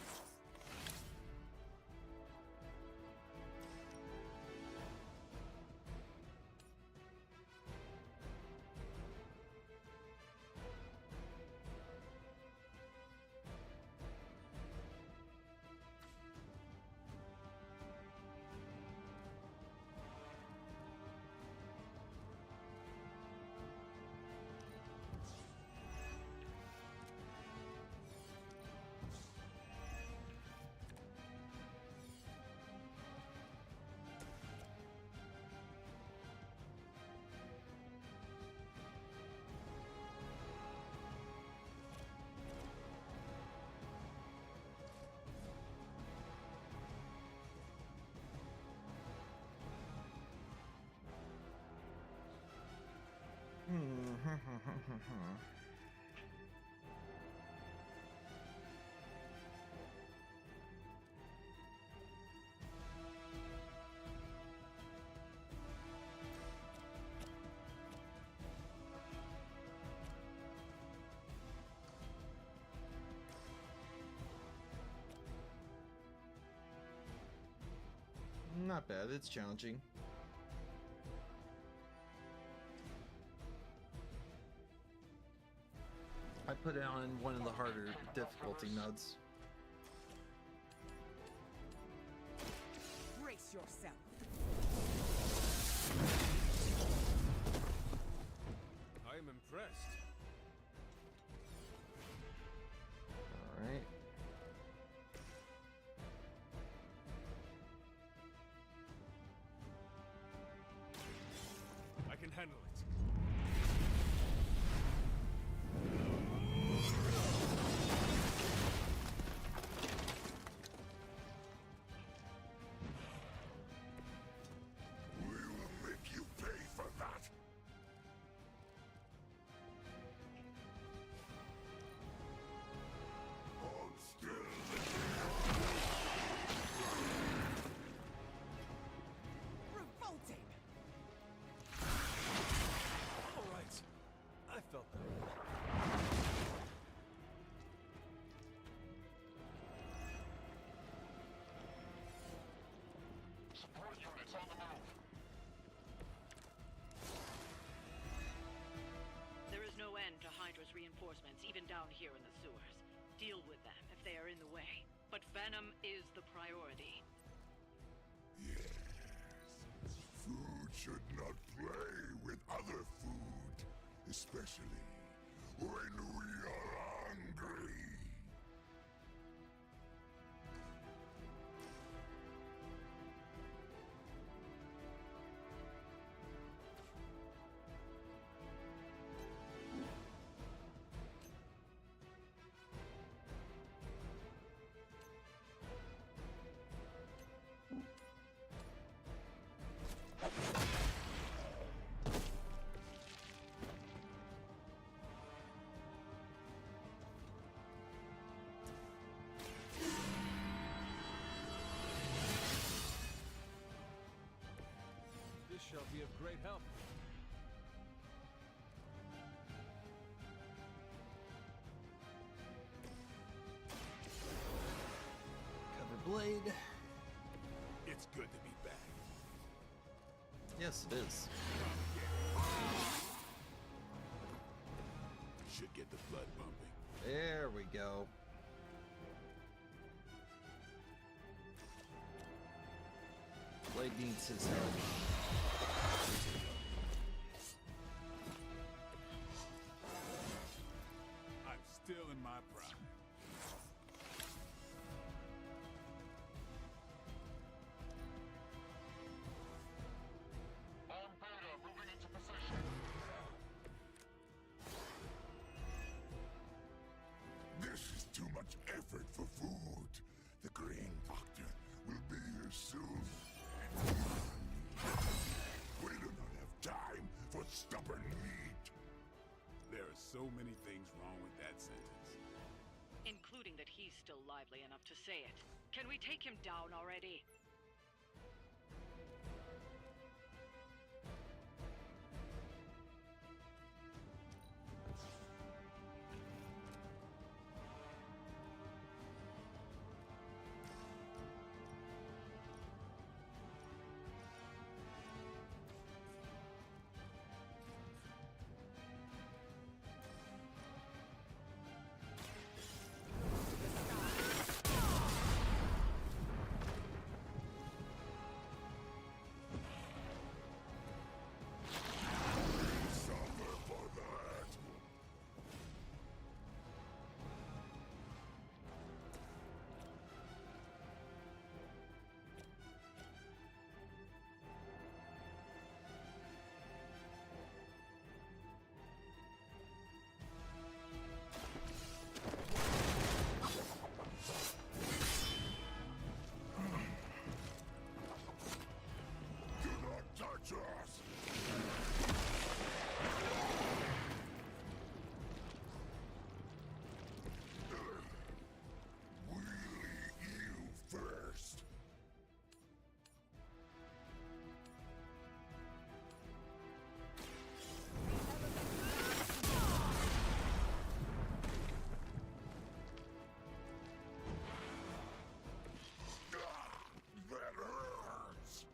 Not bad, it's challenging. I put it on one of the harder difficulty modes. Brace yourself. I am impressed. Alright. I can handle it. down here in the sewers. Deal with them if they are in the way. But venom is the priority. Yes. Food should not play with other food, especially when we are hungry. This shall be of great help. Cover blade. It's good to be back. Yes, it is. Should get the blood pumping. There we go. Blade needs his help. I'm still in my prime. On Beta, moving into position. This is too much effort for food. The Green Doctor will be here soon. We do not have time for stubborn meat. There are so many things wrong with that sentence. Including that he's still lively enough to say it. Can we take him down already? Suffer for that. Do not touch us. We'll eat you first. That hurts.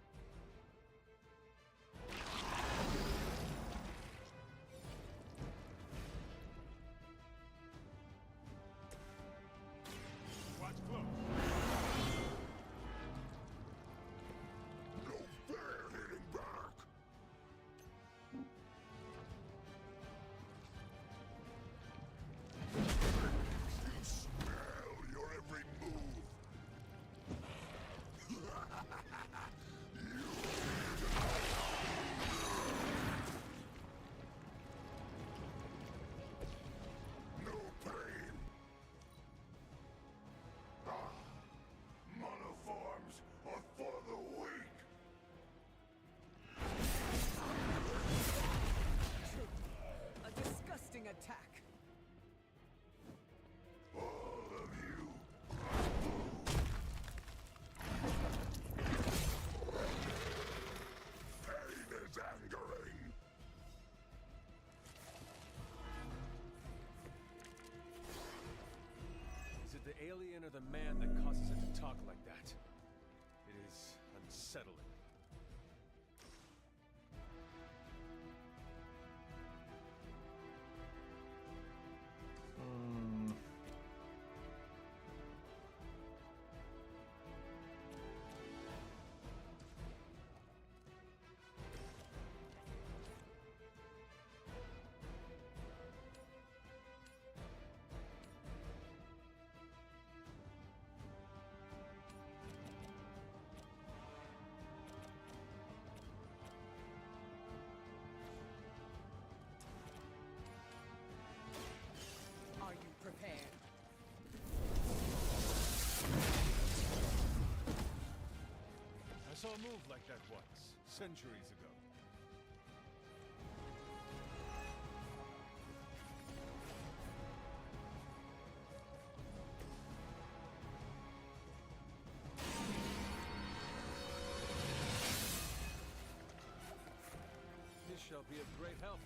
Watch close. No fair hitting back. You smell your every move. No pain. Monoforms are for the weak. A disgusting attack. All of you. Pain is angering. Is it the alien or the man that causes it to talk like that? It is unsettling. saw a move like that once, centuries ago. This shall be of great help.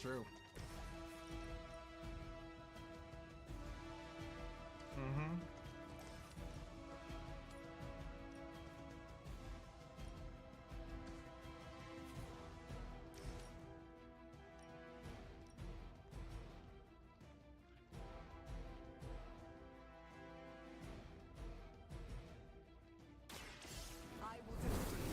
True. Mm-hmm. I will defeat you.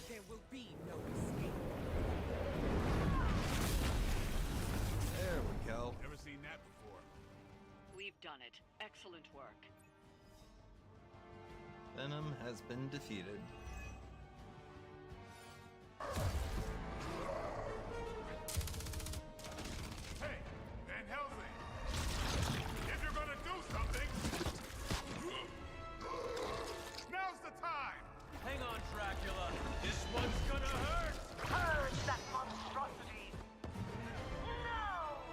There will be no escape. There we go. Never seen that before. We've done it. Excellent work. Venom has been defeated. Hey, Van Helsing! If you're gonna do something, now's the time! Hang on, Dracula. This one's gonna hurt! Purge that monstrosity! No!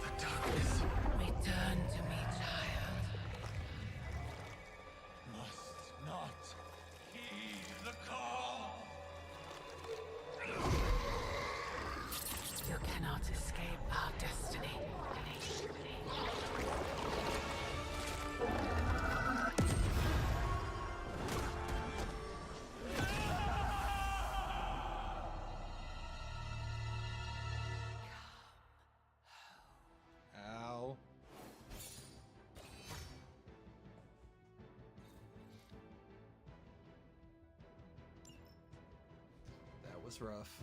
The darkness. Return to me, child. Must not heed the call! You cannot escape our destiny. Ow. That was rough.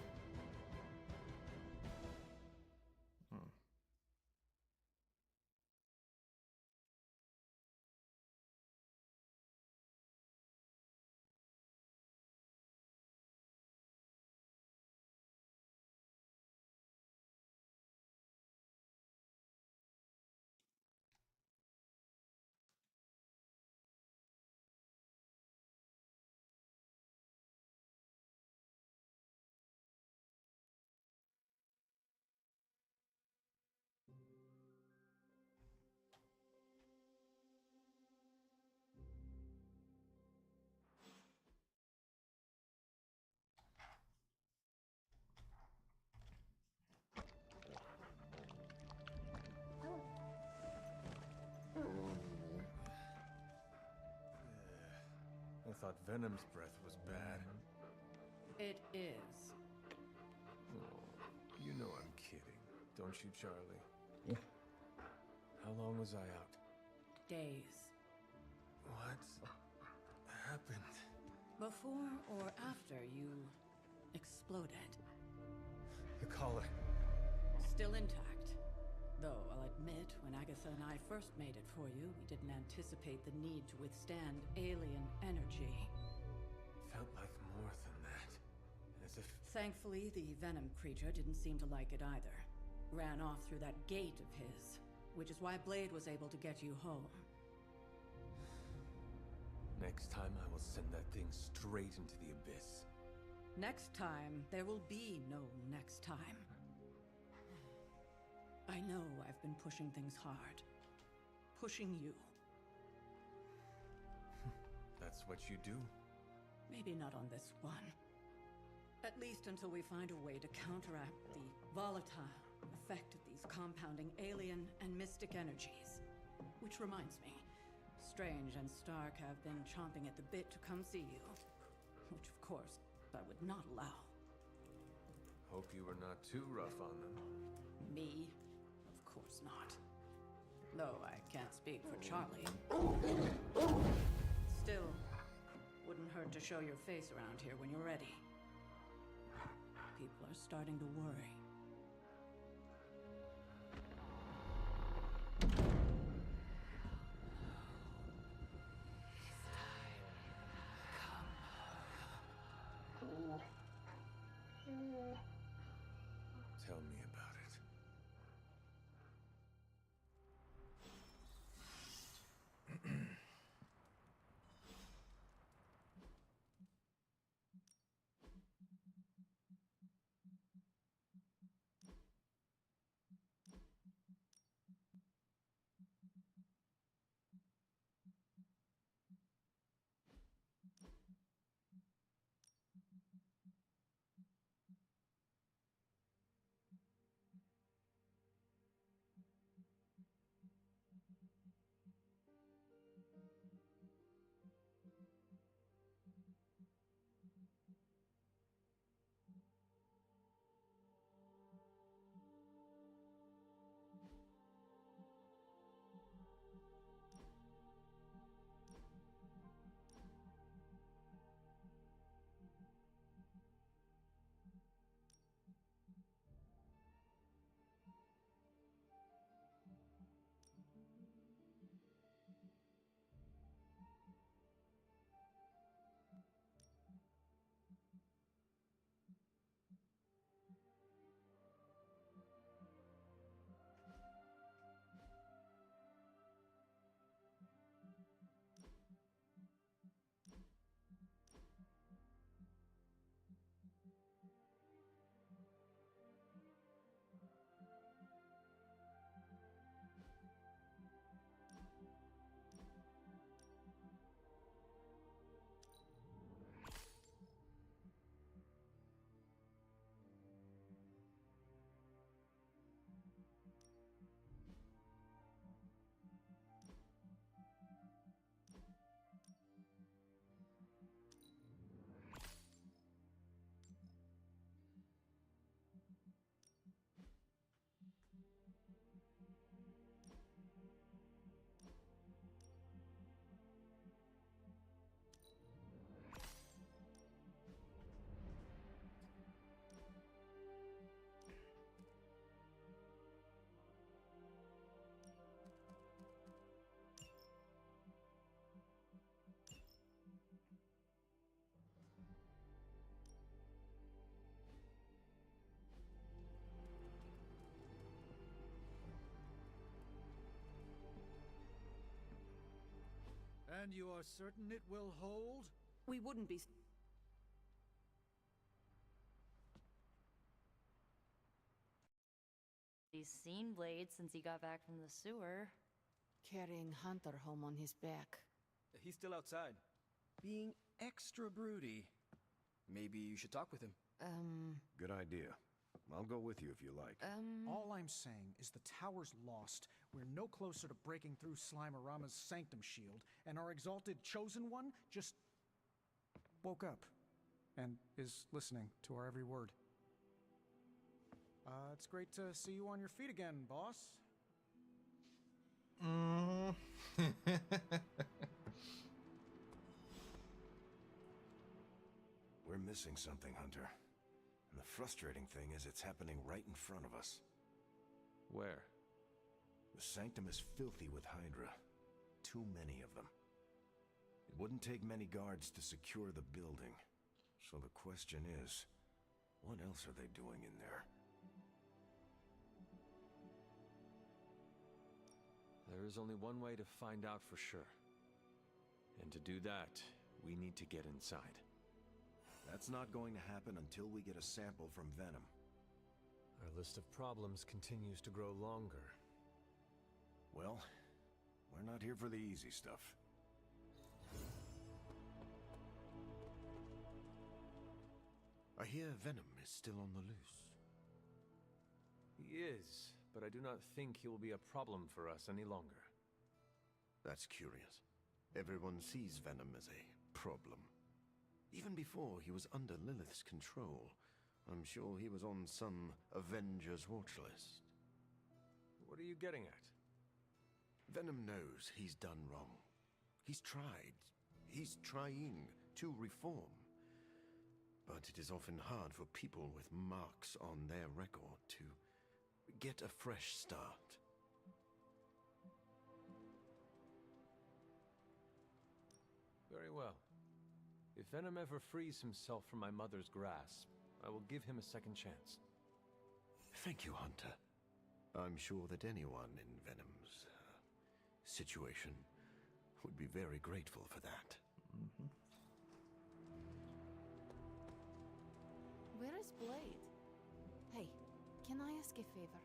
I thought Venom's breath was bad. It is. Oh, you know I'm kidding, don't you, Charlie? How long was I out? Days. What happened? Before or after you exploded. The collar. Still intact. Though I'll admit, when Agatha and I first made it for you, we didn't anticipate the need to withstand alien energy. Felt like more than that. As if... Thankfully, the Venom creature didn't seem to like it either. Ran off through that gate of his, which is why Blade was able to get you home. Next time I will send that thing straight into the abyss. Next time, there will be no next time. I know I've been pushing things hard. Pushing you. That's what you do? Maybe not on this one. At least until we find a way to counteract the volatile effect of these compounding alien and mystic energies. Which reminds me, Strange and Stark have been chomping at the bit to come see you. Which, of course, I would not allow. Hope you were not too rough on them. Me? Of course not. Though I can't speak for Charlie. Still, wouldn't Wouldn't hurt to show your face around here when you're ready. People are starting to worry. Tell me about it. And you are certain it will hold? We wouldn't be... He's seen Blade since he got back from the sewer. Carrying Hunter home on his back. He's still outside. Being extra broody. Maybe you should talk with him. Good idea. I'll go with you if you like. All I'm saying is the tower's lost. We're no closer to breaking through Slimerama's sanctum shield, and our exalted chosen one just woke up and is listening to our every word. It's great to see you on your feet again, boss. We're missing something, Hunter. And the frustrating thing is it's happening right in front of us. Where? The sanctum is filthy with Hydra. Too many of them. It wouldn't take many guards to secure the building. So the question is, what else are they doing in there? There is only one way to find out for sure. And to do that, we need to get inside. That's not going to happen until we get a sample from Venom. Our list of problems continues to grow longer. Well, we're not here for the easy stuff. I hear Venom is still on the loose. He is, but I do not think he will be a problem for us any longer. That's curious. Everyone sees Venom as a problem. Even before he was under Lilith's control, I'm sure he was on some Avengers watch list. What are you getting at? Venom knows he's done wrong. He's tried. He's trying to reform. But it is often hard for people with marks on their record to get a fresh start. Very well. If Venom ever frees himself from my mother's grasp, I will give him a second chance. Thank you, Hunter. I'm sure that anyone in Venom's situation would be very grateful for that. Where is Blade? Hey, can I ask a favor?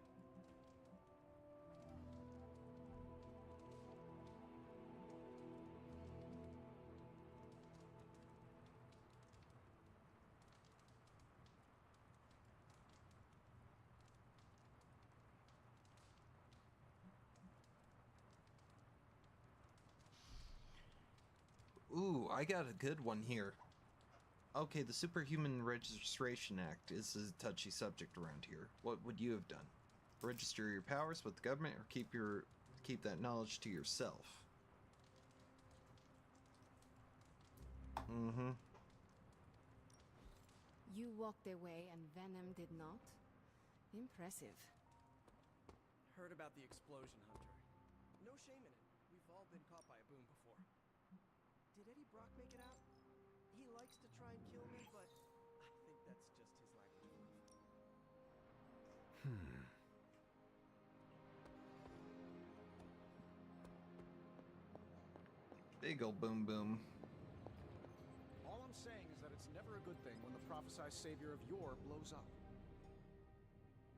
Ooh, I got a good one here. Okay, the Superhuman Registration Act is a touchy subject around here. What would you have done? Register your powers with the government or keep that knowledge to yourself? You walked away and Venom did not? Impressive. Heard about the explosion, Hunter. No shame in it. We've all been caught by a boom before. Did Eddie Brock make it out? He likes to try and kill me, but I think that's just his language. Big ol' boom boom. All I'm saying is that it's never a good thing when the prophesied savior of yore blows up.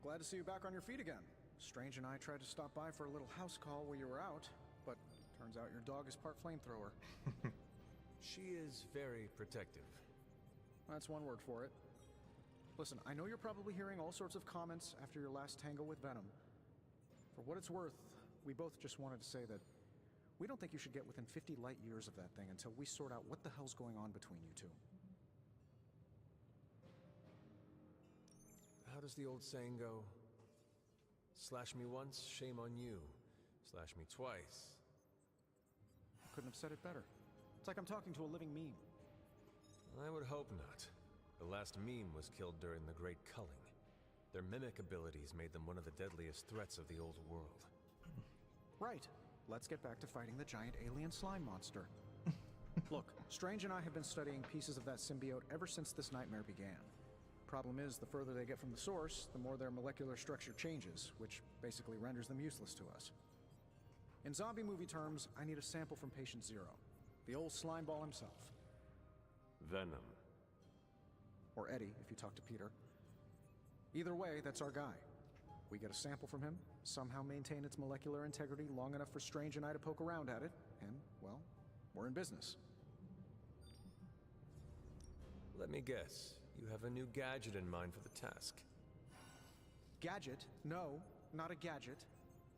Glad to see you back on your feet again. Strange and I tried to stop by for a little house call while you were out, but turns out your dog is part flamethrower. She is very protective. That's one word for it. Listen, I know you're probably hearing all sorts of comments after your last tangle with Venom. For what it's worth, we both just wanted to say that we don't think you should get within 50 light years of that thing until we sort out what the hell's going on between you two. How does the old saying go? Slash me once, shame on you. Slash me twice. Couldn't have said it better. It's like I'm talking to a living meme. I would hope not. The last meme was killed during the Great Culling. Their mimic abilities made them one of the deadliest threats of the old world. Right. Let's get back to fighting the giant alien slime monster. Look, Strange and I have been studying pieces of that symbiote ever since this nightmare began. Problem is, the further they get from the source, the more their molecular structure changes, which basically renders them useless to us. In zombie movie terms, I need a sample from Patient Zero. The old slime ball himself. Venom. Or Eddie, if you talk to Peter. Either way, that's our guy. We get a sample from him, somehow maintain its molecular integrity long enough for Strange and I to poke around at it, and, well, we're in business. Let me guess. You have a new gadget in mind for the task. Gadget? No, not a gadget.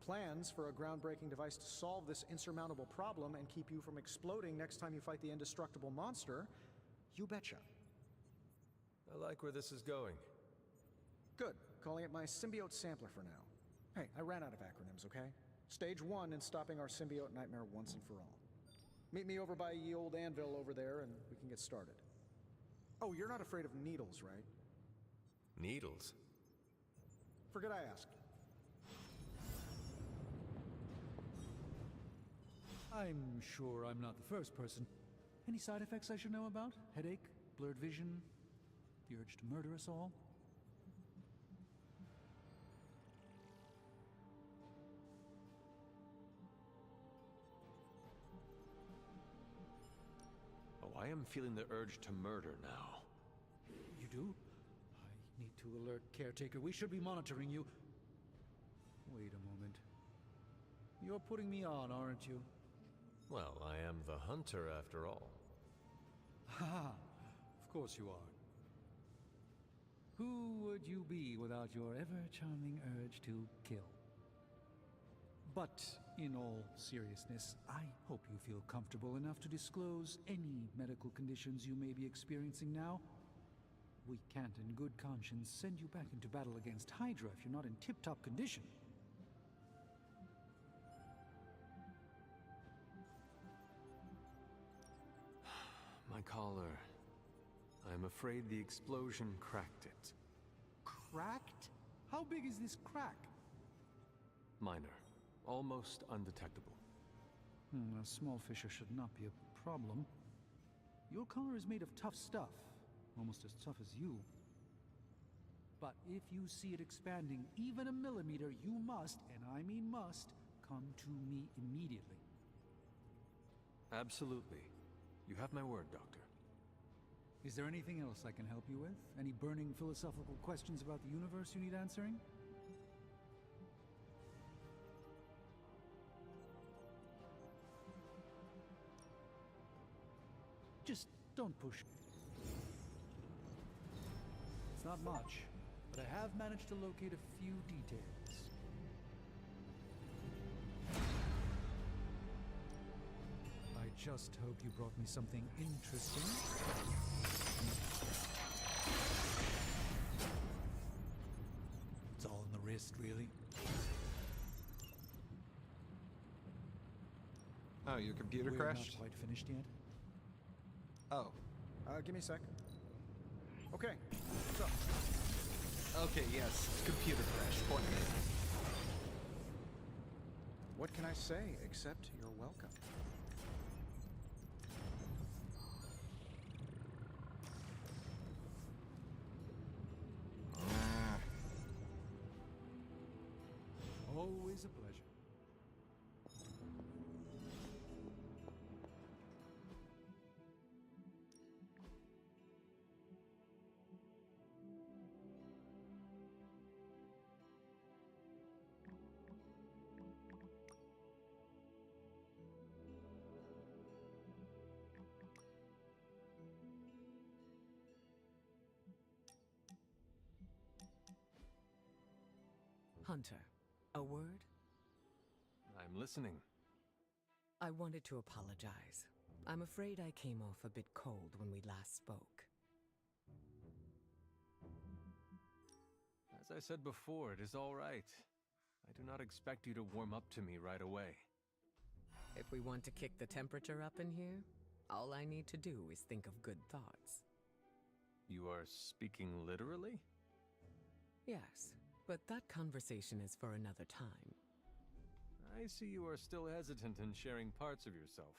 Plans for a groundbreaking device to solve this insurmountable problem and keep you from exploding next time you fight the indestructible monster? You betcha. I like where this is going. Good. Calling it my symbiote sampler for now. Hey, I ran out of acronyms, okay? Stage 1 in stopping our symbiote nightmare once and for all. Meet me over by ye old anvil over there and we can get started. Oh, you're not afraid of needles, right? Needles? Forget I asked. I'm sure I'm not the first person. Any side effects I should know about? Headache? Blurred vision? The urge to murder us all? Oh, I am feeling the urge to murder now. You do? I need to alert Caretaker. We should be monitoring you. Wait a moment. You're putting me on, aren't you? Well, I am the hunter after all. Ha! Of course you are. Who would you be without your ever-charming urge to kill? But, in all seriousness, I hope you feel comfortable enough to disclose any medical conditions you may be experiencing now. We can't in good conscience send you back into battle against Hydra if you're not in tip-top condition. My My collar. I'm afraid the explosion cracked it. Cracked? How big is this crack? Minor. Almost undetectable. A small fissure should not be a problem. Your collar is made of tough stuff. Almost as tough as you. But if you see it expanding even a millimeter, you must, and I mean must, come to me immediately. Absolutely. You have my word, Doctor. Is there anything else I can help you with? Any burning philosophical questions about the universe you need answering? Just don't push. It's not much, but I have managed to locate a few details. I just hope you brought me something interesting. It's all in the wrist, really. Oh, your computer We're crashed? not quite finished yet. Oh. Give me a sec. Okay, so. Okay, yes. Computer crash. Point me. What can I say except you're welcome? Always a pleasure. Hunter, a word? I'm listening. I wanted to apologize. I'm afraid I came off a bit cold when we last spoke. As I said before, it is all right. I do not expect you to warm up to me right away. If we want to kick the temperature up in here, all I need to do is think of good thoughts. You are speaking literally? Yes, but that conversation is for another time. I see you are still hesitant in sharing parts of yourself.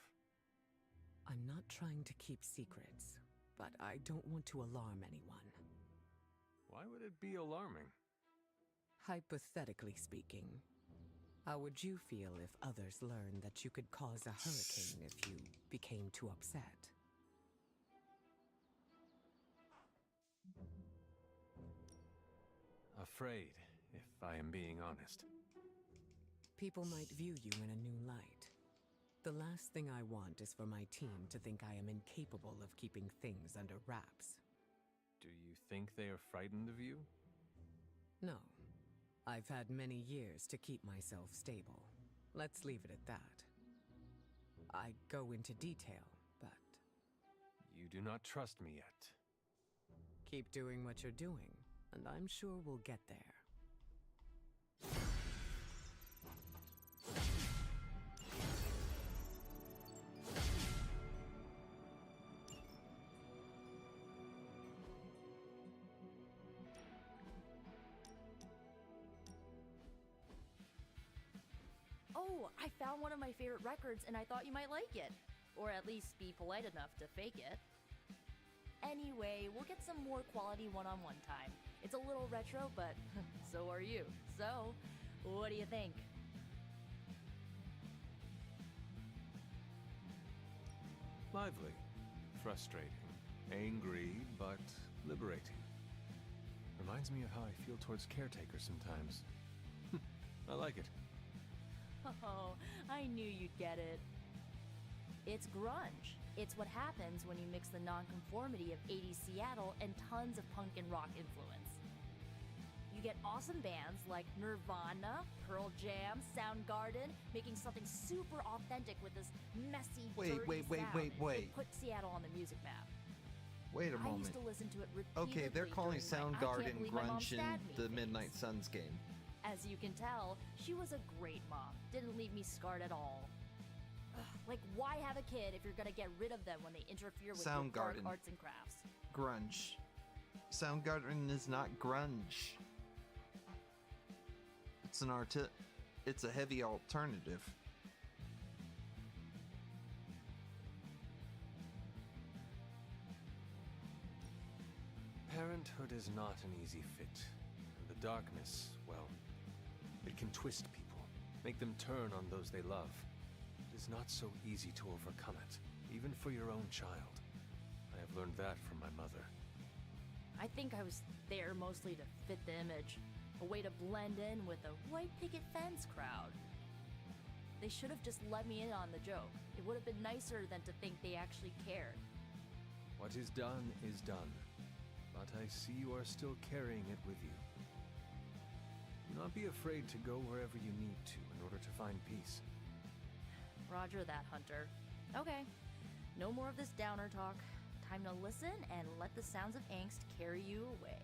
I'm not trying to keep secrets, but I don't want to alarm anyone. Why would it be alarming? Hypothetically speaking, how would you feel if others learned that you could cause a hurricane if you became too upset? Afraid, if I am being honest. People might view you in a new light. The last thing I want is for my team to think I am incapable of keeping things under wraps. Do you think they are frightened of you? No. I've had many years to keep myself stable. Let's leave it at that. I go into detail, but... You do not trust me yet. Keep doing what you're doing, and I'm sure we'll get there. Oh, I found one of my favorite records and I thought you might like it. Or at least be polite enough to fake it. Anyway, we'll get some more quality one-on-one time. It's a little retro, but so are you. So, what do you think? Lively. Frustrating. Angry, but liberating. Reminds me of how I feel towards caretakers sometimes. I like it. Oh, I knew you'd get it. It's grunge. It's what happens when you mix the nonconformity of 80s Seattle and tons of punk and rock influence. You get awesome bands like Nirvana, Pearl Jam, Soundgarden, making something super authentic with this messy, dirty sound. They put Seattle on the music map. Wait a I moment. used to listen to it repeatedly. Okay, they're calling during my I Soundgarden can't believe my mom's grunge in dad me the phase. Midnight Suns game. As you can tell, she was a great mom. Didn't leave me scarred at all. Like, why have a kid if you're gonna get rid of them when they interfere with your dark Soundgarden. arts and crafts? Grunge. Soundgarden is not grunge. It's it's a heavy alternative. Parenthood is not an easy fit. And the darkness, well, it can twist people, make them turn on those they love. It is not so easy to overcome it, even for your own child. I have learned that from my mother. I think I was there mostly to fit the image. A way to blend in with the white picket fence crowd. They should have just let me in on the joke. It would have been nicer than to think they actually cared. What is done is done. But I see you are still carrying it with you. Do not be afraid to go wherever you need to in order to find peace. Roger that, Hunter. Okay, no more of this downer talk. Time to listen and let the sounds of angst carry you away.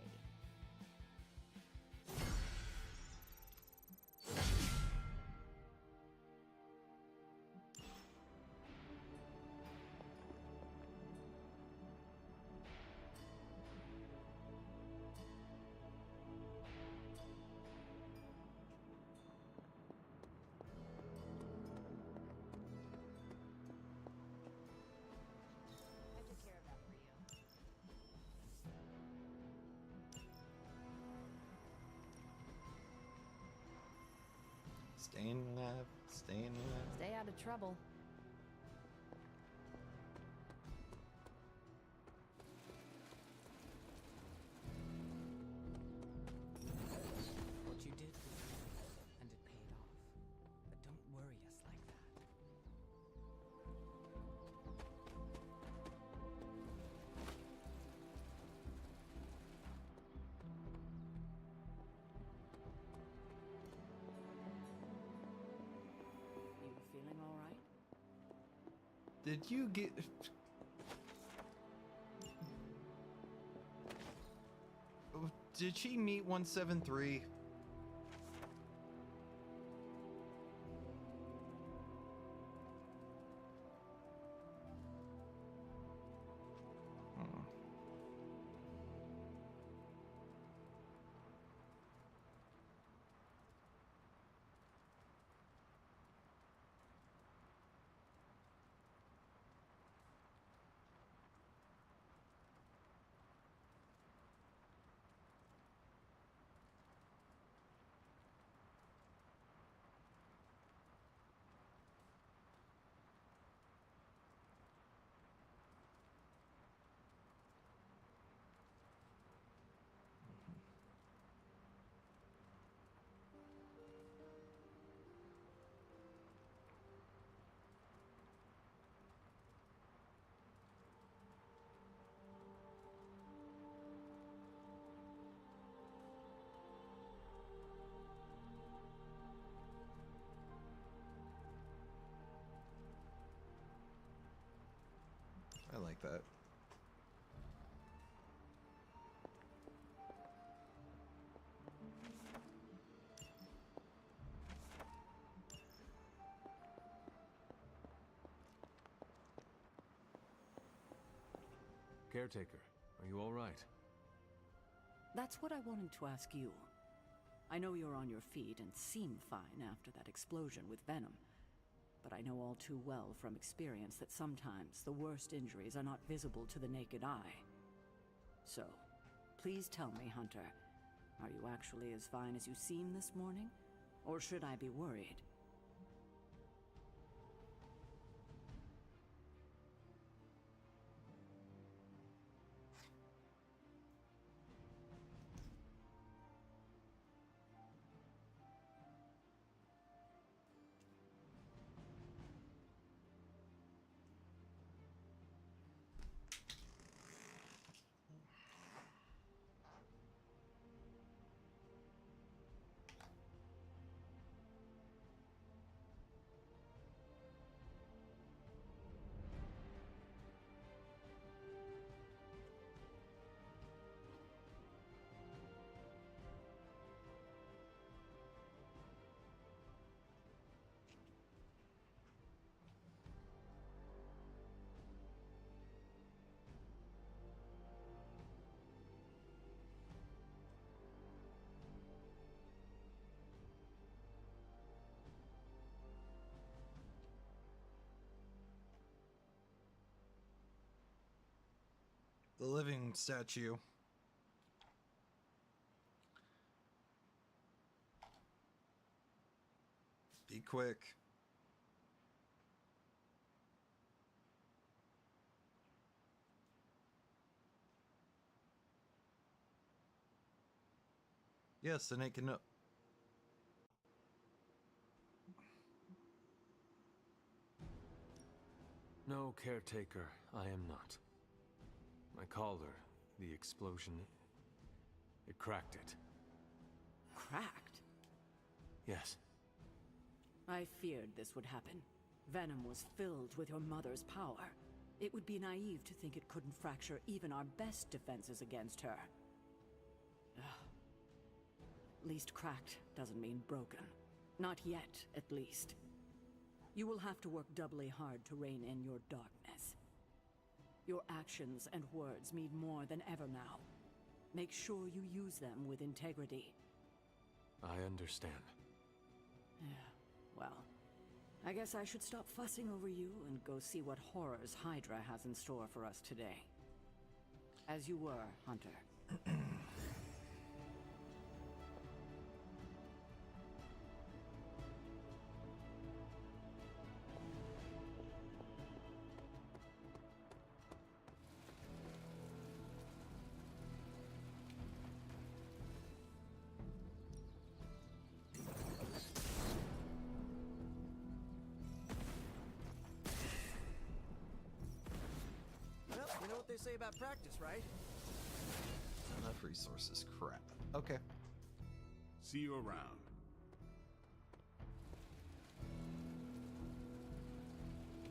Staying alive, staying alive. Stay out of trouble. What you did was good, and it paid off. But don't worry us like that. You feeling all right? Did you get... Did she meet 173? I like that. Caretaker, are you all right? That's what I wanted to ask you. I know you're on your feet and seem fine after that explosion with Venom. But I know all too well from experience that sometimes the worst injuries are not visible to the naked eye. So, please tell me, Hunter, are you actually as fine as you seem this morning? Or should I be worried? living statue. Be quick. Yes, and it can. No, caretaker, I am not. My collar, the explosion, it cracked it. Cracked? Yes. I feared this would happen. Venom was filled with your mother's power. It would be naive to think it couldn't fracture even our best defenses against her. Ugh. At least cracked doesn't mean broken. Not yet, at least. You will have to work doubly hard to rein in your darkness. Your actions and words mean more than ever now. Make sure you use them with integrity. I understand. Yeah, well, I guess I should stop fussing over you and go see what horrors Hydra has in store for us today. As you were, Hunter. Well, you know what they say about practice, right? Enough resources. Crap. Okay. See you around.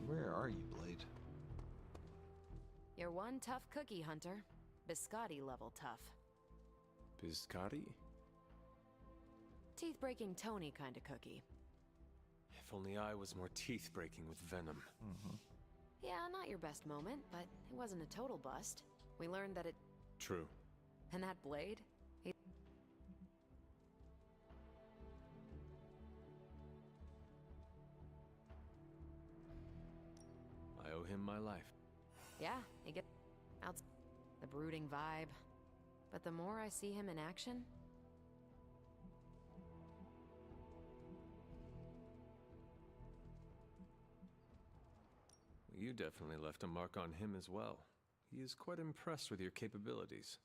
Where are you, Blade? You're one tough cookie, Hunter. Biscotti level tough. Biscotti? Teeth-breaking Tony kind of cookie. If only I was more teeth-breaking with Venom. Yeah, not your best moment, but it wasn't a total bust. We learned that it... True. And that blade? I owe him my life. Yeah, he gets out the brooding vibe. But the more I see him in action... You definitely left a mark on him as well. He is quite impressed with your capabilities.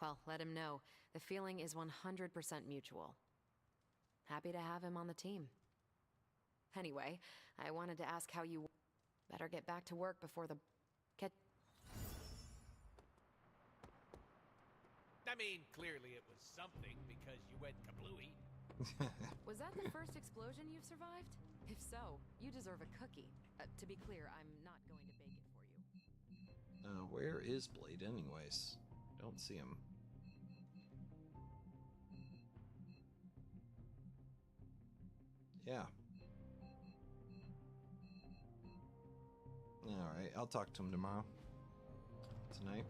Well, let him know. The feeling is 100% mutual. Happy to have him on the team. Anyway, I wanted to ask how you... Better get back to work before the... I mean, clearly it was something because you went kablooey. Was that the first explosion you've survived? If so, you deserve a cookie. To be clear, I'm not going to bake it for you. Where is Blade anyways? Don't see him. Yeah. Alright, I'll talk to him tomorrow. Tonight.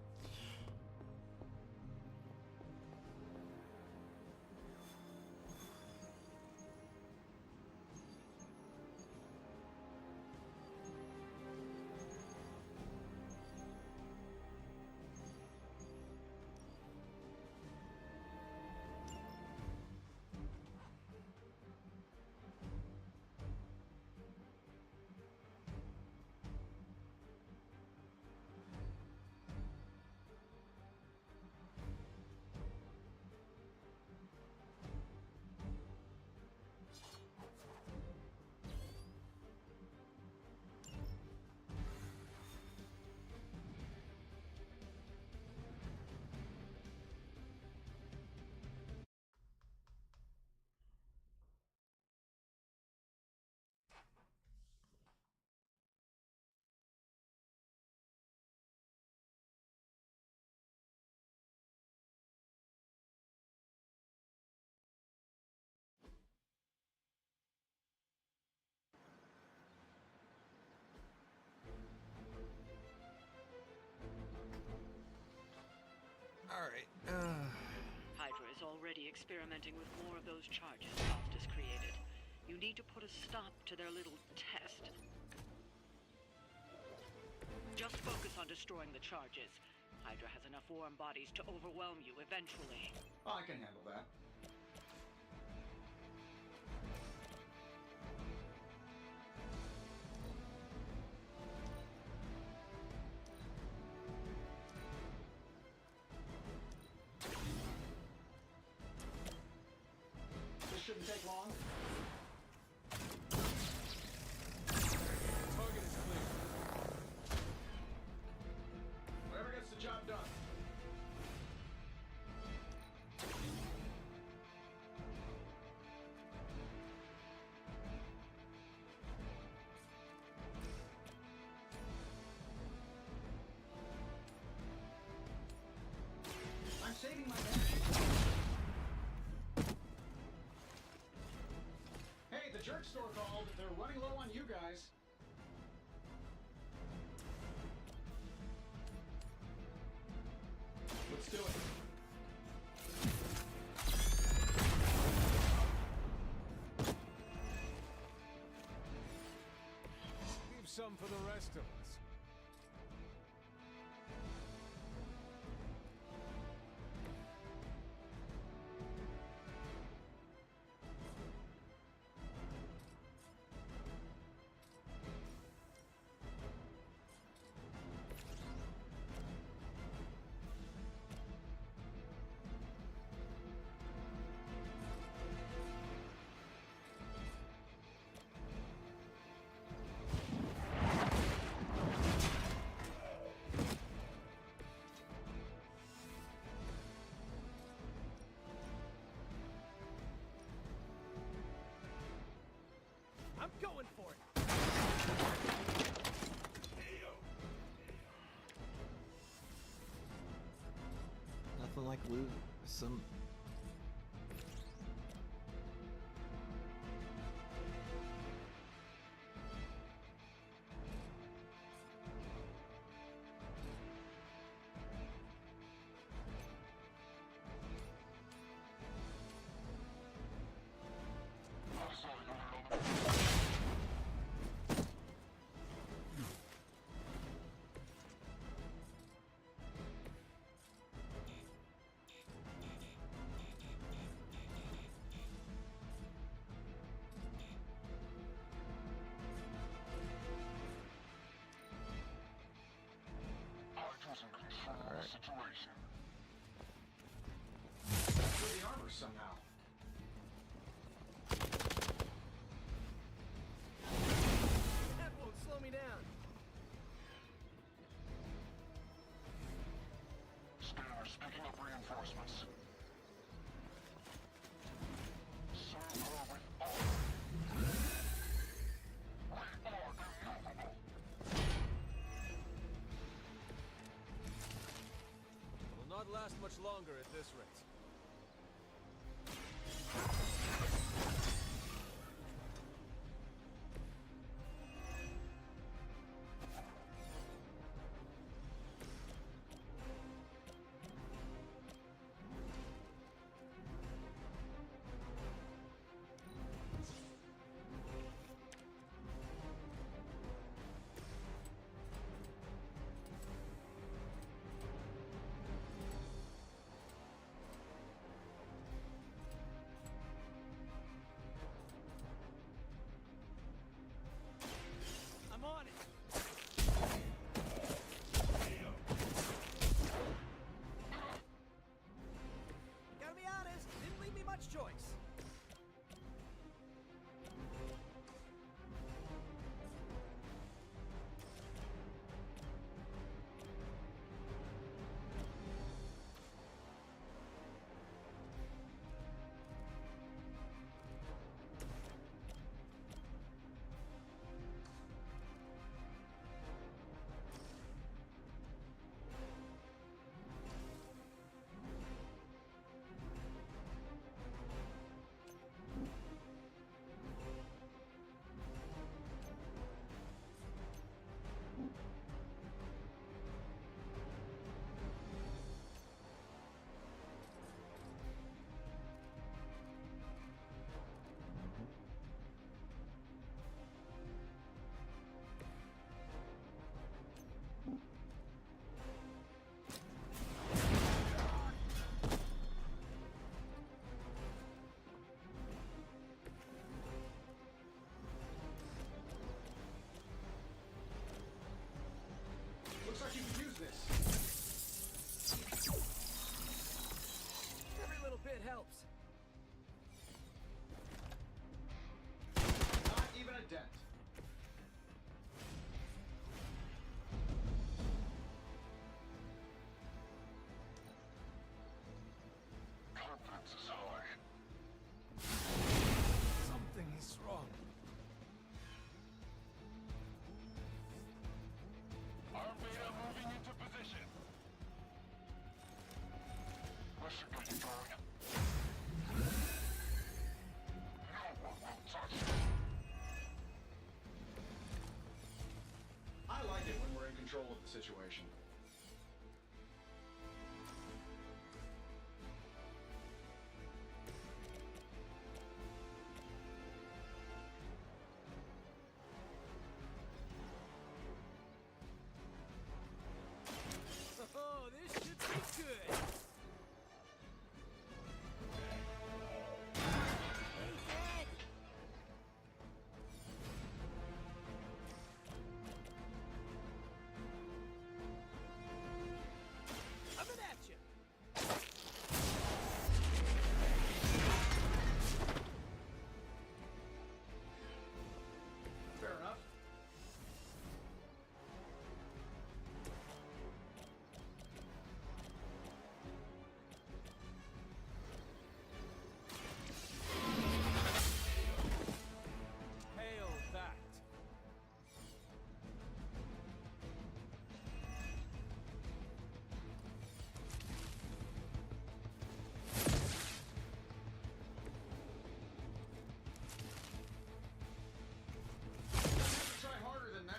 Alright. Hydra is already experimenting with more of those charges Faust has created. You need to put a stop to their little test. Just focus on destroying the charges. Hydra has enough warm bodies to overwhelm you eventually. I can handle that. This shouldn't take long. Target is clear. Whoever gets the job done. I'm saving my energy. Hey, the jerk store called. They're running low on you guys. Let's do it. Leave some for the rest of us. I'm going for it. Nothing like loot. Some. Situation. Through the armor somehow. That won't slow me down. Scanners picking up reinforcements. Serve her with honor. We are immovable. Will not last much longer at this rate. helps. Not even a dent. Confidence is high. Something is wrong. Armada moving into position. Listen, getting going. No one will touch me. I like it when we're in control of the situation. Oh, this should be good. Hey, Dad! Coming at you. Fair enough. Hail that! Try harder than that.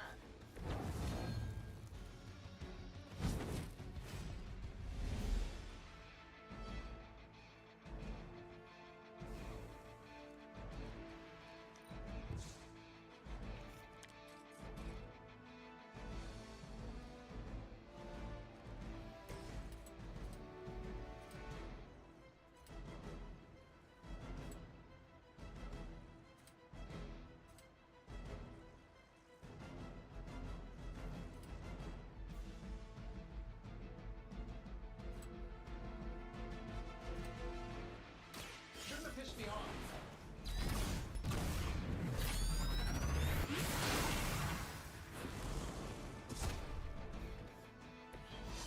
Shouldn't have pissed me off.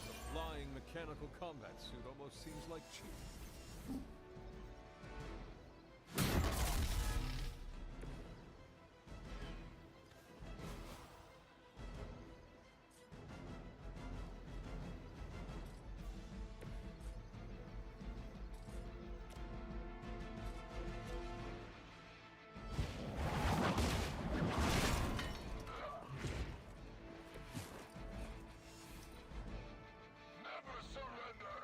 The flying mechanical combat suit almost seems like cheap. Never surrender.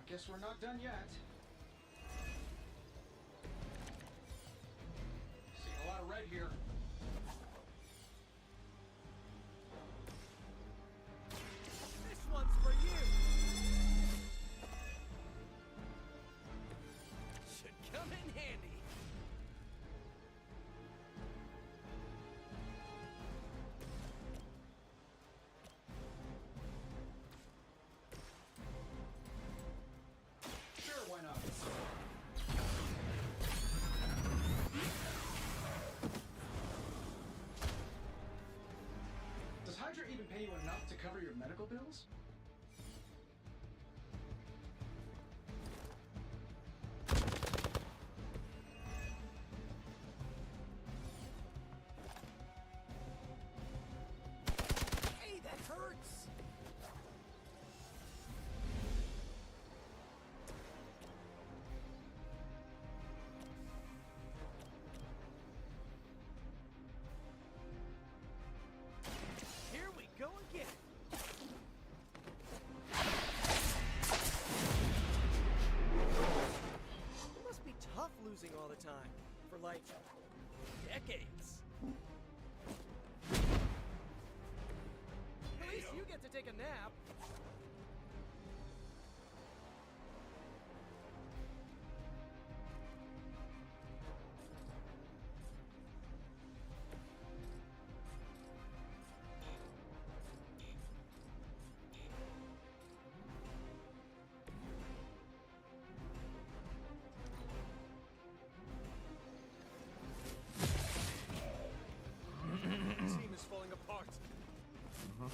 Guess we're not done yet. Seeing a lot of red here. This one's for you. Should come in handy. Sure, why not? Does Hydra even pay you enough to cover your medical bills? Hey, that hurts. Here we go again. It must be tough losing all the time. For like decades. At least you get to take a nap. apart.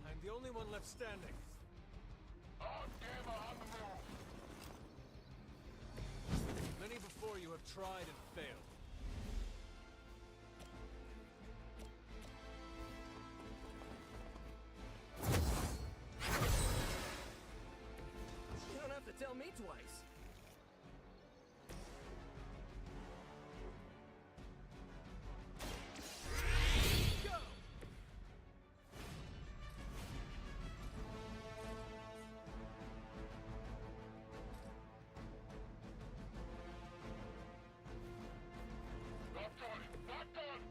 I'm the only one left standing. Many before you have tried and failed. You don't have to tell me twice. Go! Not done! Not done!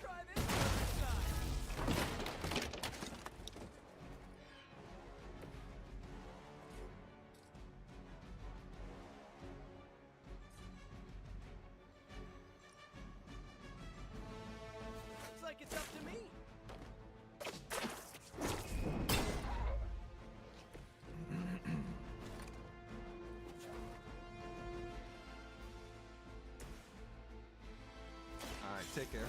Try this other side. Looks like it's up to me. Alright, take care.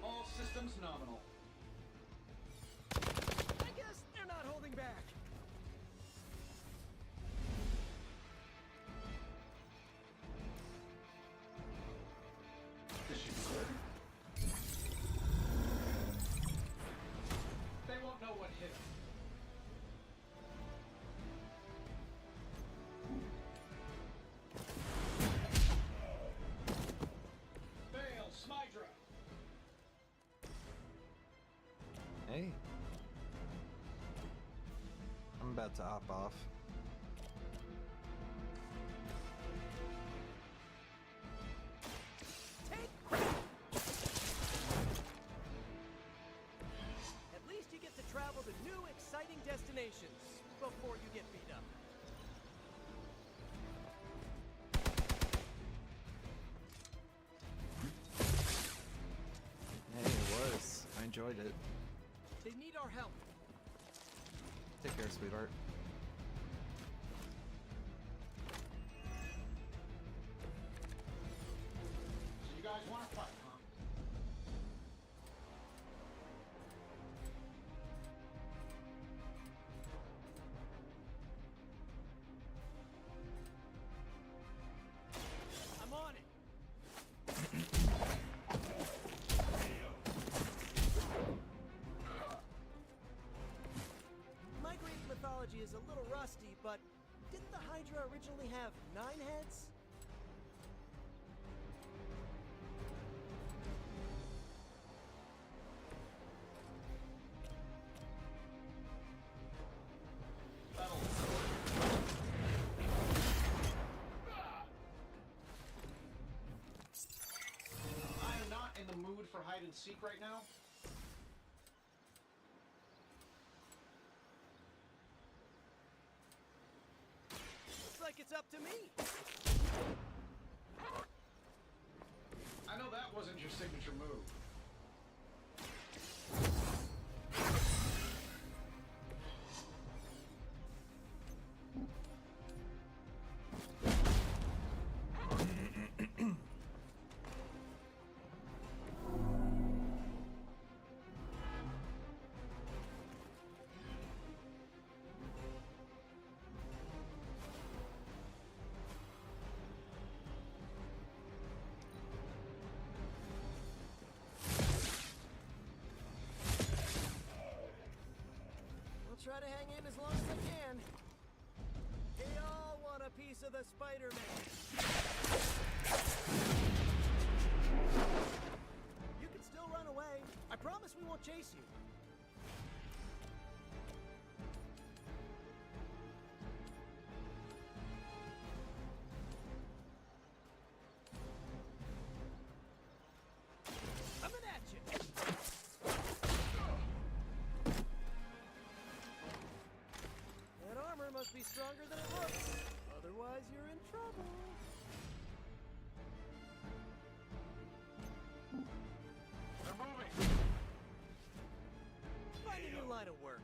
All systems nominal. I guess they're not holding back. This should be good. They won't know what hit them. Fail, Smydra. Hey. I'm about to hop off. At least you get to travel to new, exciting destinations before you get beat up. Hey, it was. I enjoyed it. They need our help. Take care, sweetheart. So you guys want to fight, huh? I'm on it. My Greek mythology is a little rusty, but didn't the Hydra originally have 9 heads? I am not in the mood for hide and seek right now. Looks like it's up to me. I know that wasn't your signature move. I'll try to hang in as long as I can. They all want a piece of the Spider-Man. You can still run away. I promise we won't chase you. Coming at you. That armor must be stronger than it looks. Otherwise, you're in trouble. They're moving! Find a new line of work.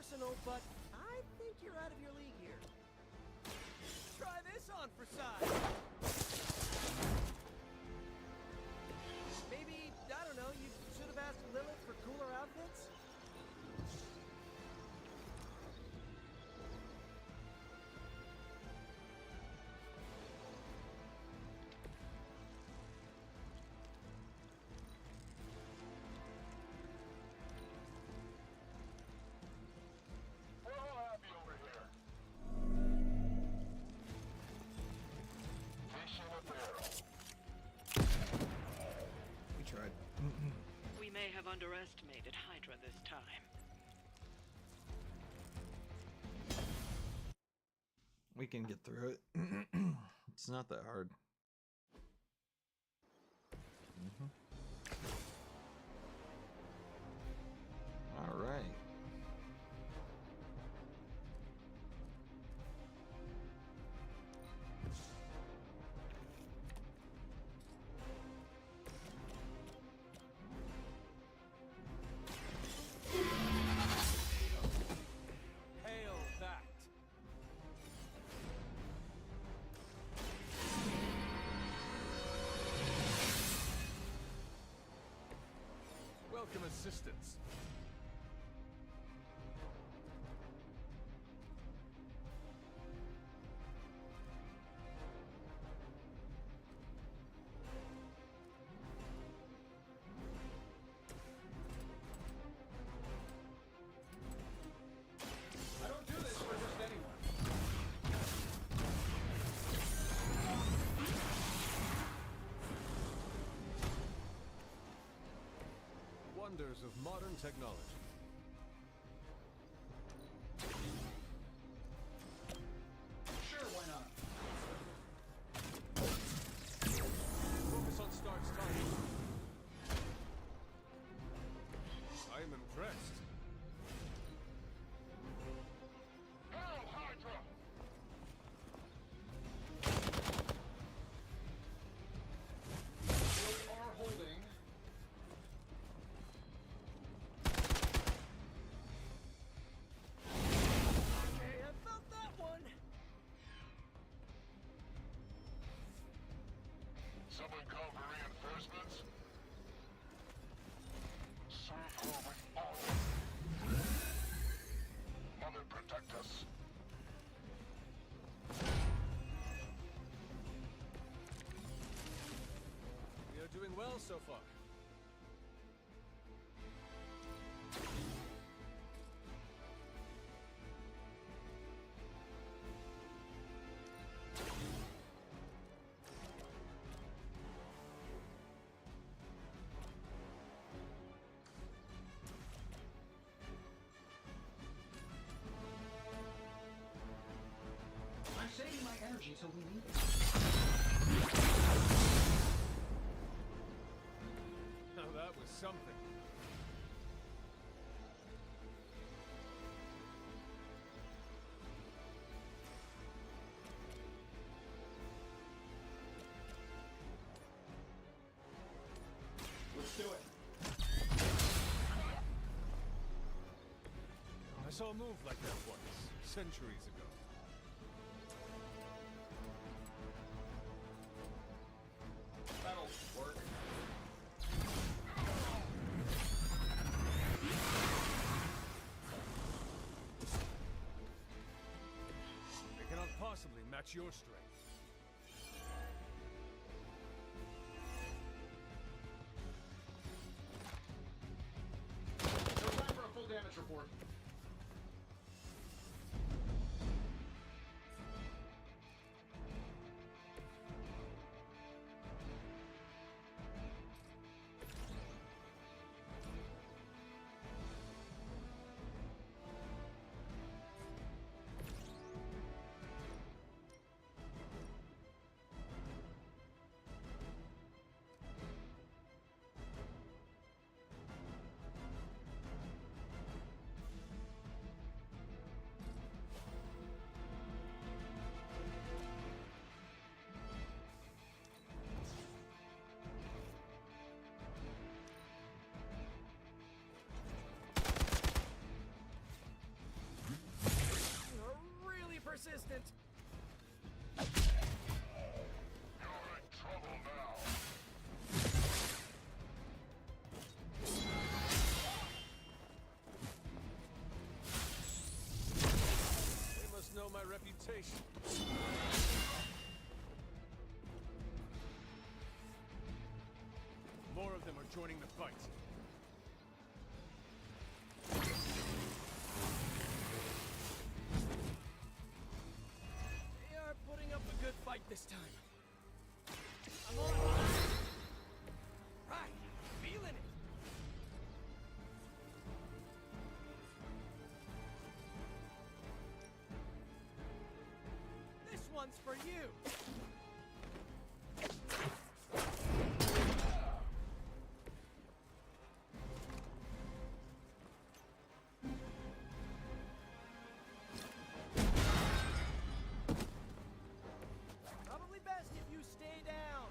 personal, but I think you're out of your league here. Try this on for size. Maybe, I don't know, you should have asked Lilith for cooler outfits? We tried. We may have underestimated Hydra this time. We can get through it. It's not that hard. All right. Hail that! Welcome assistance. I don't do this for just anyone. Wonders of modern technology. Sure, why not? Focus on Stark's target. I am impressed. Hail Hydra! We are holding. Okay, I felt that one. Someone call for reinforcements? Serve her with honor. Mother, protect us. We are doing well so far. I'm saving my energy till we need it. Now that was something. Let's do it. I saw a move like that once, centuries ago. That'll work. They cannot possibly match your strength. No time for a full damage report. hesitation. More of them are joining the fight. They are putting up a good fight this time. I'm on. Right, feeling it. This one's for you. Probably best if you stay down.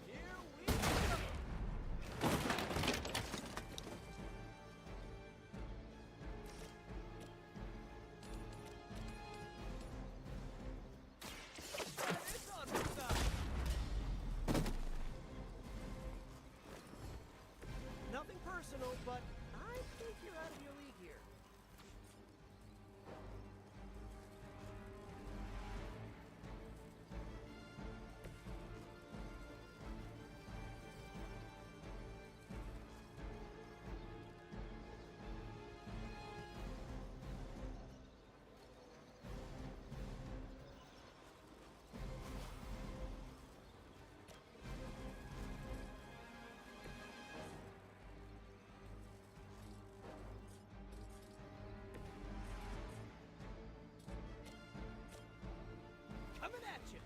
Here we go. It's on her side. Nothing personal, but I think you're out of your league here. Coming at you.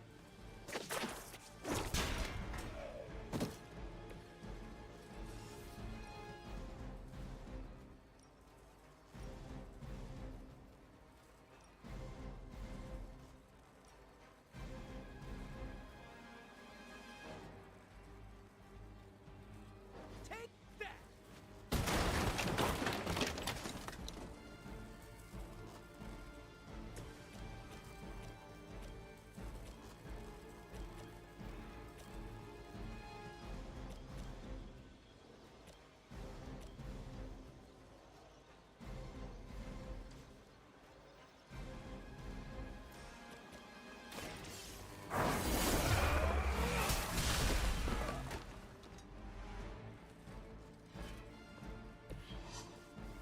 Take that.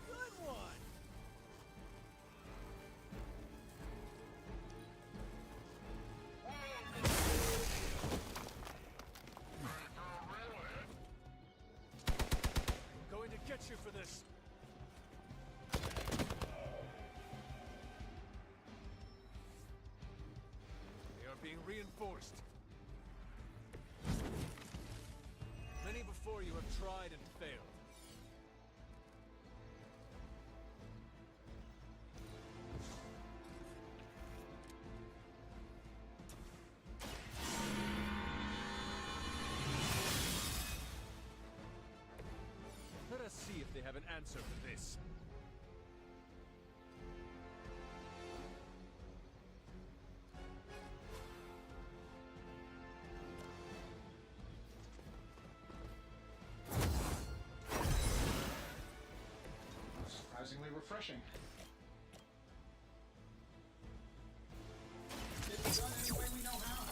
Good one. Going to get you for this. They are being reinforced. Many before you have tried and failed. Let us see if they have an answer for this. Surprisingly refreshing. It's done any way we know how.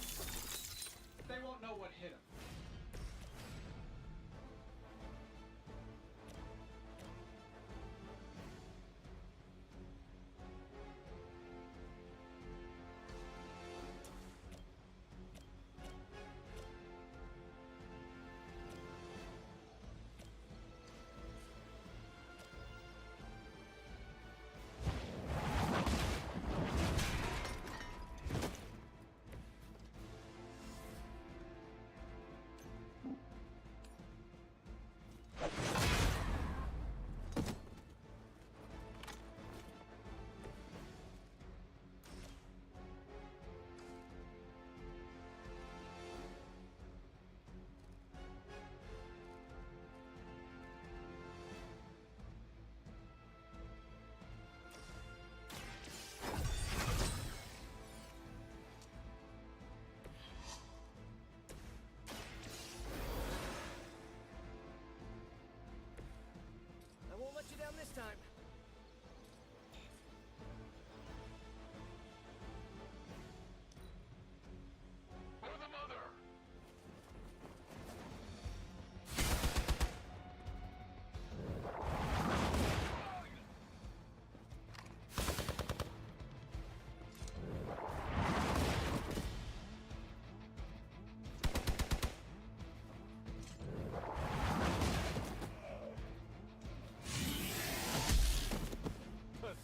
They won't know what hit him. you down this time. For the mother!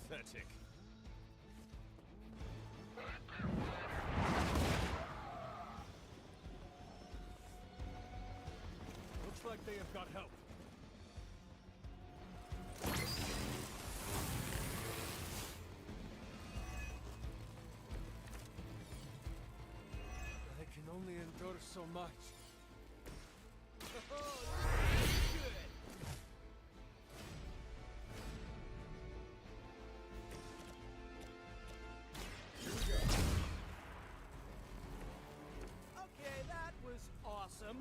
Pathetic. Looks like they have got help. I can only endure so much. Oh, good. Okay, that was awesome.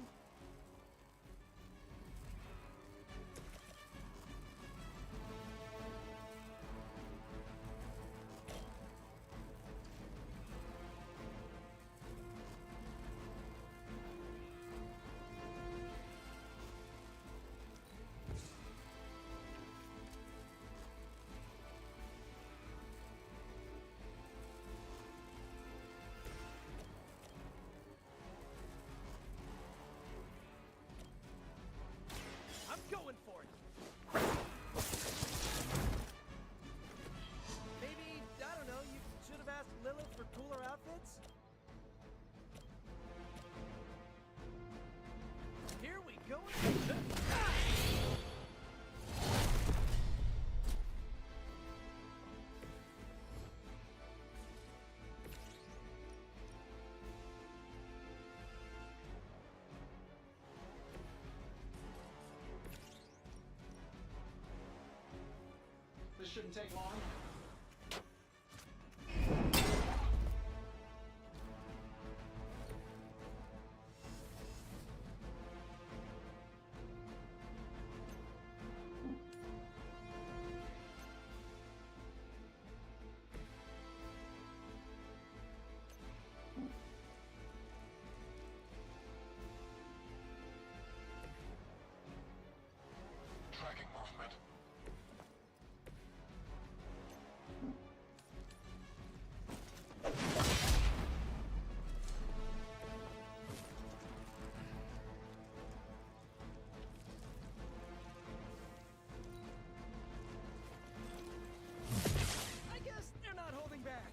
I'm going for it. Maybe, I don't know, you should have asked Lilith for cooler outfits? Here we go. This shouldn't take long. Tracking movement. I guess they're not holding back.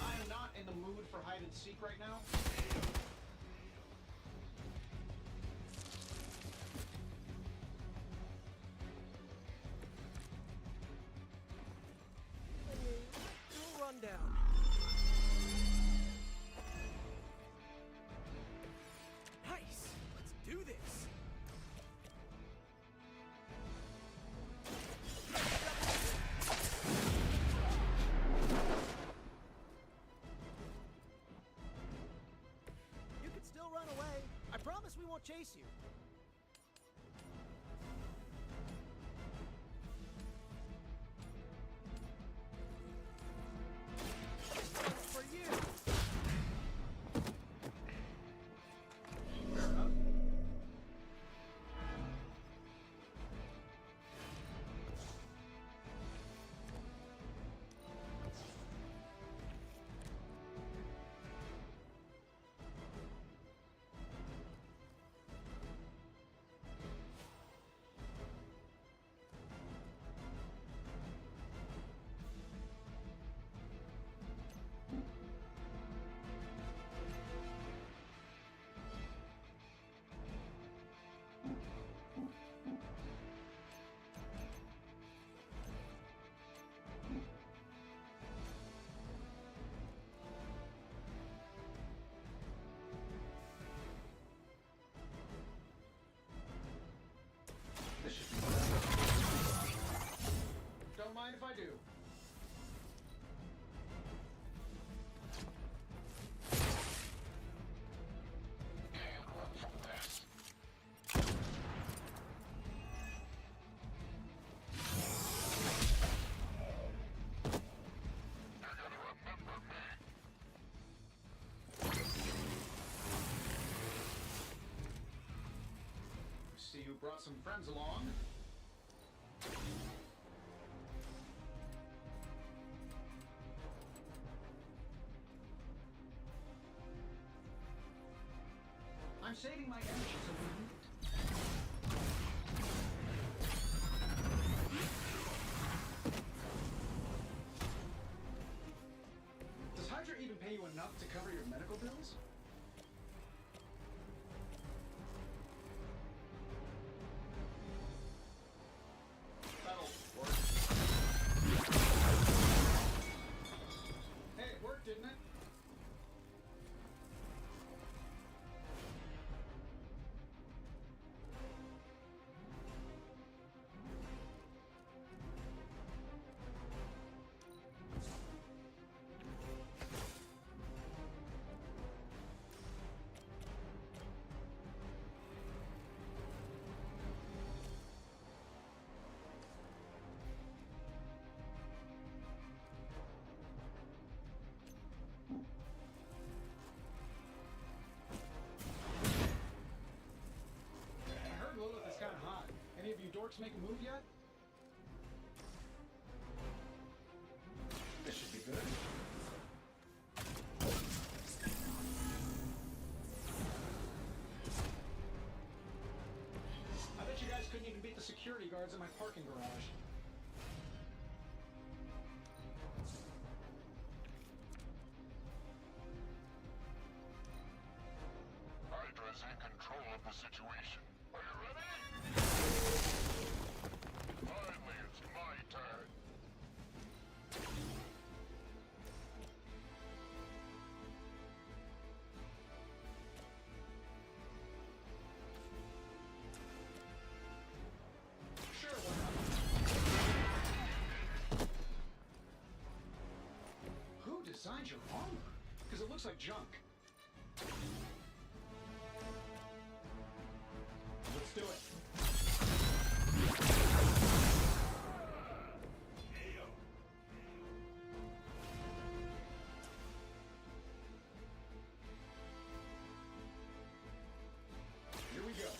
I am not in the mood for hide and seek right now. Let me do a rundown. Nice. Let's do this. You can still run away. I promise we won't chase you. This one's for you. brought some friends along. I'm saving my energy till we need it. Does Hydra even pay you enough to cover your medical bills? That'll work. Hey, it worked, didn't it? Any of you dorks make a move yet? This should be good. I bet you guys couldn't even beat the security guards at my parking garage. Hydra's in control of the situation. Are you ready? Finally, it's my turn. Sure, why not? Who designed your armor? Because it looks like junk. Let's do it. Here we go.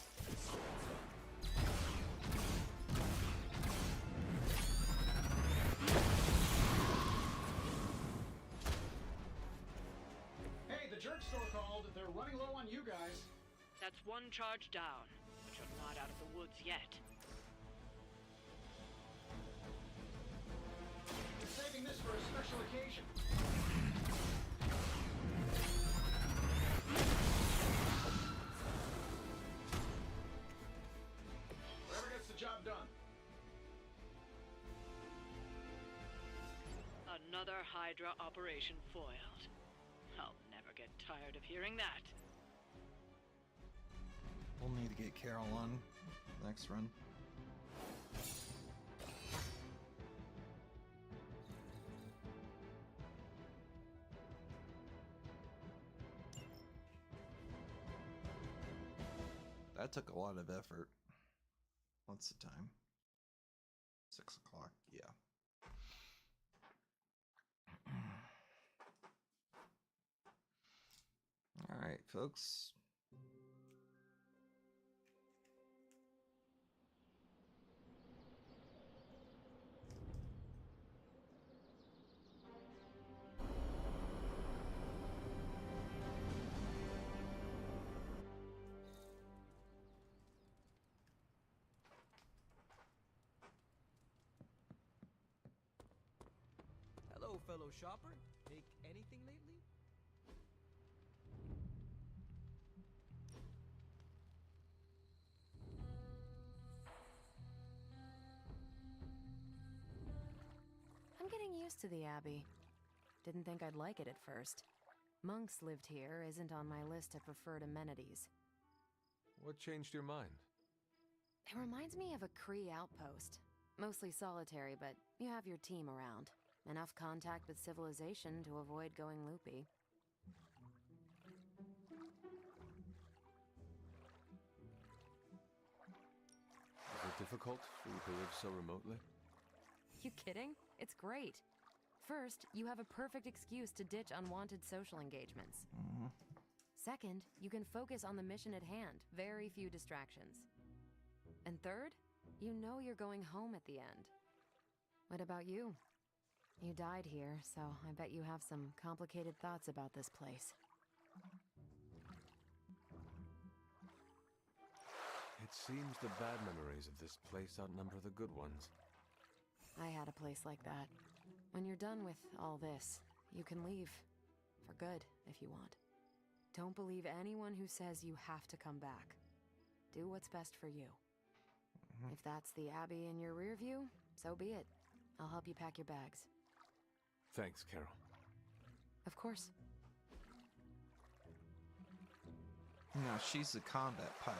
Hey, the jerk store called. They're running low on you guys. That's one charge down, but you're not out of the woods yet. Saving this for a special occasion. Whatever gets the job done. Another Hydra operation foiled. I'll never get tired of hearing that. We'll need to get Carol on next run. That took a lot of effort. What's the time? 6 o'clock, yeah. Alright, folks. Hello, fellow shopper. Make anything lately? I'm getting used to the Abbey. Didn't think I'd like it at first. Monks lived here isn't on my list of preferred amenities. What changed your mind? It reminds me of a Kree outpost. Mostly solitary, but you have your team around. Enough contact with civilization to avoid going loopy. Is it difficult for you to live so remotely? You kidding? It's great. First, you have a perfect excuse to ditch unwanted social engagements. Second, you can focus on the mission at hand. Very few distractions. And third, you know you're going home at the end. What about you? You died here, so I bet you have some complicated thoughts about this place. It seems the bad memories of this place outnumber the good ones. I had a place like that. When you're done with all this, you can leave. For good, if you want. Don't believe anyone who says you have to come back. Do what's best for you. If that's the Abbey in your rear view, so be it. I'll help you pack your bags. Thanks, Carol. Of course. No, she's a combat pilot.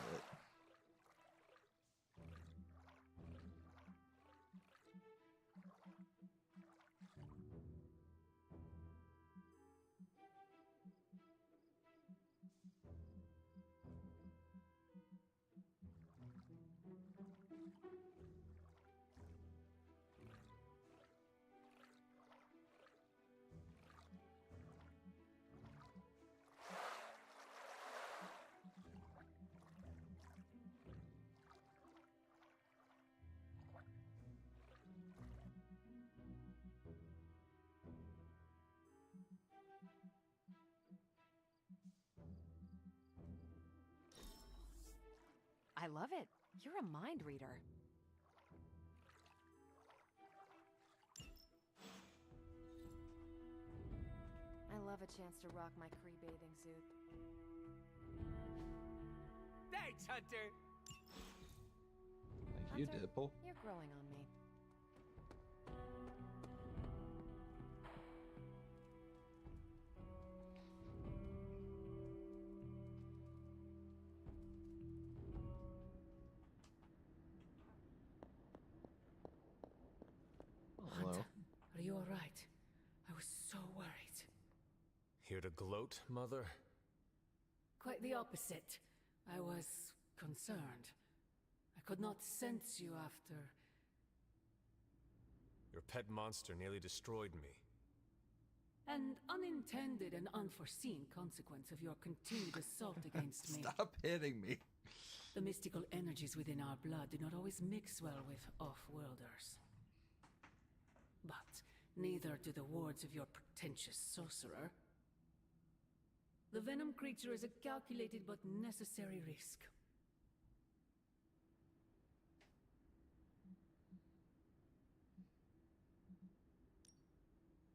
I love it. You're a mind reader. I love a chance to rock my Kree bathing suit. Thanks, Hunter! Thank you, Dipple. You're growing on me. Hello. Are you all right? I was so worried. Here to gloat, Mother? Quite the opposite. I was concerned. I could not sense you after... Your pet monster nearly destroyed me. An unintended and unforeseen consequence of your continued assault against me. Stop hitting me. The mystical energies within our blood do not always mix well with off-worlders. But neither do the wards of your pretentious sorcerer. The venom creature is a calculated but necessary risk.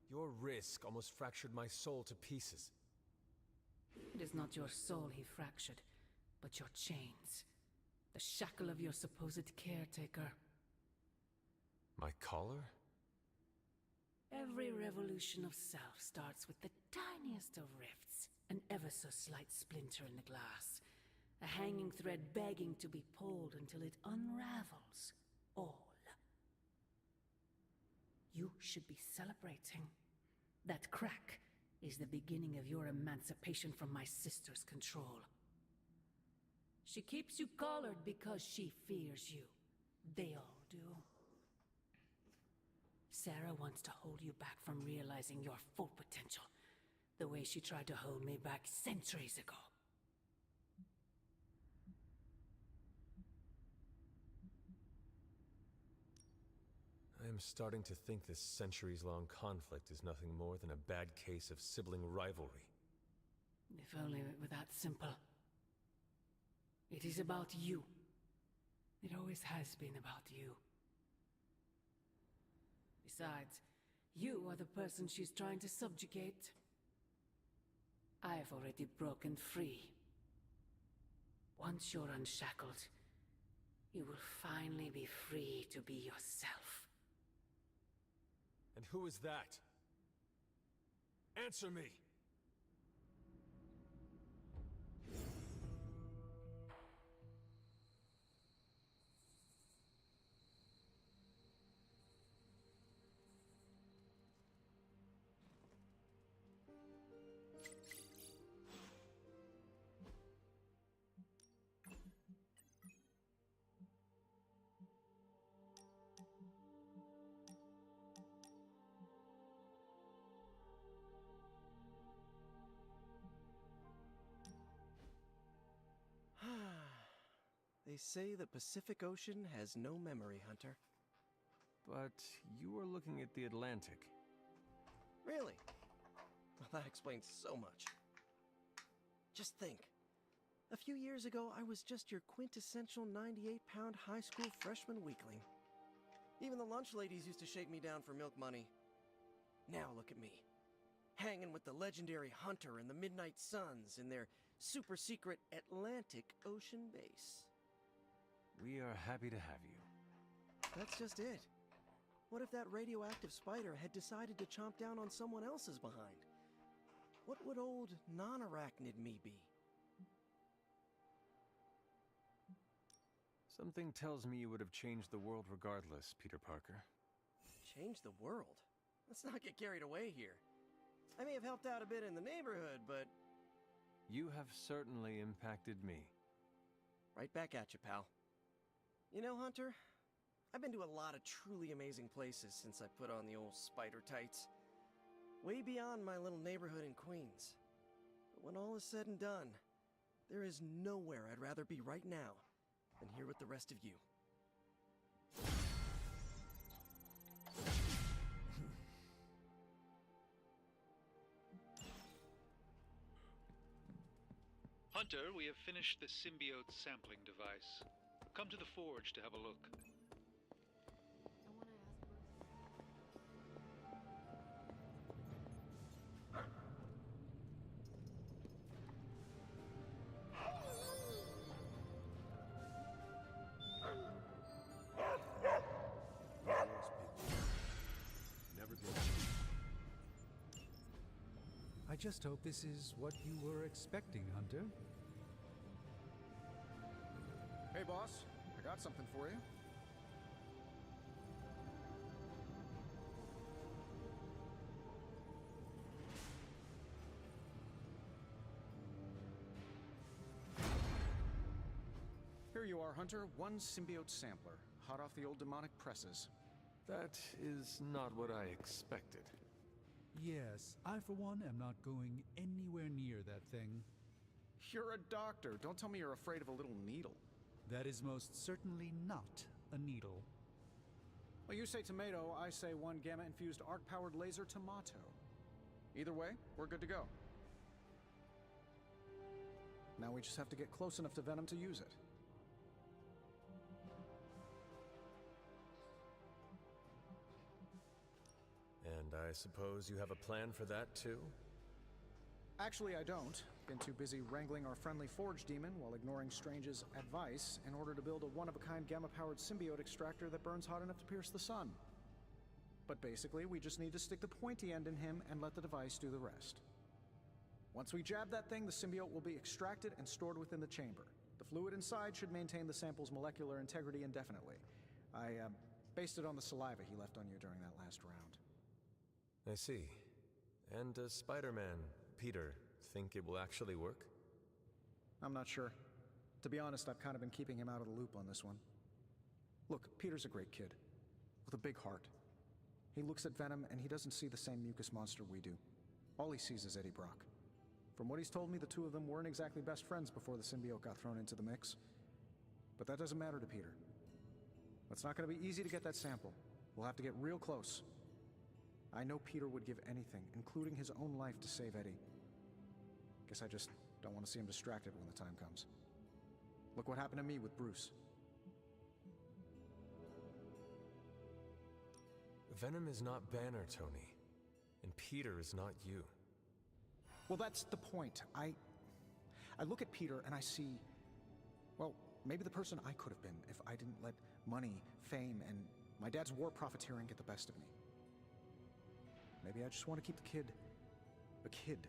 Your risk almost fractured my soul to pieces. It is not your soul he fractured, but your chains. The shackle of your supposed caretaker. My collar? Every revolution of self starts with the tiniest of rifts, an ever so slight splinter in the glass, a hanging thread begging to be pulled until it unravels all. You should be celebrating. That crack is the beginning of your emancipation from my sister's control. She keeps you collared because she fears you. They all do. Sarah wants to hold you back from realizing your full potential, the way she tried to hold me back centuries ago. I am starting to think this centuries-long conflict is nothing more than a bad case of sibling rivalry. If only it were that simple. It is about you. It always has been about you. Besides, you are the person she's trying to subjugate. I've already broken free. Once you're unshackled, you will finally be free to be yourself. And who is that? Answer me! They say the Pacific Ocean has no memory, Hunter. But you are looking at the Atlantic. Really? Well, that explains so much. Just think. A few years ago, I was just your quintessential 98-pound high school freshman weakling. Even the lunch ladies used to shake me down for milk money. Now look at me. Hanging with the legendary Hunter and the Midnight Suns in their super-secret Atlantic Ocean base. We are happy to have you. That's just it. What if that radioactive spider had decided to chomp down on someone else's behind? What would old non-arachnid me be? Something tells me you would have changed the world regardless, Peter Parker. Change the world? Let's not get carried away here. I may have helped out a bit in the neighborhood, but... You have certainly impacted me. Right back at you, pal. You know, Hunter, I've been to a lot of truly amazing places since I put on the old spider tights. Way beyond my little neighborhood in Queens. But when all is said and done, there is nowhere I'd rather be right now than here with the rest of you. Hunter, we have finished the symbiote sampling device. Come to the forge to have a look. I just hope this is what you were expecting, Hunter. Hey, boss. I got something for you. Here you are, Hunter. One symbiote sampler, hot off the old demonic presses. That is not what I expected. Yes, I for one am not going anywhere near that thing. You're a doctor. Don't tell me you're afraid of a little needle. That is most certainly not a needle. Well, you say tomato, I say one gamma-infused arc-powered laser tomato. Either way, we're good to go. Now we just have to get close enough to Venom to use it. And I suppose you have a plan for that, too? Actually, I don't. Been too busy wrangling our friendly Forge demon while ignoring Strange's advice in order to build a one-of-a-kind gamma-powered symbiote extractor that burns hot enough to pierce the sun. But basically, we just need to stick the pointy end in him and let the device do the rest. Once we jab that thing, the symbiote will be extracted and stored within the chamber. The fluid inside should maintain the sample's molecular integrity indefinitely. I based it on the saliva he left on you during that last round. I see. And does Spider-Man, Peter, think it will actually work? I'm not sure. To be honest, I've kind of been keeping him out of the loop on this one. Look, Peter's a great kid, with a big heart. He looks at Venom and he doesn't see the same mucus monster we do. All he sees is Eddie Brock. From what he's told me, the two of them weren't exactly best friends before the symbiote got thrown into the mix. But that doesn't matter to Peter. It's not going to be easy to get that sample. We'll have to get real close. I know Peter would give anything, including his own life, to save Eddie. Guess I just don't want to see him distracted when the time comes. Look what happened to me with Bruce. Venom is not Banner, Tony. And Peter is not you. Well, that's the point. I look at Peter and I see, well, maybe the person I could have been if I didn't let money, fame, and my dad's war profiteering get the best of me. Maybe I just want to keep the kid a kid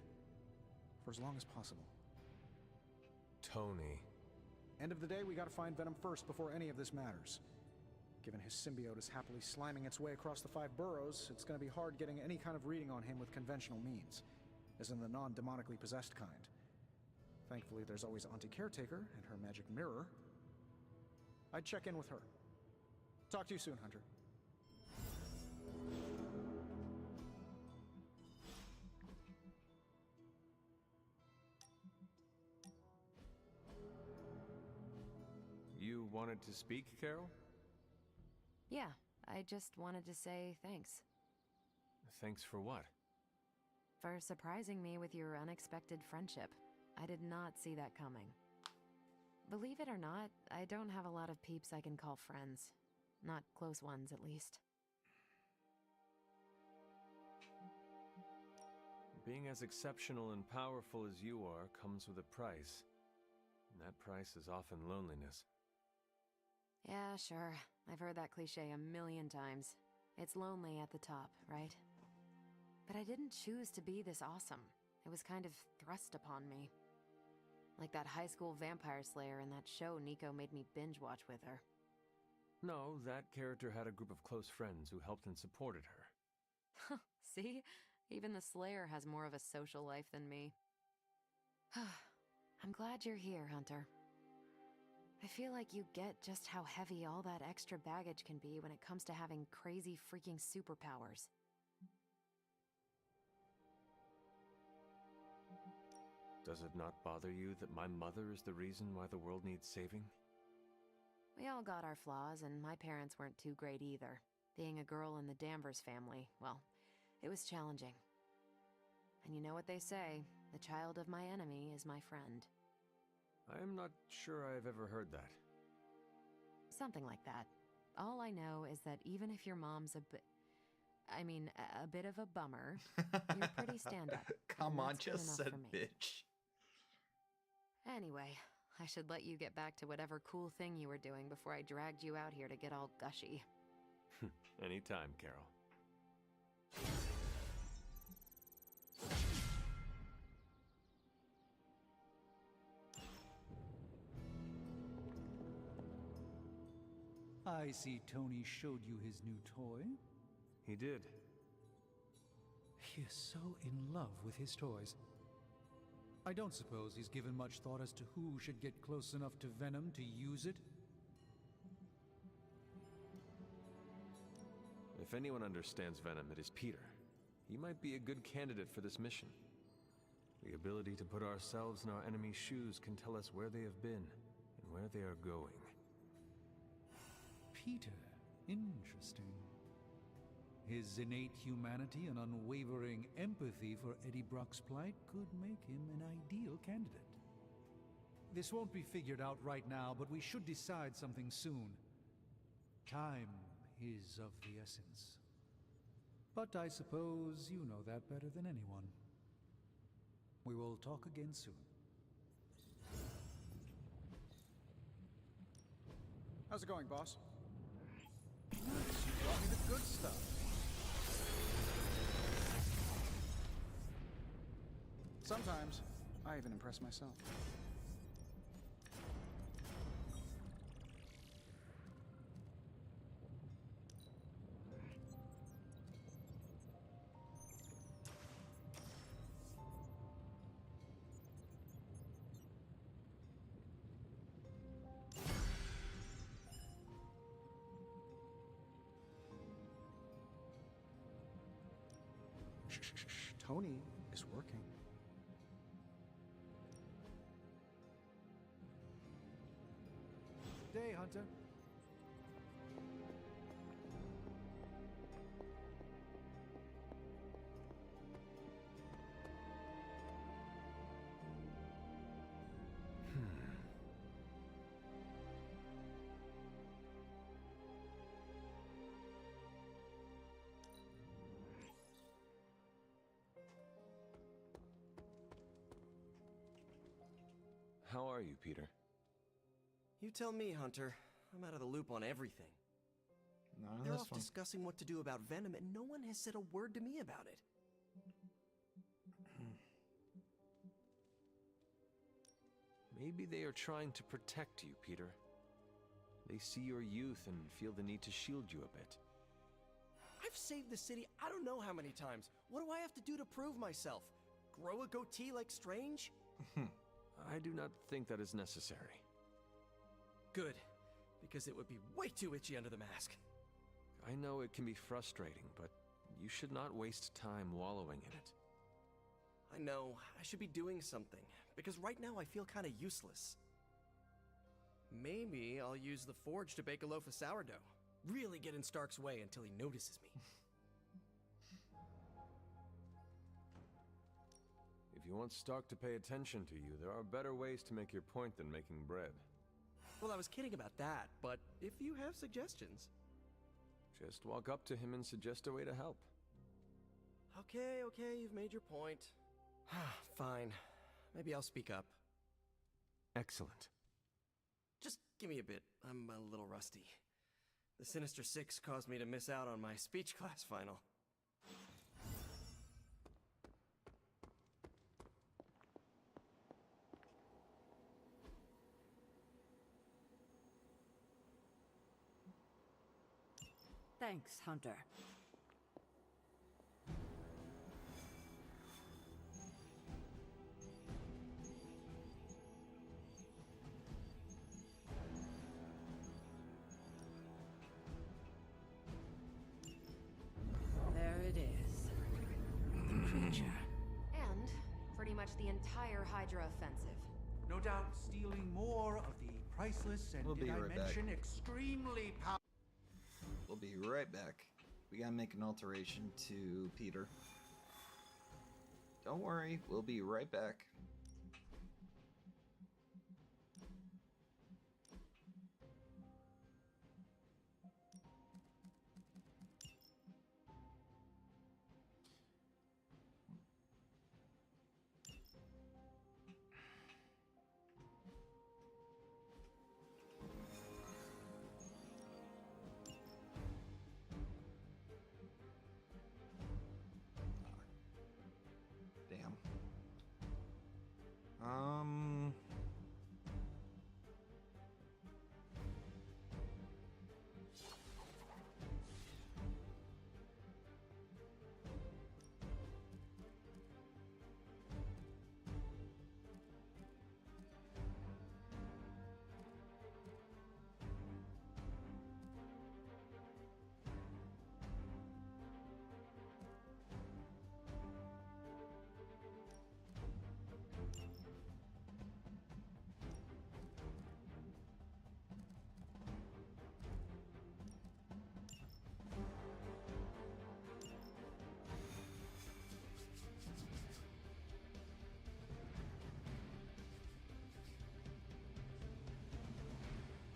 for as long as possible. Tony. End of the day, we gotta find Venom first before any of this matters. Given his symbiote is happily sliming its way across the 5 boroughs, it's gonna be hard getting any kind of reading on him with conventional means, as in the non-demonically possessed kind. Thankfully, there's always Auntie Caretaker and her magic mirror. I'd check in with her. Talk to you soon, Hunter. You wanted to speak, Carol? Yeah, I just wanted to say thanks. Thanks for what? For surprising me with your unexpected friendship. I did not see that coming. Believe it or not, I don't have a lot of peeps I can call friends. Not close ones, at least. Being as exceptional and powerful as you are comes with a price. And that price is often loneliness. Yeah, sure. I've heard that cliche a million times. It's lonely at the top, right? But I didn't choose to be this awesome. It was kind of thrust upon me. Like that high school vampire slayer in that show Nico made me binge watch with her. No, that character had a group of close friends who helped and supported her. See? Even the Slayer has more of a social life than me. I'm glad you're here, Hunter. I feel like you get just how heavy all that extra baggage can be when it comes to having crazy freaking superpowers. Does it not bother you that my mother is the reason why the world needs saving? We all got our flaws, and my parents weren't too great either. Being a girl in the Danvers family, well, it was challenging. And you know what they say, the child of my enemy is my friend. I am not sure I've ever heard that. Something like that. All I know is that even if your mom's a bit of a bummer, you're pretty stand-up. Come on, That's good just enough said for me. bitch. Anyway, I should let you get back to whatever cool thing you were doing before I dragged you out here to get all gushy. Anytime, Carol. I see Tony showed you his new toy. He did. He is so in love with his toys. I don't suppose he's given much thought as to who should get close enough to Venom to use it. If anyone understands Venom, it is Peter. He might be a good candidate for this mission. The ability to put ourselves in our enemy's shoes can tell us where they have been and where they are going. Peter. Interesting. His innate humanity and unwavering empathy for Eddie Brock's plight could make him an ideal candidate. This won't be figured out right now, but we should decide something soon. Time is of the essence. But I suppose you know that better than anyone. We will talk again soon. How's it going, boss? Nice, you brought me the good stuff. Sometimes, I even impress myself. Tony is working. Day, Hunter. How are you, Peter? You tell me, Hunter. I'm out of the loop on everything. Not They're this off one. discussing what to do about Venom, and no one has said a word to me about it. Maybe they are trying to protect you, Peter. They see your youth and feel the need to shield you a bit. I've saved the city I don't know how many times. What do I have to do to prove myself? Grow a goatee like Strange? I do not think that is necessary. Good, because it would be way too itchy under the mask. I know it can be frustrating, but you should not waste time wallowing in it. I know, I should be doing something, because right now I feel kind of useless. Maybe I'll use the forge to bake a loaf of sourdough. Really get in Stark's way until he notices me. If you want Stark to pay attention to you, there are better ways to make your point than making bread. Well, I was kidding about that, but if you have suggestions... Just walk up to him and suggest a way to help. Okay, you've made your point. Fine. Maybe I'll speak up. Excellent. Just give me a bit. I'm a little rusty. The Sinister Six caused me to miss out on my speech class final. Thanks, Hunter. There it is. The creature. And pretty much the entire Hydra offensive. No doubt stealing more of the priceless and, We'll be did I right mention, back. extremely powerful... We'll be right back. We gotta make an alteration to Peter. Don't worry, we'll be right back. Damn.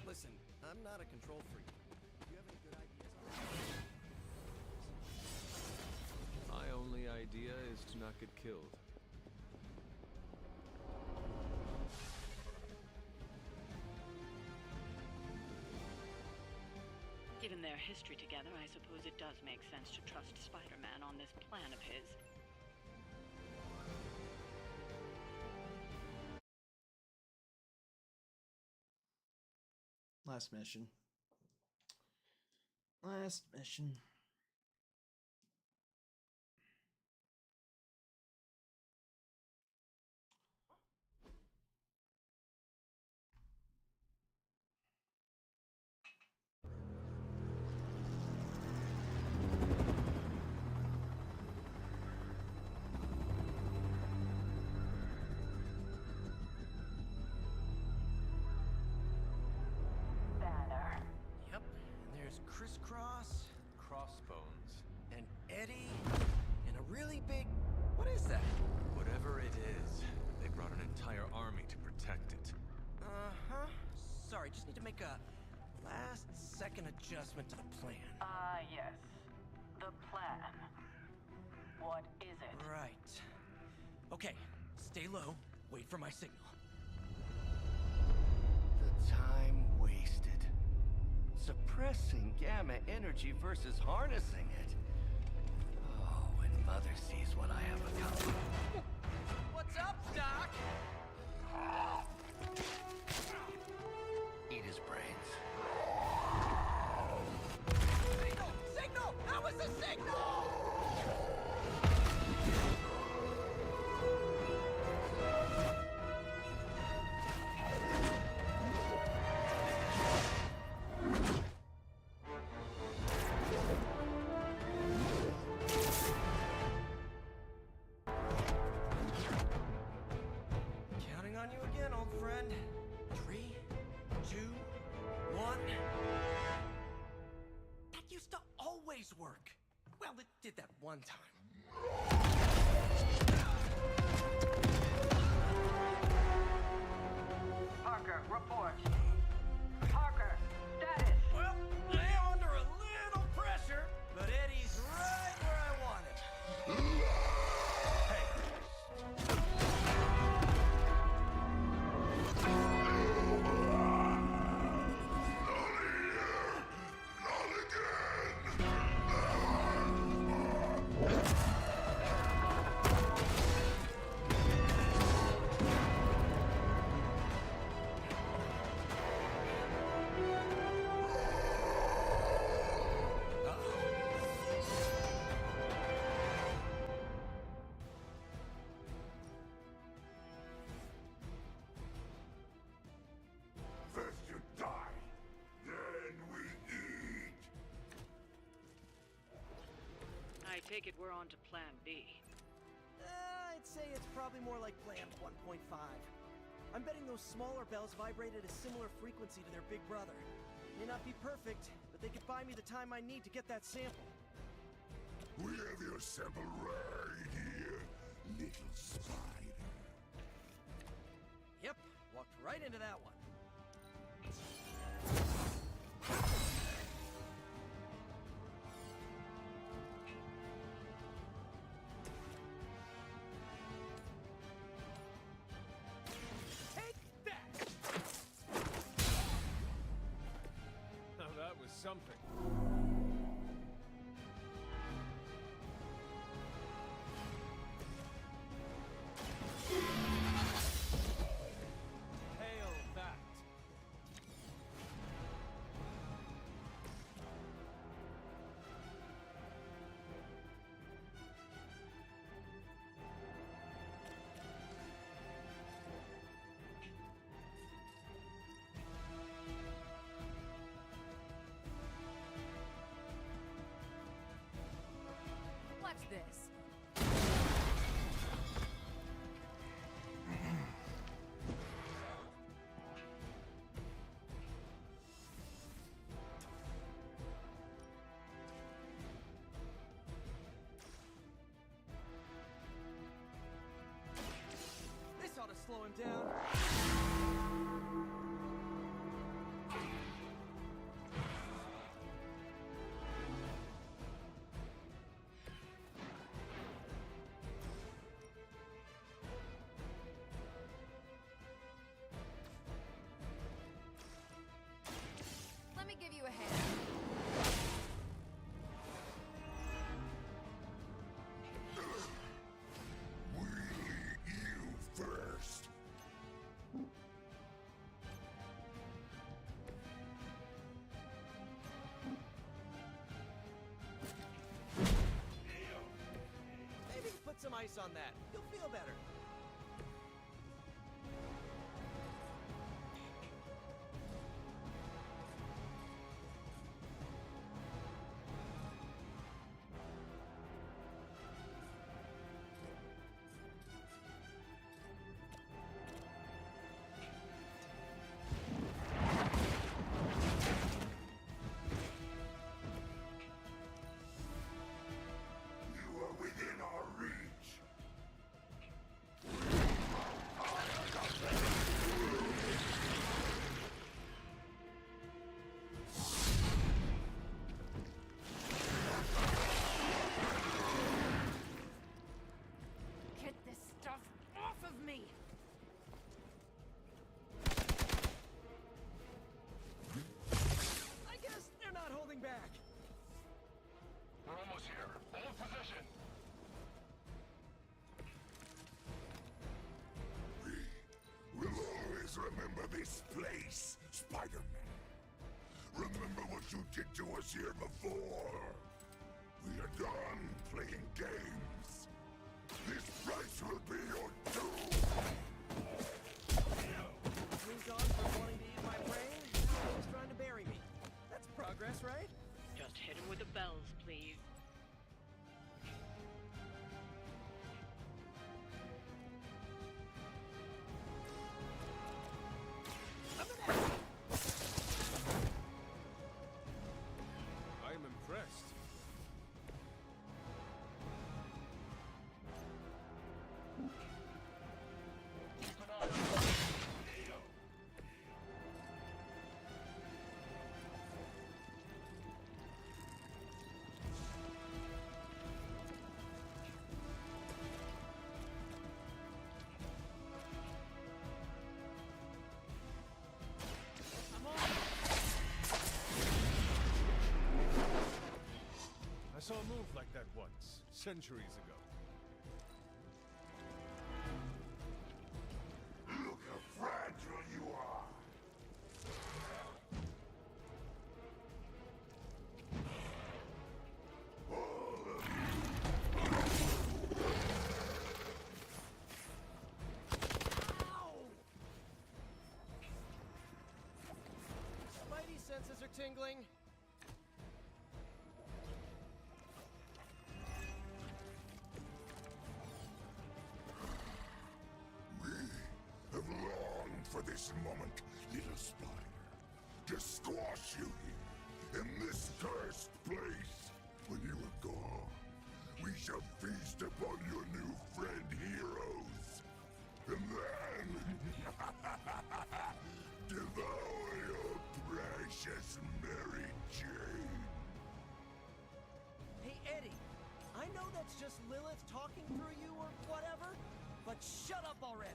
Listen, I'm not a control freak. Do you have any good ideas on My only idea is to not get killed. Given their history together, I suppose it does make sense to trust Spider-Man on this plan of his. Last mission. Last mission. Yep, and there's Crisscross, Crossbones. and Eddie, and a really big... What is that? Whatever it is, they brought an entire army to protect it. Uh-huh. Sorry, just need to make a last-second adjustment to the plan. Yes. The plan. What is it? Right. Okay, stay low, wait for my signal. The time wasted. Suppressing gamma energy versus harnessing it. Oh, when Mother sees what I have accomplished. What's up, Doc? Eat his brains. Signal! Signal! That was the signal! Counting on you again, old friend. 3, 2, 1. That used to always work. Well, it did that one time. Parker, report. Parker, status. Well, I am under a little pressure, but Eddie's right where I want him. First you die, then we eat. I take it we're on to Plan B. I'd say it's probably more like Plan 1.5. I'm betting those smaller bells vibrate at a similar frequency to their big brother. May not be perfect, but they could buy me the time I need to get that sample. We have your sample right here, little spider. Yep, walked right into that one. Take that! Now that was something. Hail that! Watch this. This ought to slow him down. Let me give you a hand. We'll eat you first. Maybe put some ice on that. You'll feel better. You are within our reach. Get this stuff off of me! I guess they're not holding back. We're almost here. Hold position. We will always remember this place, Spider-Man. Remember what you did to us here before. We are done playing games. This price will be your doom. Moved on from wanting to eat my brain, now he's trying to bury me. That's progress, right? Just hit him with the bells, please. I'm gonna that once, centuries ago. Look how fragile you are! Spidey senses are tingling. We have longed for this moment, little spider. To squash you here, in this cursed place. When you are gone, we shall feast upon your new friend heroes. And then... devour your precious Mary Jane. Hey, Eddie, I know that's just Lilith talking through you or whatever, but shut up already!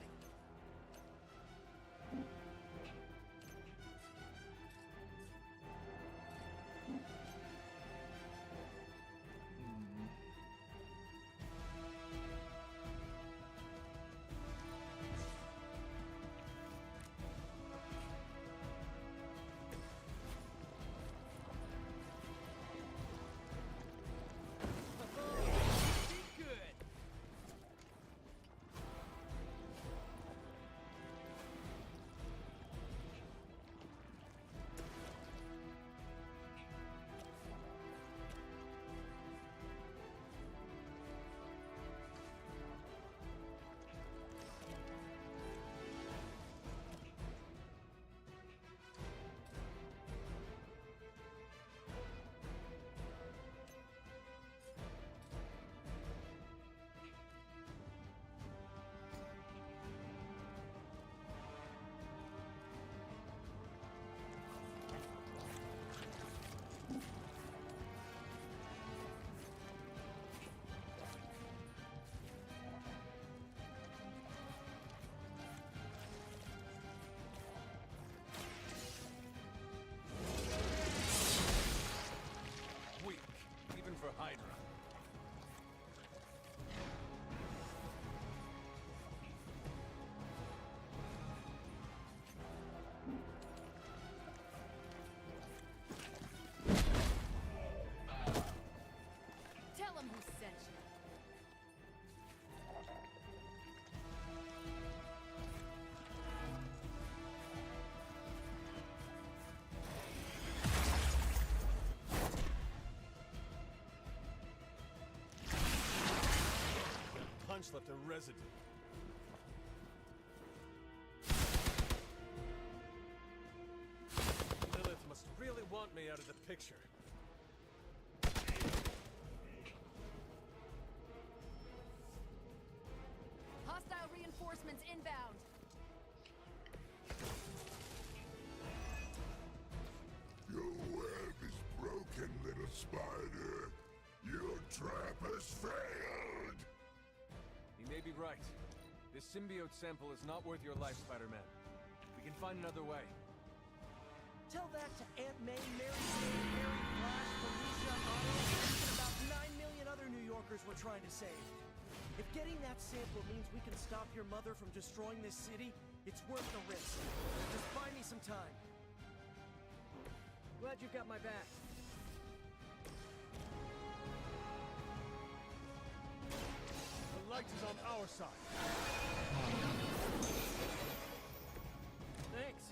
Weak, even for Hydra. Tell him who sent you. Punch left a residue. Lilith must really want me out of the picture. Hostile reinforcements inbound. Your web is broken, little spider. Your trap has failed. You may be right. This symbiote sample is not worth your life, Spider-Man. We can find another way. Tell that to Aunt May, Mary Jane, Mary Flash, Felicia, Otto, and even about 9 million other New Yorkers we're trying to save. If getting that sample means we can stop your mother from destroying this city, it's worth the risk. Just buy me some time. Glad you've got my back. The light is on our side. Thanks.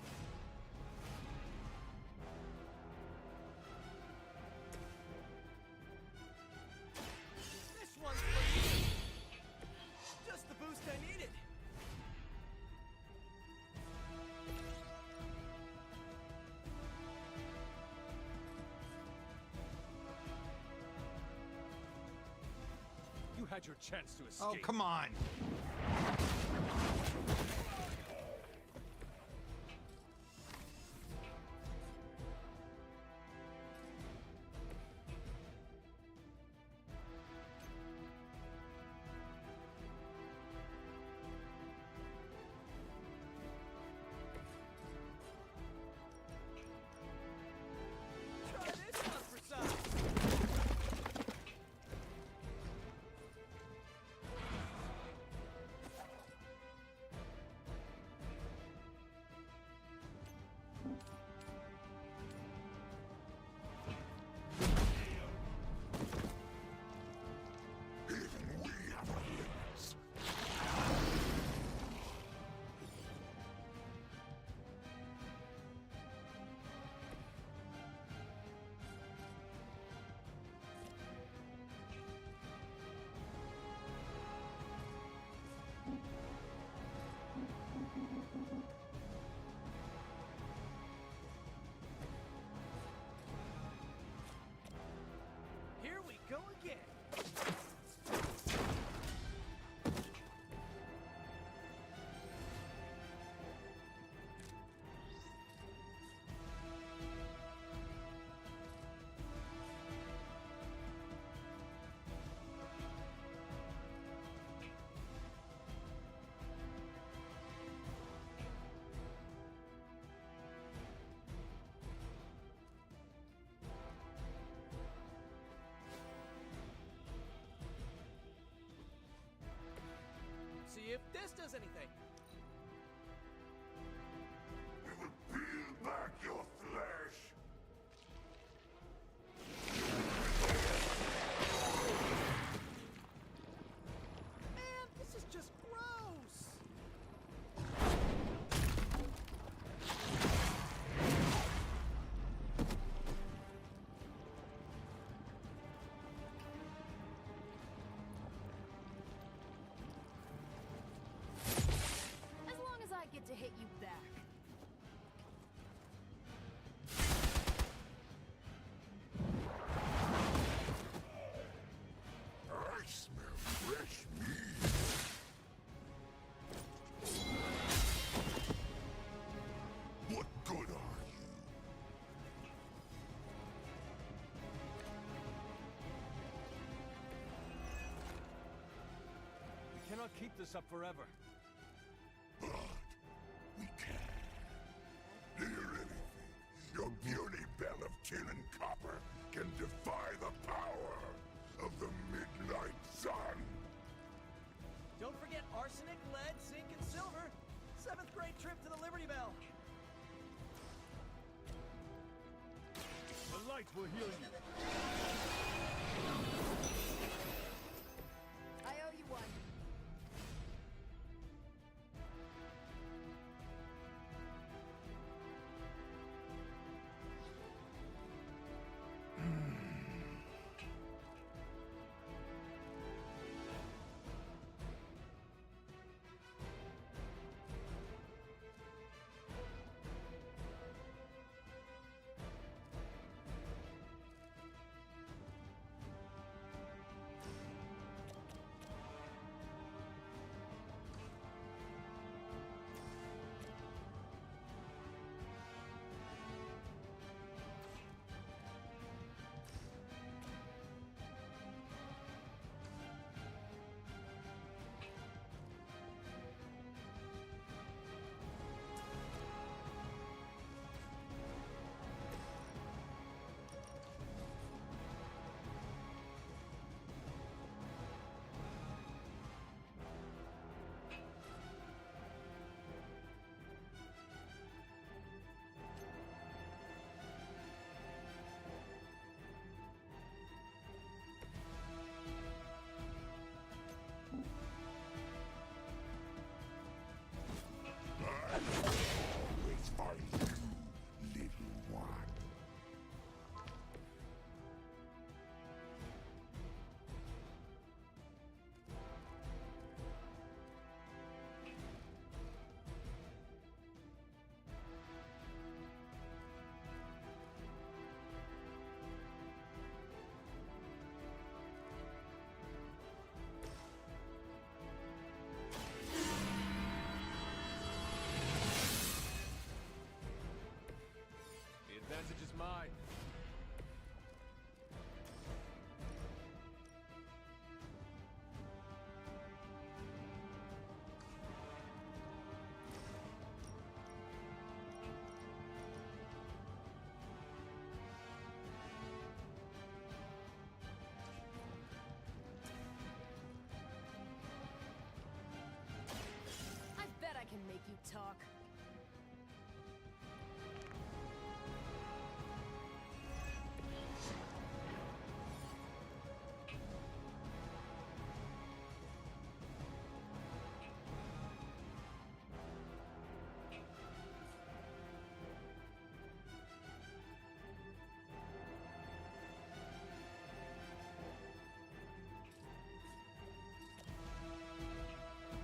This one's for you. Just the boost I needed. You had your chance to escape. Oh, come on! Try this one for size. if this does anything. It will peel back your flesh. Man, this is just gross! As long as I get to hit you back. I smell fresh meat. What good are you? We cannot keep this up forever. But we can. Do you really think your puny bell of tin and copper can defy the power of the Midnight Sun? Don't forget arsenic, lead, zinc, and silver. 7th grade trip to the Liberty Bell. The light will heal you. I owe you one. Always find you, little one. The advantage is mine. I bet I can make you talk.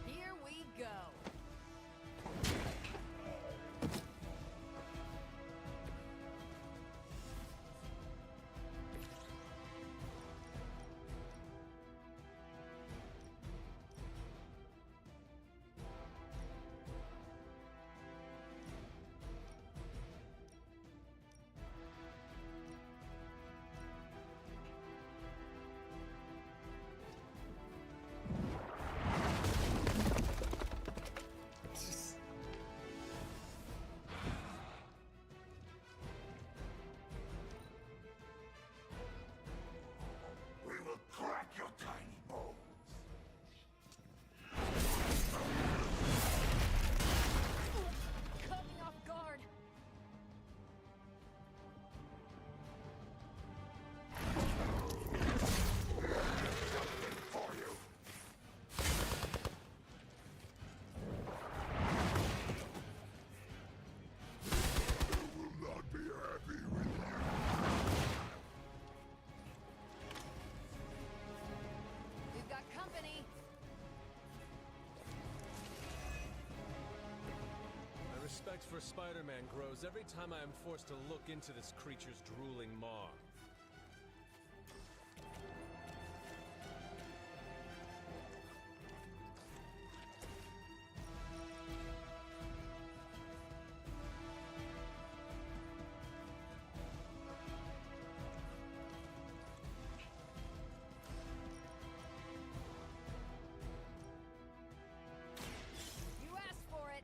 Here we go. respect for Spider-Man grows every time I am forced to look into this creature's drooling maw. You asked for it.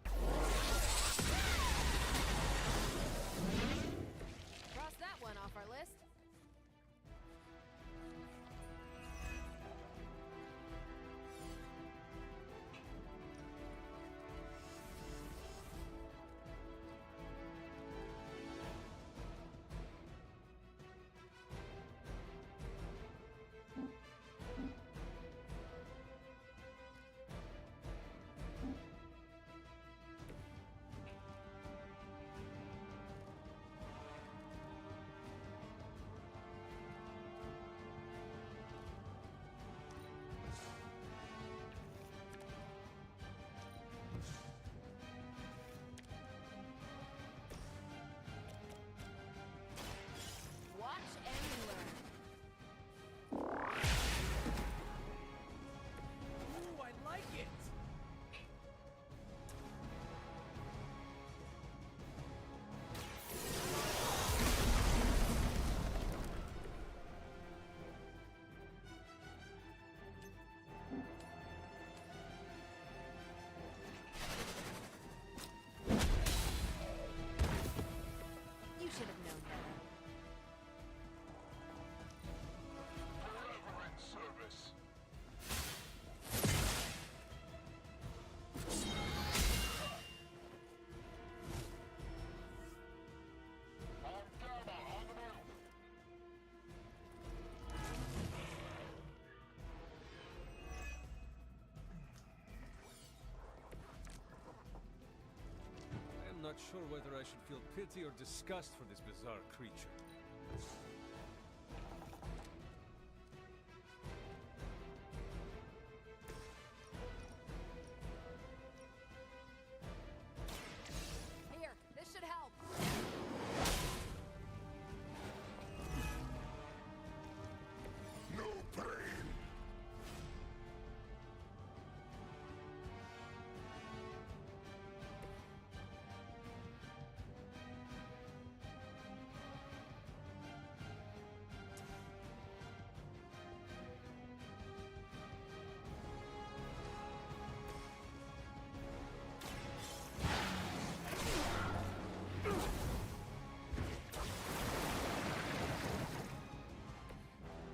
Cross that one off our list. Watch and learn. Ooh, I like it! You should have known better. Forever in service. On Gamma, on the move. I am not sure whether I should feel pity or disgust for this bizarre creature. Here, this should help. No pain.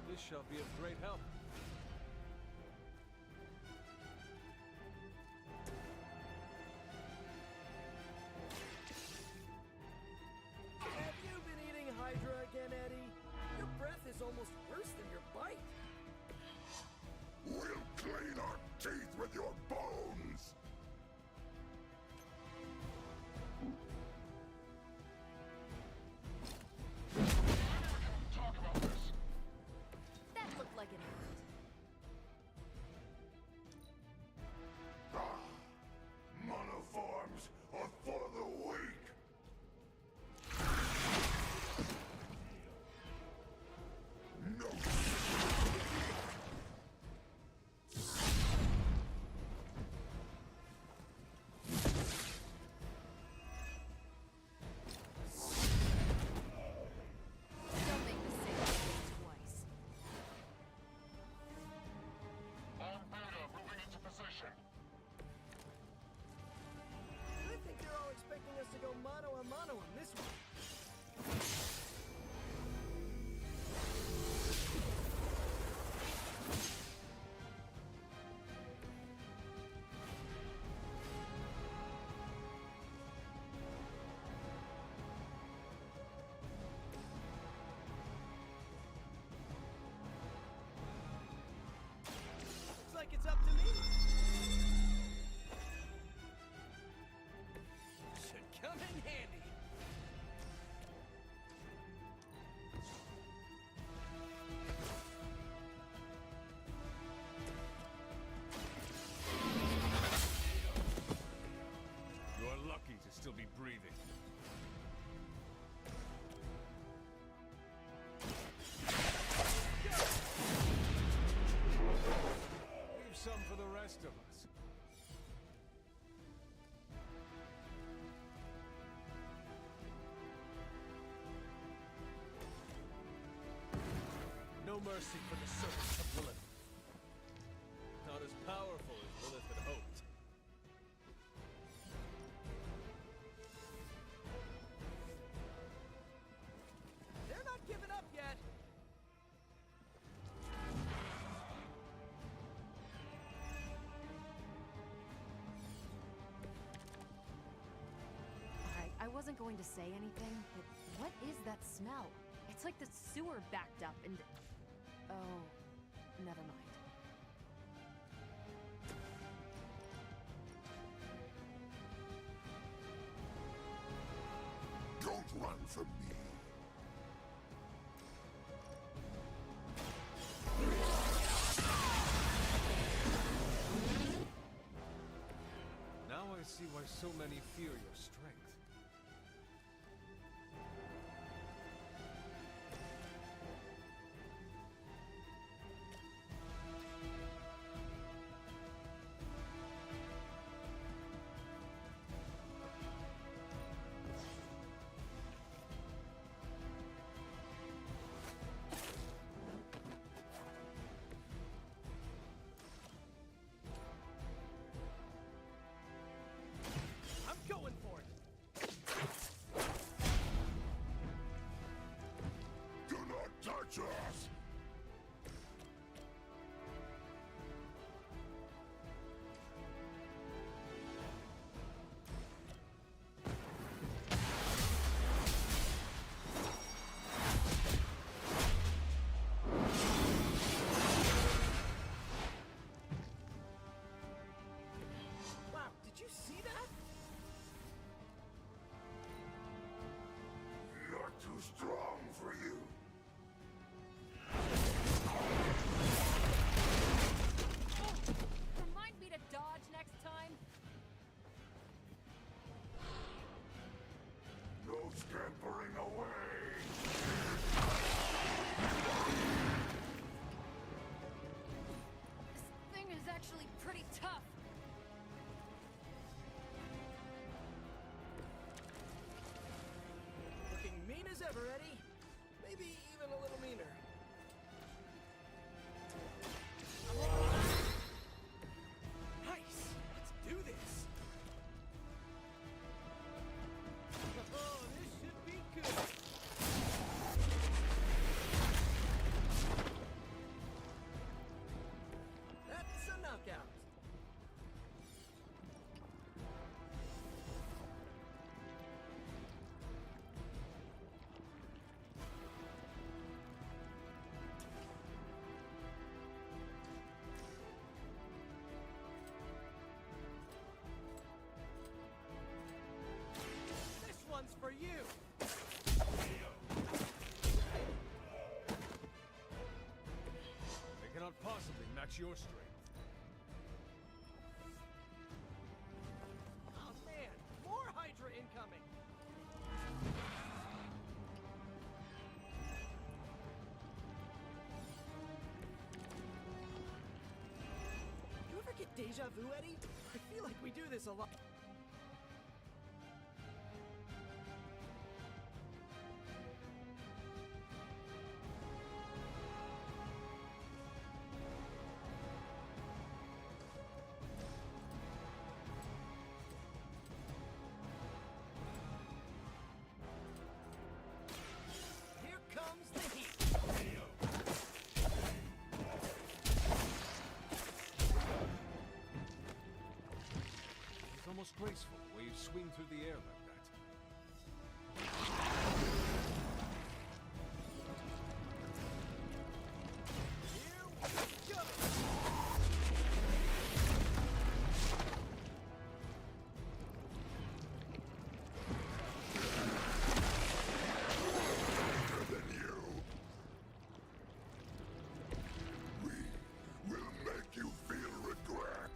This shall be of great help. Have you been eating Hydra again, Eddie? Your breath is almost worse than your bite. We'll clean our teeth with your bones. Talk about this. That looked like it hurt. Monoforms are for the weak. No. Don't make the same mistake twice. On Beta, moving into position. I think they're all expecting us to go mano a mano on this one. Looks like it's up to me. Should come in handy. You are lucky. to still be breathing. Leave some for the rest of us. No mercy for the servants of Lilith. Not as powerful as Lilith had hoped. They're not giving up yet. I wasn't going to say anything, but what is that smell? It's like the sewer backed up and... Oh, never mind. Don't run from me. Now I see why so many fear your strength. I'm going for it. Do not touch us! Wow, did you see that? Not too strong for you. Remind me to dodge next time. No scampering away. This thing is actually pretty tough. Looking mean as ever, Eddie. Maybe even a little meaner. Nice! Let's do this! Oh, this should be good! That's a knockout! This one's for you! They cannot possibly match your strength. Oh man, more Hydra incoming! You ever get deja vu, Eddie? I feel like we do this a lot. Here comes the heat! It's almost graceful the way you swing through the air like that. Here we go! Better than you. We will make you feel regret.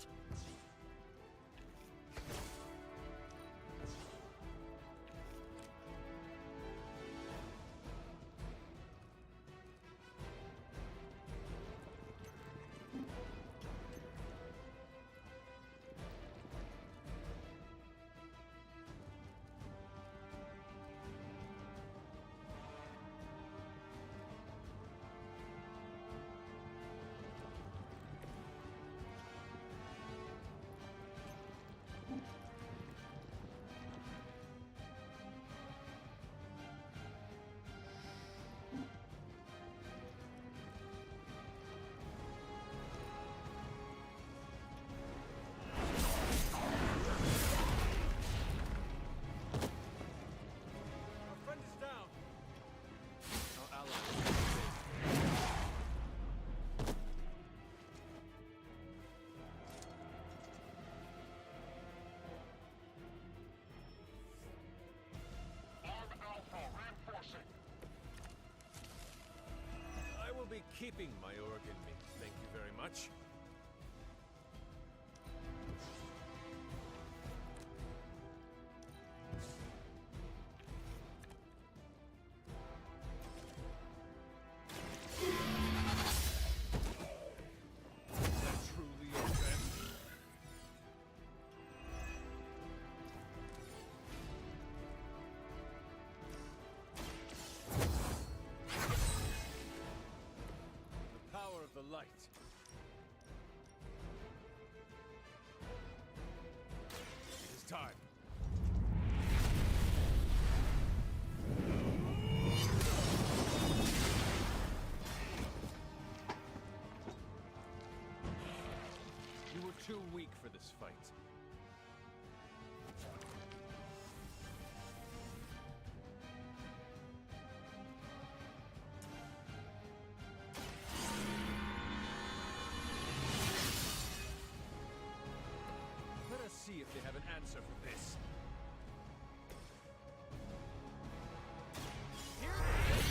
be keeping my organ meat, thank you very much. Is that truly your best? The power of the light. It is time. You were too weak for this fight. Let us see if they have an answer for this. Here it is!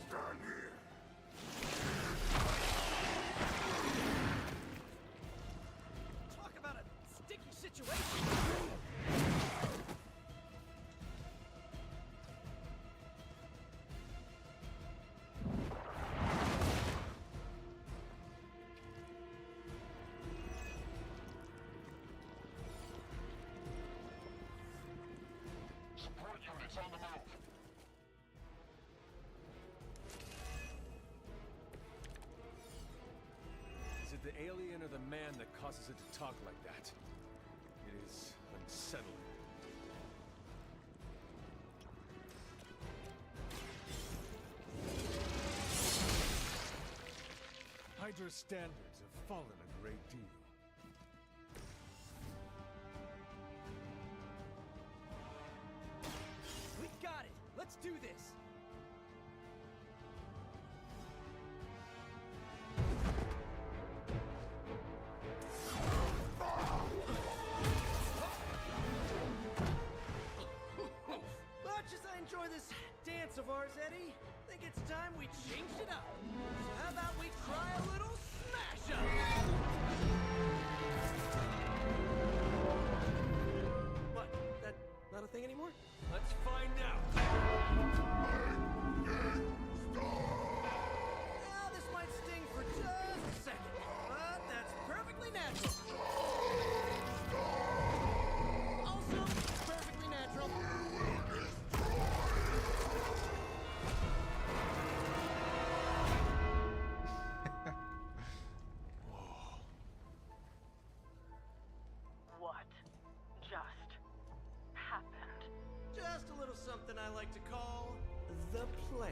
Stand here. Talk about a sticky situation! Support units on the move. Is it the alien or the man that causes it to talk like that? It is unsettling. Hydra's standards have fallen a great deal. We got it! Let's do this! Much as I enjoy this dance of ours, Eddie, I think it's time we changed it up. So how about we try a little smash up? What? That not a thing anymore? Let's find out. Now this might sting for just a second, but that's perfectly natural. Also, perfectly natural. What just happened? Just a little something I like to call the plan.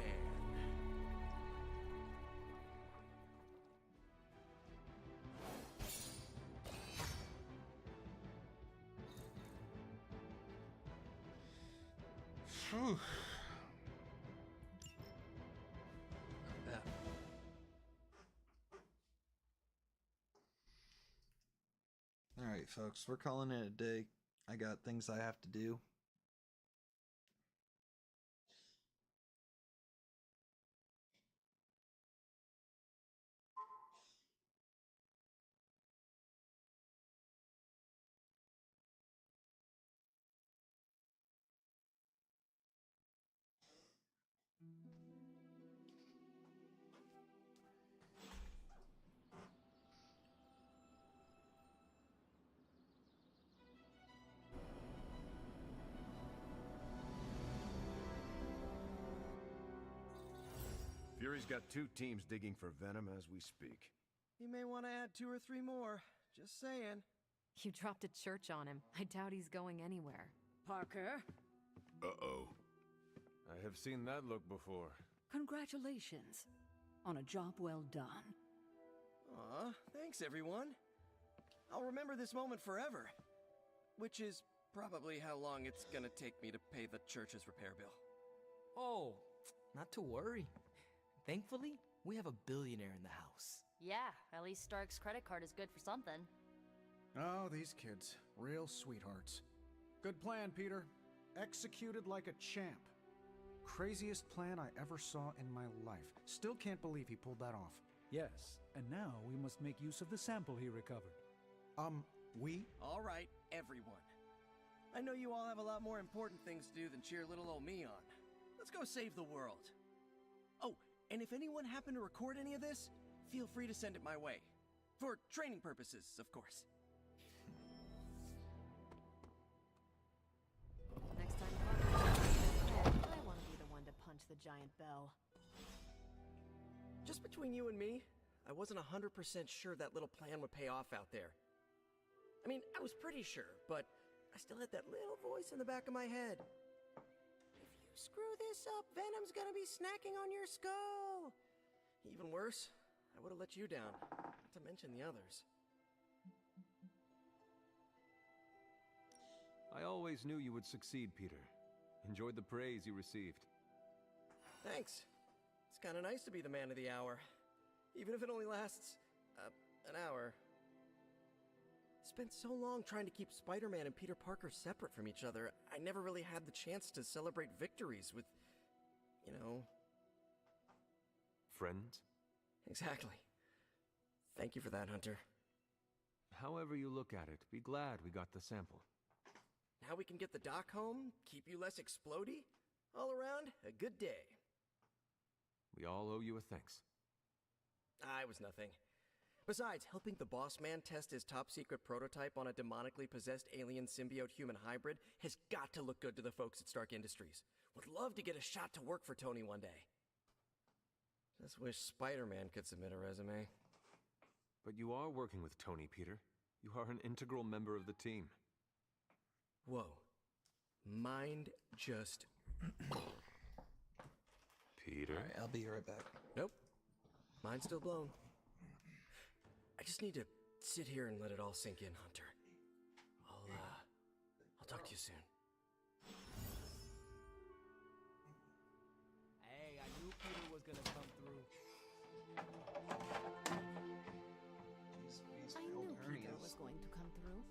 Phew. Yeah. All right, folks, we're calling it a day. I got things I have to do. Fury's got 2 teams digging for Venom as we speak. You may want to add 2 or 3 more. Just saying. You dropped a church on him. I doubt he's going anywhere. Parker, Uh-oh. I have seen that look before. congratulations on a job well done. Aw, thanks everyone. I'll remember this moment forever. Which is probably how long it's gonna take me to pay the church's repair bill. Oh, not to worry. Thankfully, we have a billionaire in the house. Yeah, at least Stark's credit card is good for something. Oh, these kids. Real sweethearts. Good plan, Peter. Executed like a champ. Craziest plan I ever saw in my life. Still can't believe he pulled that off. Yes, and now we must make use of the sample he recovered. We? All right, everyone. I know you all have a lot more important things to do than cheer little old me on. Let's go save the world. Oh, and if anyone happened to record any of this, feel free to send it my way. For training purposes, of course. Next time I want to be the one to punch the giant bell. Just between you and me, I wasn't 100% sure that little plan would pay off out there. I mean, I was pretty sure, but I still had that little voice in the back of my head. If you screw this up, Venom's gonna be snacking on your skull. Even worse, I would have let you down, not to mention the others. I always knew you would succeed, Peter. Enjoyed the praise you received. Thanks. It's kind of nice to be the man of the hour, even if it only lasts, an hour. Spent so long trying to keep Spider-Man and Peter Parker separate from each other, I never really had the chance to celebrate victories with, you know... Friends? Exactly. Thank you for that, Hunter. However you look at it, be glad we got the sample. Now we can get the doc home, keep you less explodey. All around, a good day. We all owe you a thanks. I was nothing. Besides, helping the boss man test his top-secret prototype on a demonically possessed alien symbiote-human hybrid has got to look good to the folks at Stark Industries. Would love to get a shot to work for Tony one day. Just wish Spider-Man could submit a resume. But you are working with Tony, Peter. You are an integral member of the team. Whoa. Mind just... Peter? Alright, I'll be right back. Nope. Mind's still blown. I just need to sit here and let it all sink in, Hunter. I'll talk to you soon. Hey, I knew Peter was gonna come through. I knew Peter was going to come through.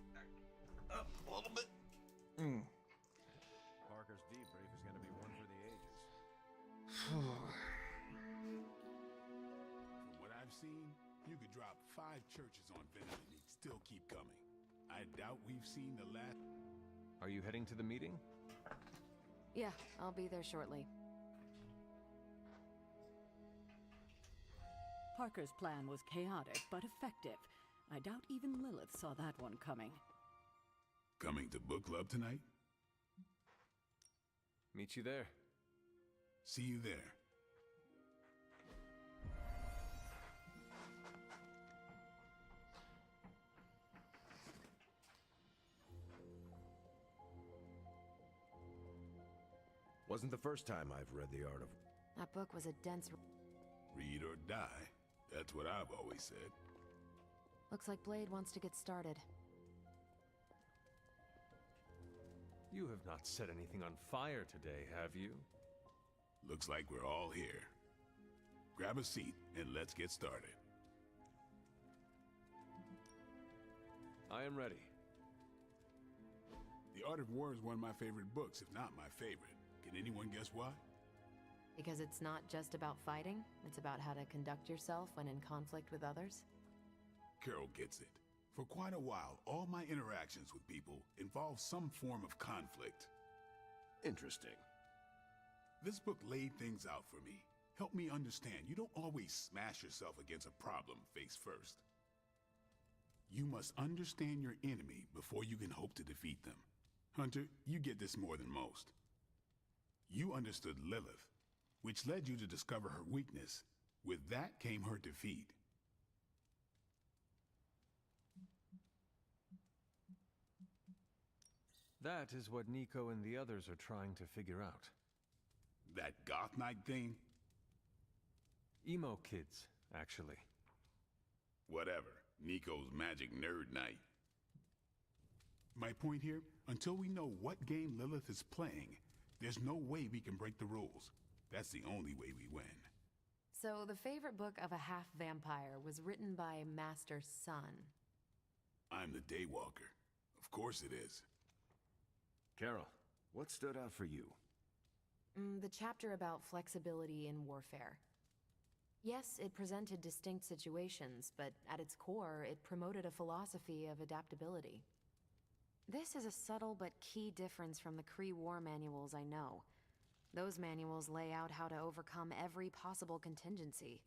Up a little bit. Parker's debrief is gonna be one for the ages. From what I've seen, you could drop 5 churches on Venom and he'd still keep coming. I doubt we've seen the last... Are you heading to the meeting? Yeah, I'll be there shortly. Parker's plan was chaotic, but effective. I doubt even Lilith saw that one coming. Coming to book club tonight? Meet you there. See you there. Wasn't the first time I've read The Art of... That book was a dense... Read or die. That's what I've always said. Looks like Blade wants to get started. You have not set anything on fire today, have you? Looks like we're all here. Grab a seat and let's get started. I am ready. The Art of War is one of my favorite books, if not my favorite. Can anyone guess why? Because it's not just about fighting, it's about how to conduct yourself when in conflict with others. Carol gets it. For quite a while, all my interactions with people involve some form of conflict. Interesting. This book laid things out for me. Helped me understand you don't always smash yourself against a problem face first. You must understand your enemy before you can hope to defeat them. Hunter, you get this more than most. You understood Lilith, which led you to discover her weakness. With that came her defeat. That is what Nico and the others are trying to figure out. That Goth Knight thing? Emo kids, actually. Whatever. Nico's magic nerd knight. My point here, until we know what game Lilith is playing, there's no way we can break the rules. That's the only way we win. So, the favorite book of a half-vampire was written by Master's son. I'm the Daywalker. Of course it is. Carol, what stood out for you? The chapter about flexibility in warfare. Yes, it presented distinct situations, but at its core, it promoted a philosophy of adaptability. This is a subtle but key difference from the Kree war manuals I know. Those manuals lay out how to overcome every possible contingency.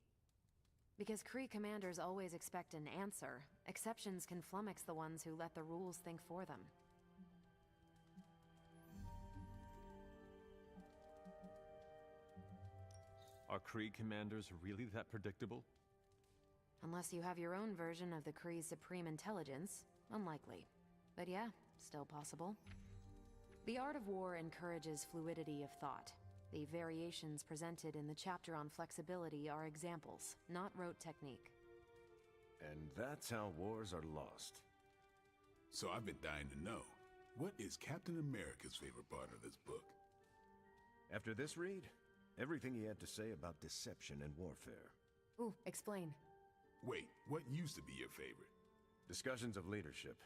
Because Kree commanders always expect an answer, exceptions can flummox the ones who let the rules think for them. Are Kree commanders really that predictable? Unless you have your own version of the Kree's supreme intelligence, unlikely. But yeah, still possible. The art of war encourages fluidity of thought. The variations presented in the chapter on flexibility are examples, not rote technique. And that's how wars are lost. So I've been dying to know, what is Captain America's favorite part of this book? After this read, everything he had to say about deception and warfare. Ooh, explain. Wait, what used to be your favorite? Discussions of leadership.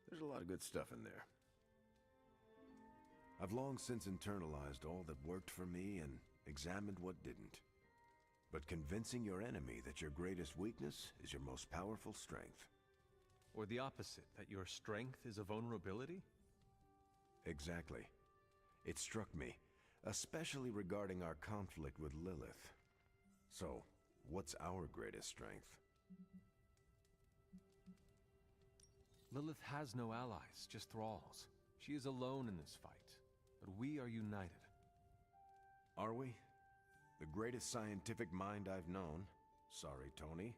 There's a lot of good stuff in there. I've long since internalized all that worked for me and examined what didn't. But convincing your enemy that your greatest weakness is your most powerful strength. Or the opposite, that your strength is a vulnerability? Exactly. It struck me, especially regarding our conflict with Lilith. So, what's our greatest strength? Lilith has no allies, just thralls. She is alone in this fight, but we are united. Are we? The greatest scientific mind I've known, sorry Tony,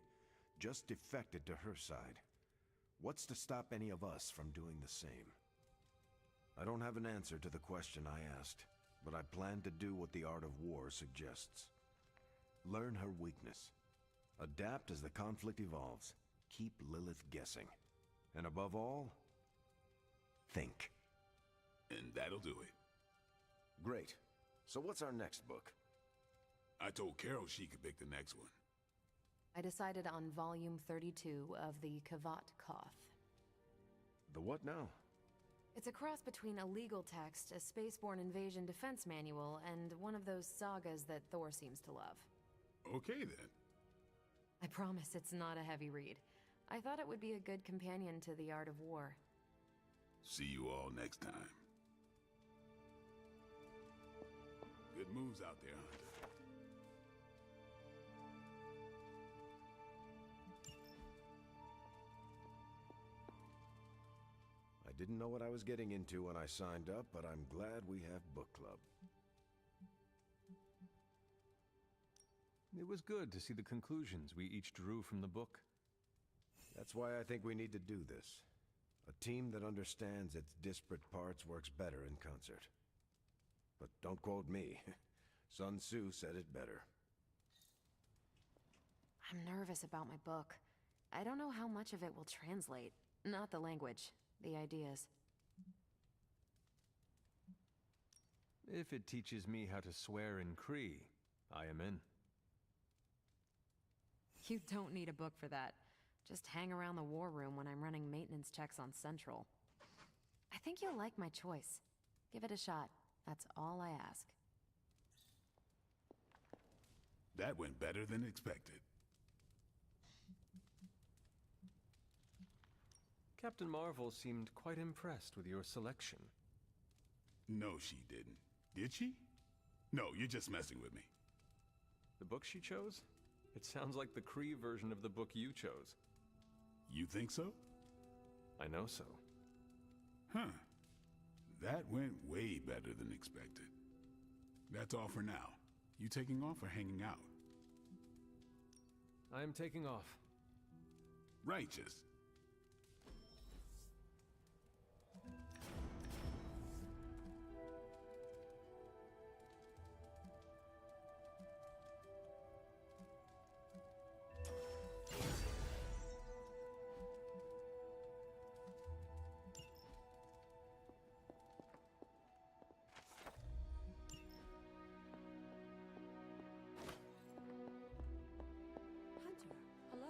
just defected to her side. What's to stop any of us from doing the same? I don't have an answer to the question I asked, but I plan to do what the art of war suggests. Learn her weakness. Adapt as the conflict evolves. Keep Lilith guessing. And above all, think. And that'll do it. Great. So what's our next book? I told Carol she could pick the next one. I decided on volume 32 of the Kavat Koth. The what now? It's a cross between a legal text, a spaceborne invasion defense manual, and one of those sagas that Thor seems to love. Okay then. I promise it's not a heavy read. I thought it would be a good companion to the art of war. See you all next time. Good moves out there, Hunter. I didn't know what I was getting into when I signed up, but I'm glad we have book club. It was good to see the conclusions we each drew from the book. That's why I think we need to do this. A team that understands its disparate parts works better in concert. But don't quote me. Sun Tzu said it better. I'm nervous about my book. I don't know how much of it will translate. Not the language, the ideas. If it teaches me how to swear in Kree, I am in. You don't need a book for that. Just hang around the war room when I'm running maintenance checks on Central. I think you'll like my choice. Give it a shot. That's all I ask. That went better than expected. Captain Marvel seemed quite impressed with your selection. No, she didn't. Did she? No, you're just messing with me. The book she chose? It sounds like the Kree version of the book you chose. You think so? I know so. Huh. That went way better than expected. That's all for now. You taking off or hanging out? I am taking off. Righteous. Hunter, hello.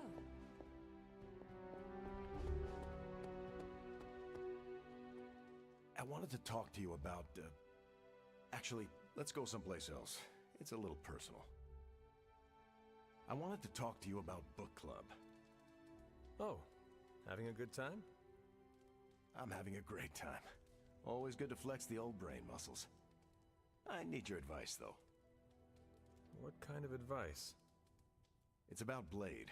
wanted to talk to you about, actually, let's go someplace else. It's a little personal. I wanted to talk to you about book club. Oh, having a good time? I'm having a great time. Always good to flex the old brain muscles. I need your advice, though. What kind of advice? It's about Blade.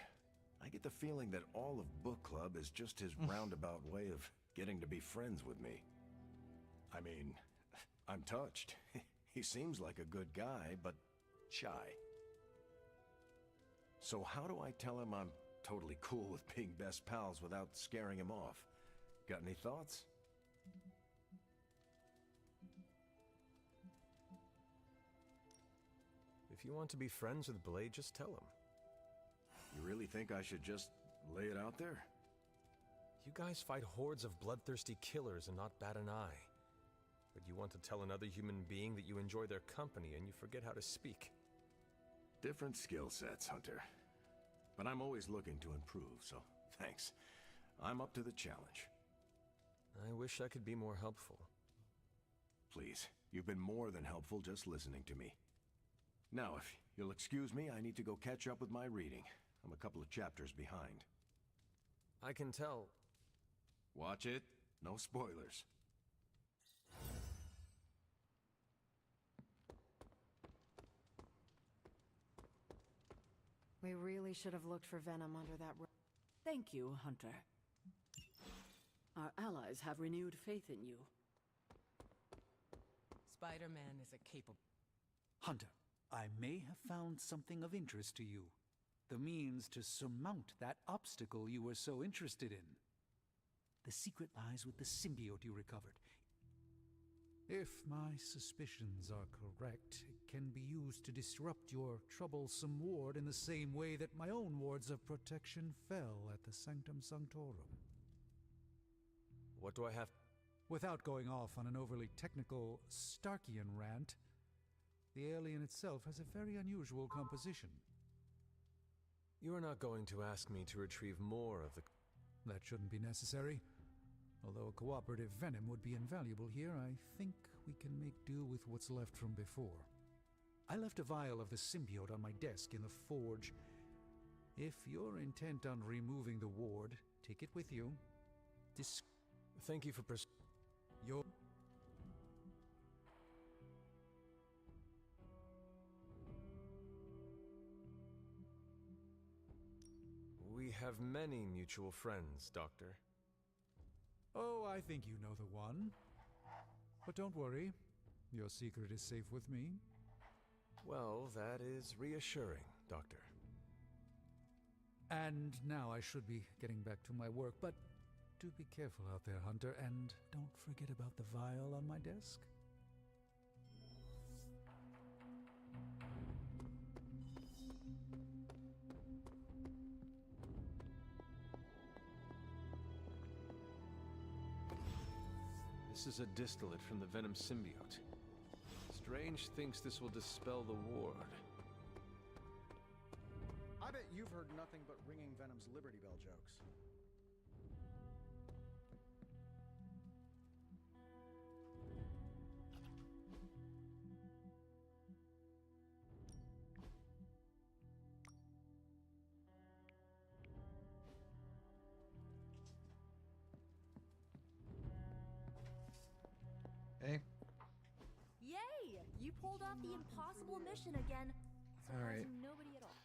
I get the feeling that all of book club is just his roundabout way of getting to be friends with me. I mean, I'm touched. He seems like a good guy, but shy. So how do I tell him I'm totally cool with being best pals without scaring him off? Got any thoughts? If you want to be friends with Blade, just tell him. You really think I should just lay it out there? You guys fight hordes of bloodthirsty killers and not bat an eye. But you want to tell another human being that you enjoy their company and you forget how to speak. Different skill sets, Hunter. But I'm always looking to improve, so thanks. I'm up to the challenge. I wish I could be more helpful. Please, you've been more than helpful just listening to me. Now, if you'll excuse me, I need to go catch up with my reading. I'm a couple of chapters behind. I can tell. Watch it. No spoilers. We really should have looked for venom under that Thank you, Hunter. Our allies have renewed faith in you. Spider-Man is a capable... Hunter, I may have found something of interest to you. The means to surmount that obstacle you were so interested in. The secret lies with the symbiote you recovered. If my suspicions are correct, it can be used to disrupt your troublesome ward in the same way that my own wards of protection fell at the Sanctum Sanctorum. What do I have? Without going off on an overly technical Starkian rant, the alien itself has a very unusual composition. You are not going to ask me to retrieve more of the... That shouldn't be necessary. Although a cooperative venom would be invaluable here, I think we can make do with what's left from before. I left a vial of the symbiote on my desk in the forge. If you're intent on removing the ward, take it with you. Thank you for Your... We have many mutual friends, Doctor. Oh, I think you know the one. But don't worry, your secret is safe with me. Well, that is reassuring, Doctor. And now I should be getting back to my work, but do be careful out there, Hunter, and don't forget about the vial on my desk. This is a distillate from the Venom symbiote. Strange thinks this will dispel the ward. I bet you've heard nothing but ringing Venom's Liberty Bell jokes. Hey. Yay! You pulled off the impossible mission again. All right. Surprising nobody at all.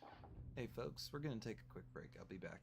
Hey folks, we're going to take a quick break. I'll be back.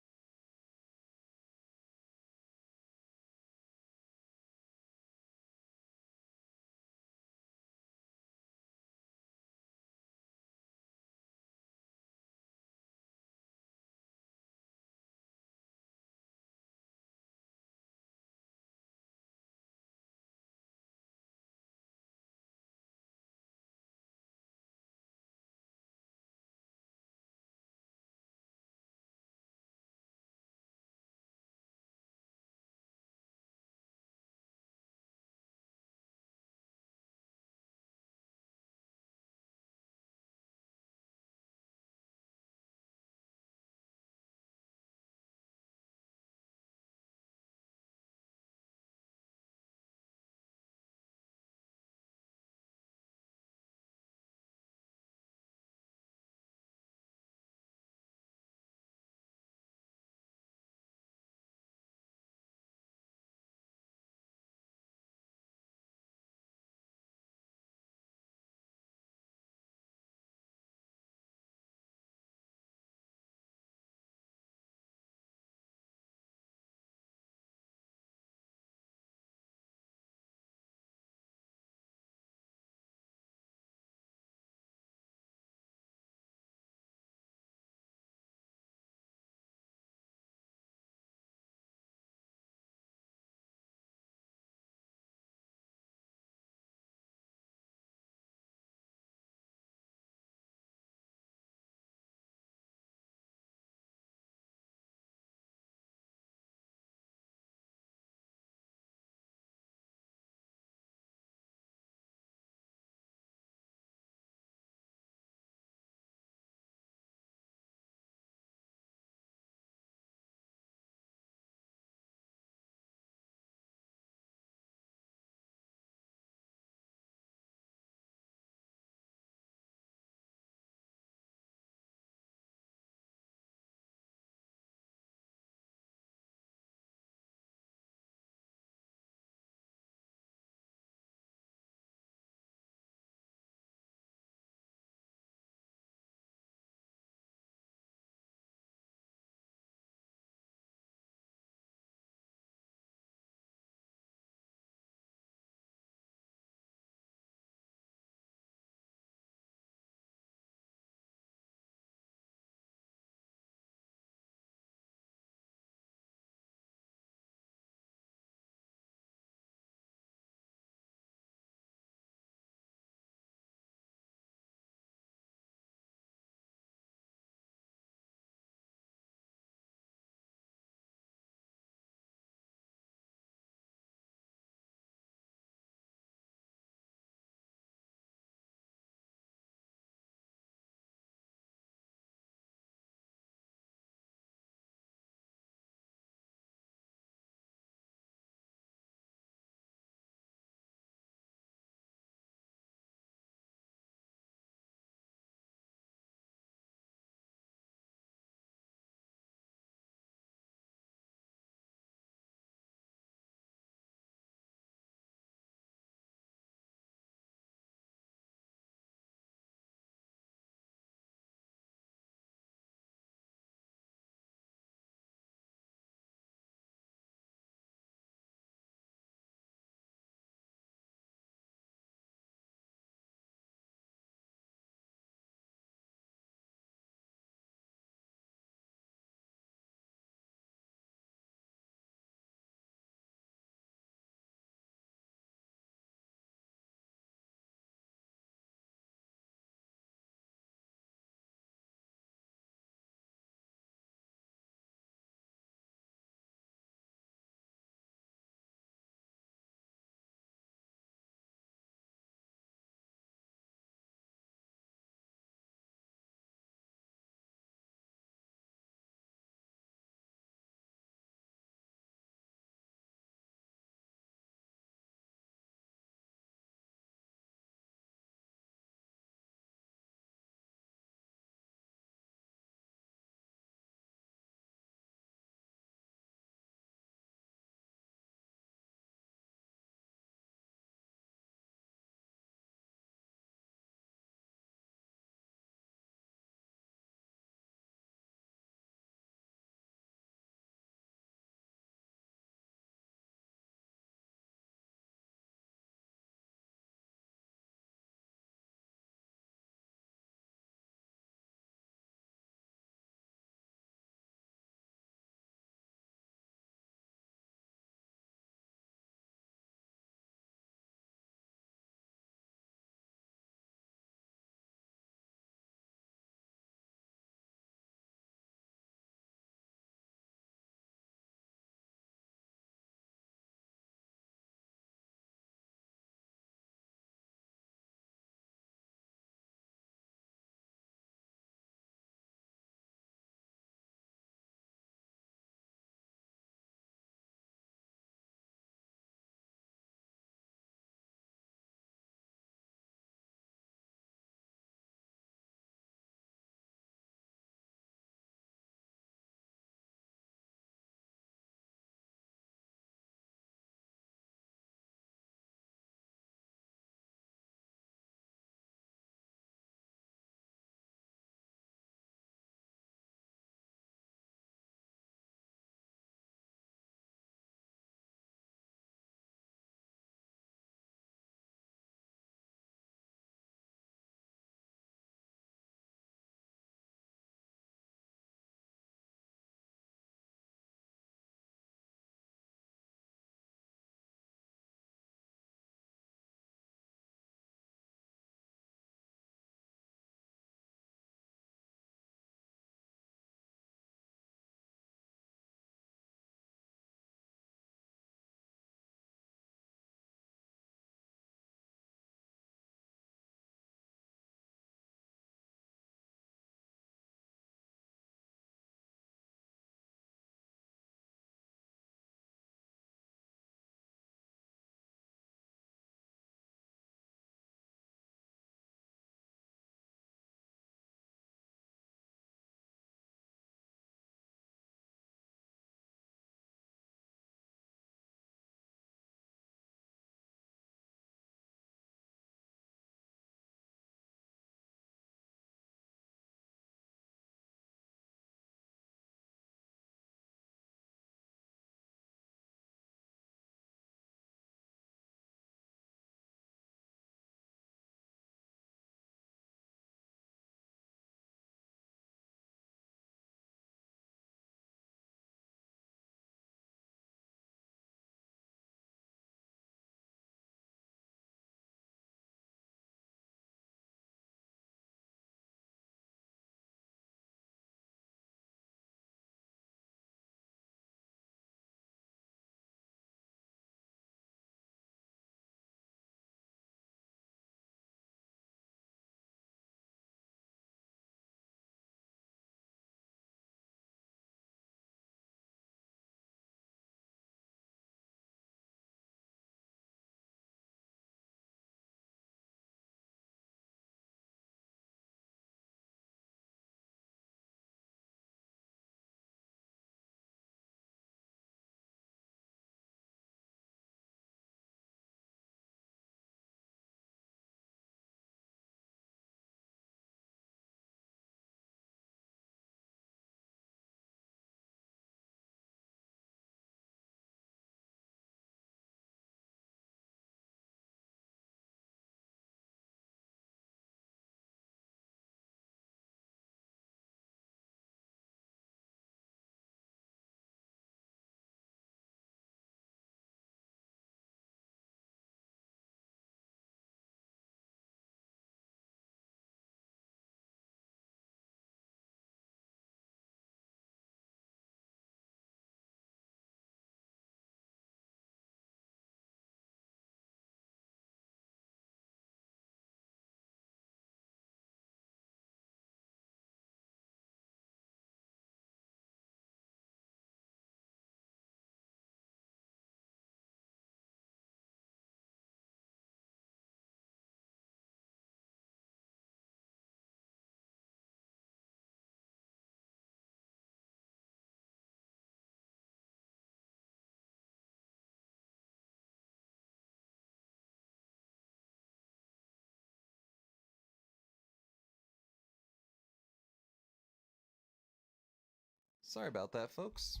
Sorry about that, folks.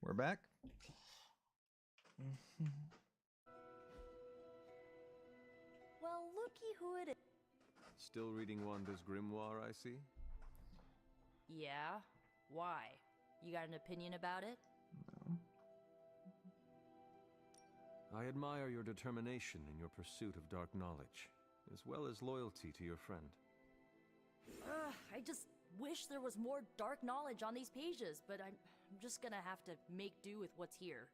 We're back. Well, looky who it is. Still reading Wanda's grimoire, I see? Yeah? Why? You got an opinion about it? I admire your determination in your pursuit of dark knowledge, as well as loyalty to your friend. I just wish there was more dark knowledge on these pages, but I'm just gonna have to make do with what's here.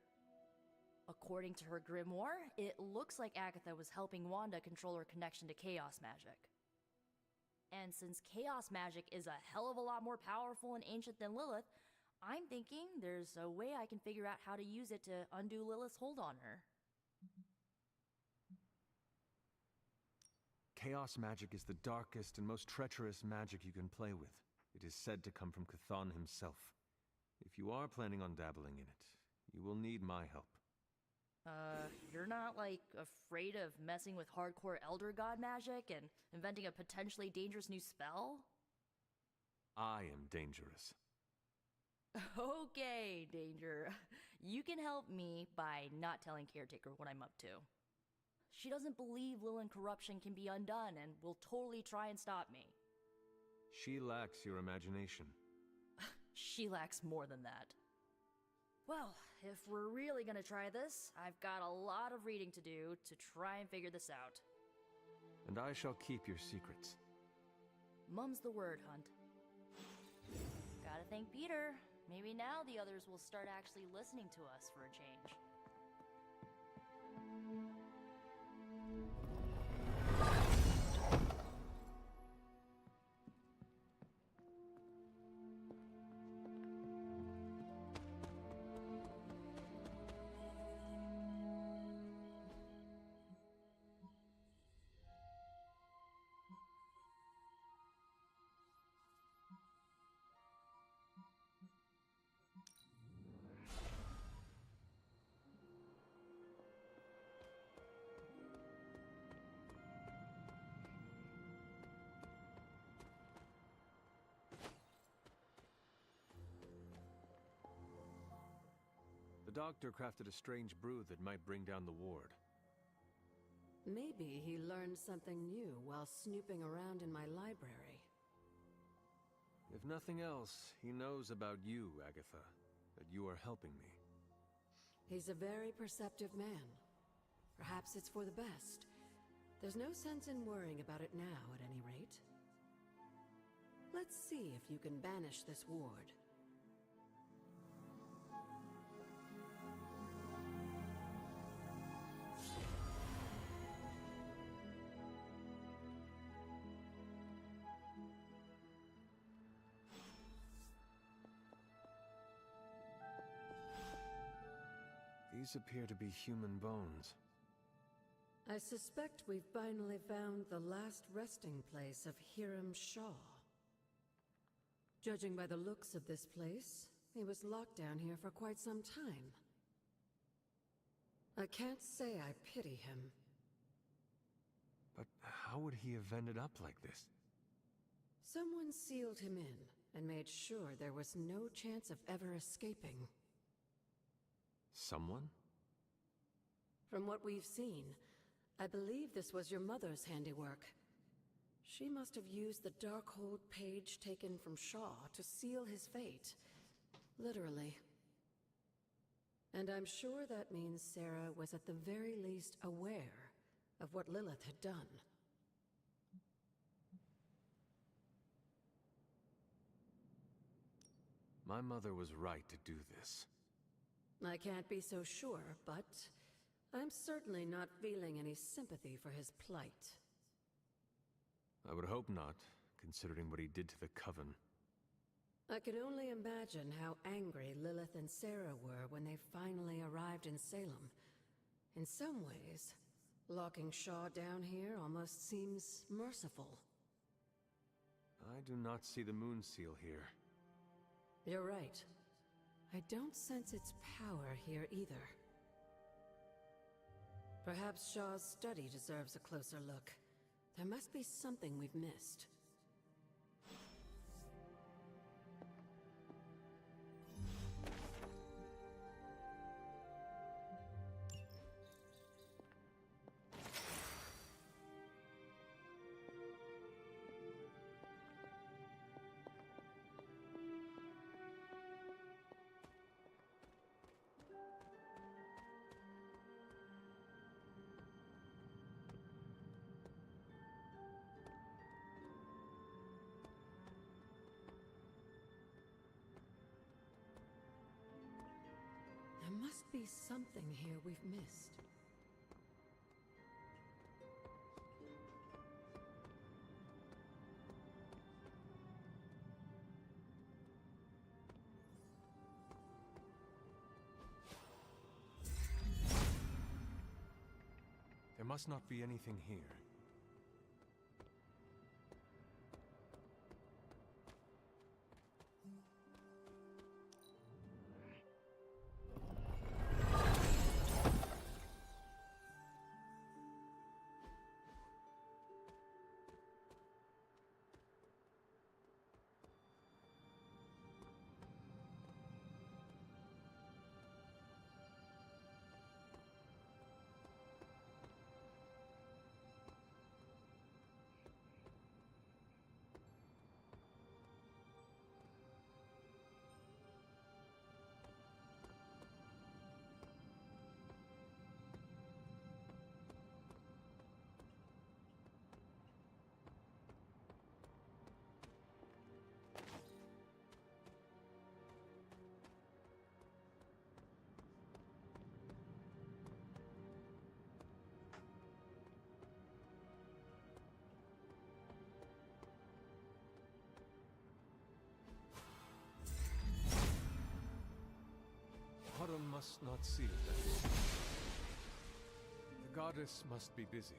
According to her grimoire, it looks like Agatha was helping Wanda control her connection to chaos magic. And since chaos magic is a hell of a lot more powerful and ancient than Lilith, I'm thinking there's a way I can figure out how to use it to undo Lilith's hold on her. Chaos magic is the darkest and most treacherous magic you can play with. It is said to come from Chthon himself. If you are planning on dabbling in it, you will need my help. You're not, like, afraid of messing with hardcore Elder God magic and inventing a potentially dangerous new spell? I am dangerous. Okay, Danger. You can help me by not telling Caretaker what I'm up to. She doesn't believe Lilin corruption can be undone and will totally try and stop me. She lacks your imagination. She lacks more than that. Well, if we're really gonna try this, I've got a lot of reading to do to try and figure this out. And I shall keep your secrets. Mum's the word, Hunt. Gotta thank Peter. Maybe now the others will start actually listening to us for a change. The doctor crafted a strange brew that might bring down the ward. Maybe he learned something new while snooping around in my library. If nothing else, he knows about you, Agatha, that you are helping me. He's a very perceptive man. Perhaps it's for the best. There's no sense in worrying about it now, at any rate. Let's see if you can banish this ward. These appear to be human bones. I suspect we've finally found the last resting place of Hiram Shaw. Judging by the looks of this place, he was locked down here for quite some time. I can't say I pity him. But how would he have ended up like this? Someone sealed him in and made sure there was no chance of ever escaping. Someone? From what we've seen, I believe this was your mother's handiwork. She must have used the Darkhold page taken from Shaw to seal his fate. Literally. And I'm sure that means Sarah was at the very least aware of what Lilith had done. My mother was right to do this. I can't be so sure, but I'm certainly not feeling any sympathy for his plight. I would hope not, considering what he did to the Coven. I can only imagine how angry Lilith and Sarah were when they finally arrived in Salem. In some ways, locking Shaw down here almost seems merciful. I do not see the moon seal here. You're right. I don't sense its power here either. Perhaps Shaw's study deserves a closer look. There must be something we've missed. be something here we've missed. There must not be anything here. Autumn must not see it then. The goddess must be busy.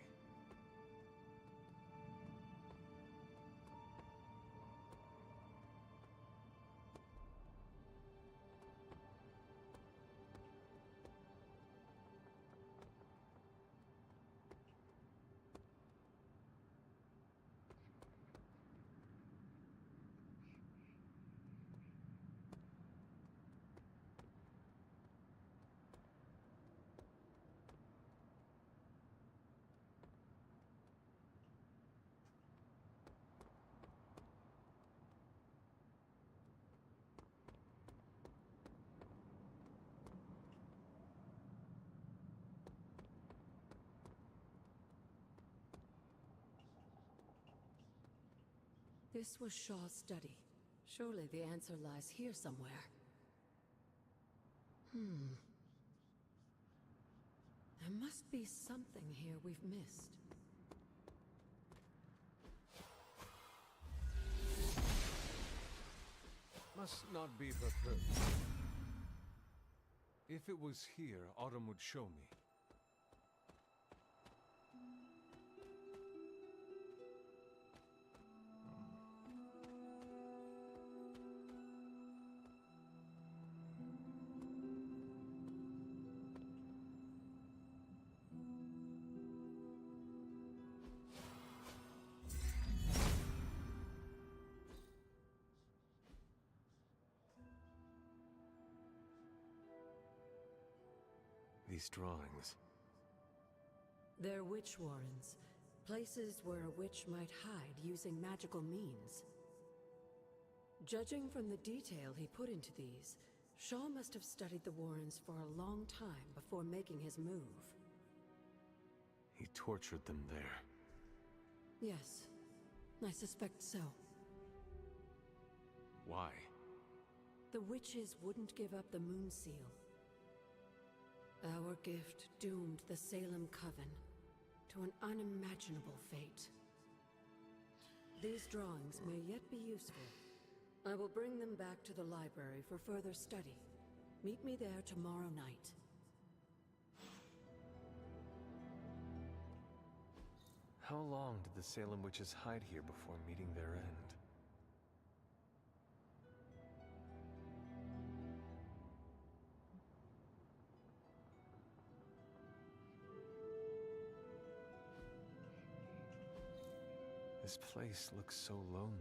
This was Shaw's study. Surely the answer lies here somewhere. There must be something here we've missed. Must not be her purpose. If it was here, Autumn would show me. These drawings. They're witch warrens. Places where a witch might hide using magical means. Judging from the detail he put into these, Shaw must have studied the warrens for a long time before making his move. He tortured them there. Yes, I suspect so. Why? The witches wouldn't give up the Moon Seal. Our gift doomed the Salem Coven to an unimaginable fate. These drawings may yet be useful. I will bring them back to the library for further study. Meet me there tomorrow night. How long did the Salem witches hide here before meeting their end? This place looks so lonely.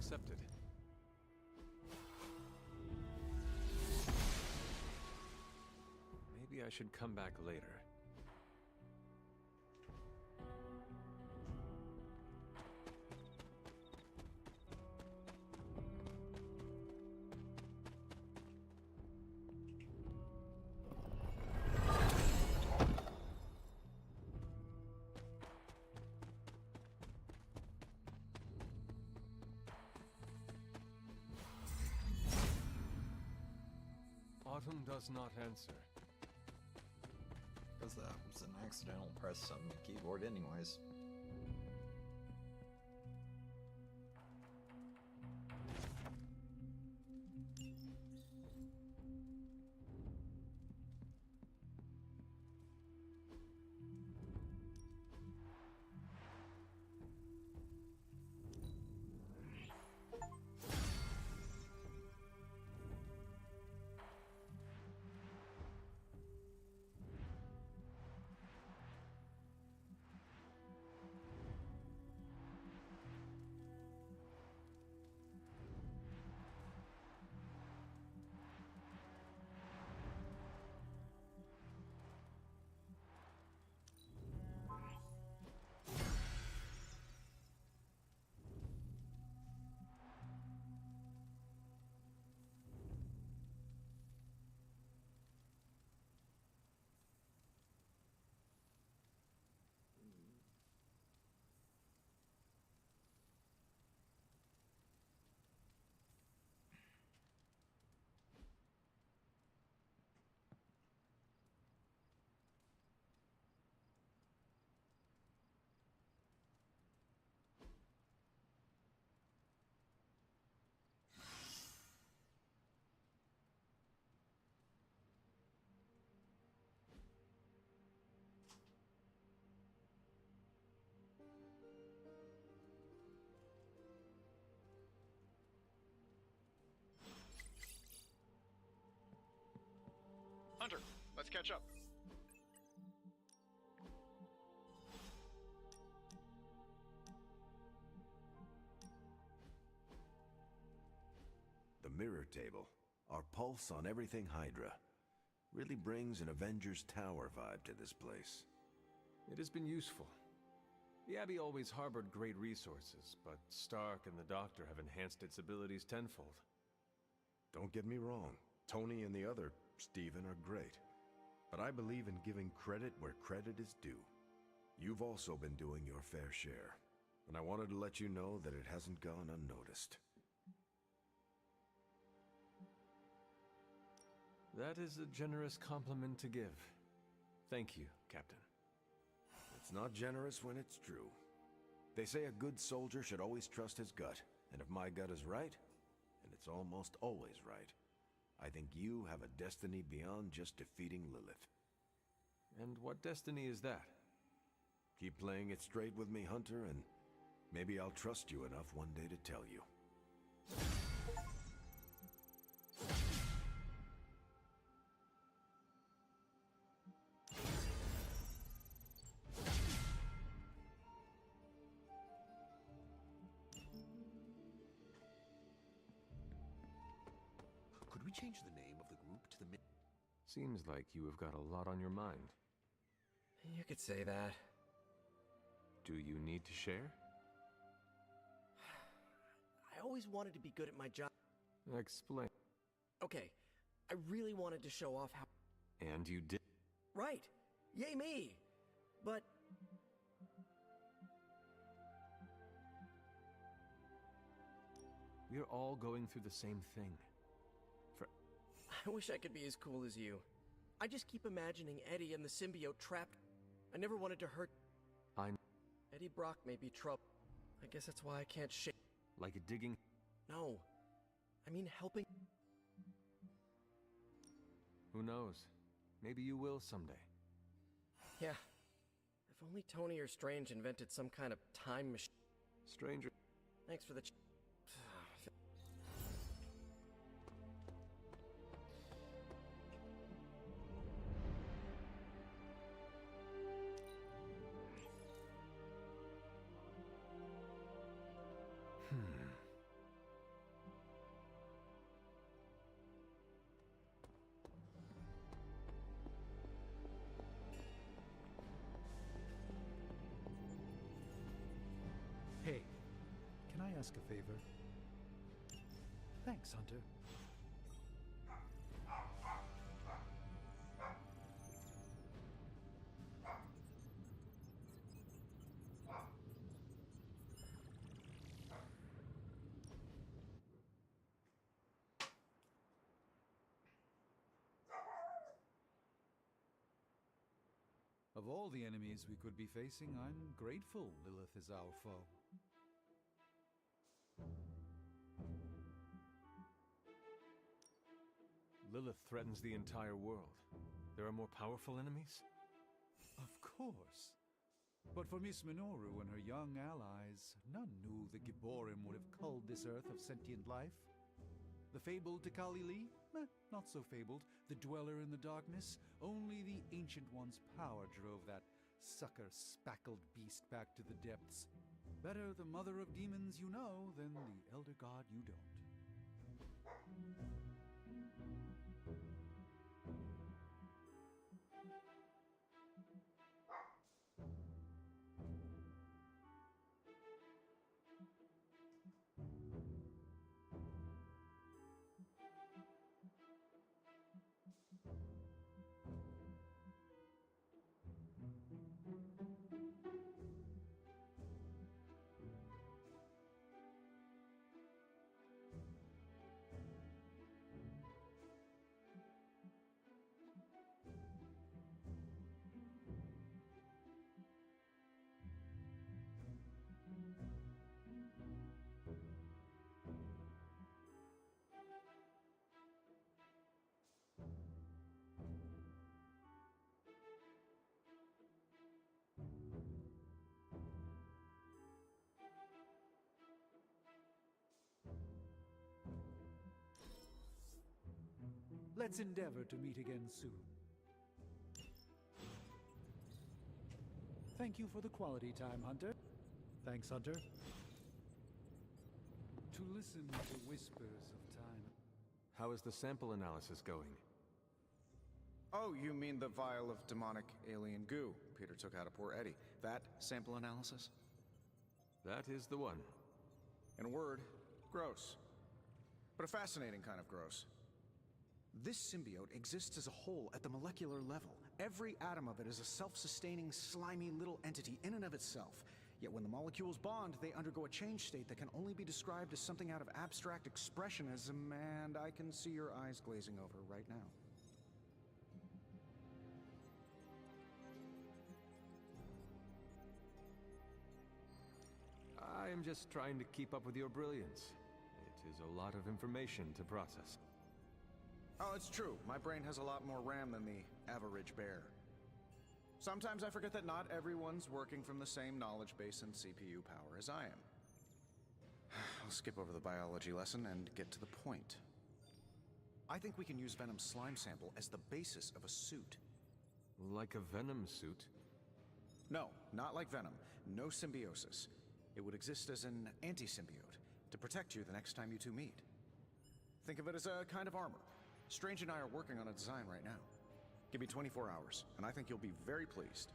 accepted. Maybe I should come back later. Autumn does not answer. Because that was an accidental press on the keyboard anyways. Hunter, let's catch up. The mirror table, our pulse on everything Hydra, really brings an Avengers Tower vibe to this place. It has been useful. The Abbey always harbored great resources, but Stark and the Doctor have enhanced its abilities tenfold. Don't get me wrong, Tony and the other Stephen are great. But I believe in giving credit where credit is due. You've also been doing your fair share, and I wanted to let you know that it hasn't gone unnoticed. That is a generous compliment to give. Thank you, Captain. It's not generous when it's true. They say a good soldier should always trust his gut, and if my gut is right, and it's almost always right, I think you have a destiny beyond just defeating Lilith. And what destiny is that? Keep playing it straight with me, Hunter, and maybe I'll trust you enough one day to tell you. Could we change the name of the group to the Seems like you have got a lot on your mind. You could say that. Do you need to share? I always wanted to be good at my job. Explain. Okay, I really wanted to show off how... And you did? Right! Yay me! But... We're all going through the same thing. I wish I could be as cool as you. I just keep imagining Eddie and the symbiote trapped. I never wanted to hurt... Eddie Brock may be trouble. I guess that's why I can't shake... Like a digging... No. I mean helping... Who knows? Maybe you will someday. Yeah. If only Tony or Strange invented some kind of time machine. Stranger... Thanks for the... ask a favor. Thanks, Hunter. Of all the enemies we could be facing, I'm grateful Lilith is our foe. Lilith threatens the entire world. There are more powerful enemies? Of course. But for Miss Minoru and her young allies, none knew the Gibborim would have culled this earth of sentient life. The fabled Tikali Lee? Not so fabled. The dweller in the darkness? Only the Ancient One's power drove that sucker-spackled beast back to the depths. Better the mother of demons you know than the elder god you don't. Let's endeavor to meet again soon. Thank you for the quality time, Hunter. Thanks, Hunter. To listen to whispers of time. How is the sample analysis going? Oh, you mean the vial of demonic alien goo Peter took out of poor Eddie. That sample analysis? That is the one. In a word, gross. But a fascinating kind of gross. This symbiote exists as a whole at the molecular level. Every atom of it is a self-sustaining, slimy little entity in and of itself. Yet when the molecules bond, they undergo a change state that can only be described as something out of abstract expressionism, and I can see your eyes glazing over right now. I am just trying to keep up with your brilliance. It is a lot of information to process. Oh, it's true. My brain has a lot more RAM than the average bear. Sometimes I forget that not everyone's working from the same knowledge base and CPU power as I am. I'll skip over the biology lesson and get to the point. I think we can use Venom's slime sample as the basis of a suit. Like a Venom suit? No, not like Venom. No symbiosis. It would exist as an anti-symbiote, to protect you the next time you two meet. Think of it as a kind of armor. Strange and I are working on a design right now. Give me 24 hours, and I think you'll be very pleased.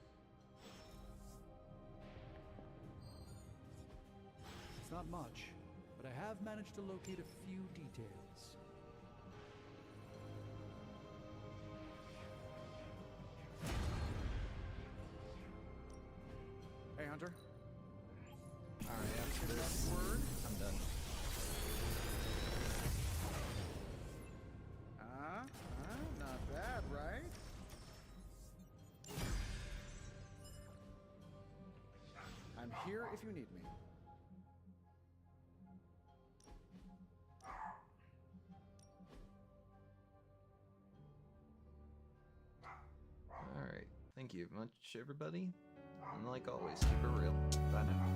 It's not much, but I have managed to locate a few details. Hey, Hunter. Alright, after that word, I'm done. Not bad, right? I'm here if you need me. Alright, thank you much, everybody. And like always, keep it real. Bye now.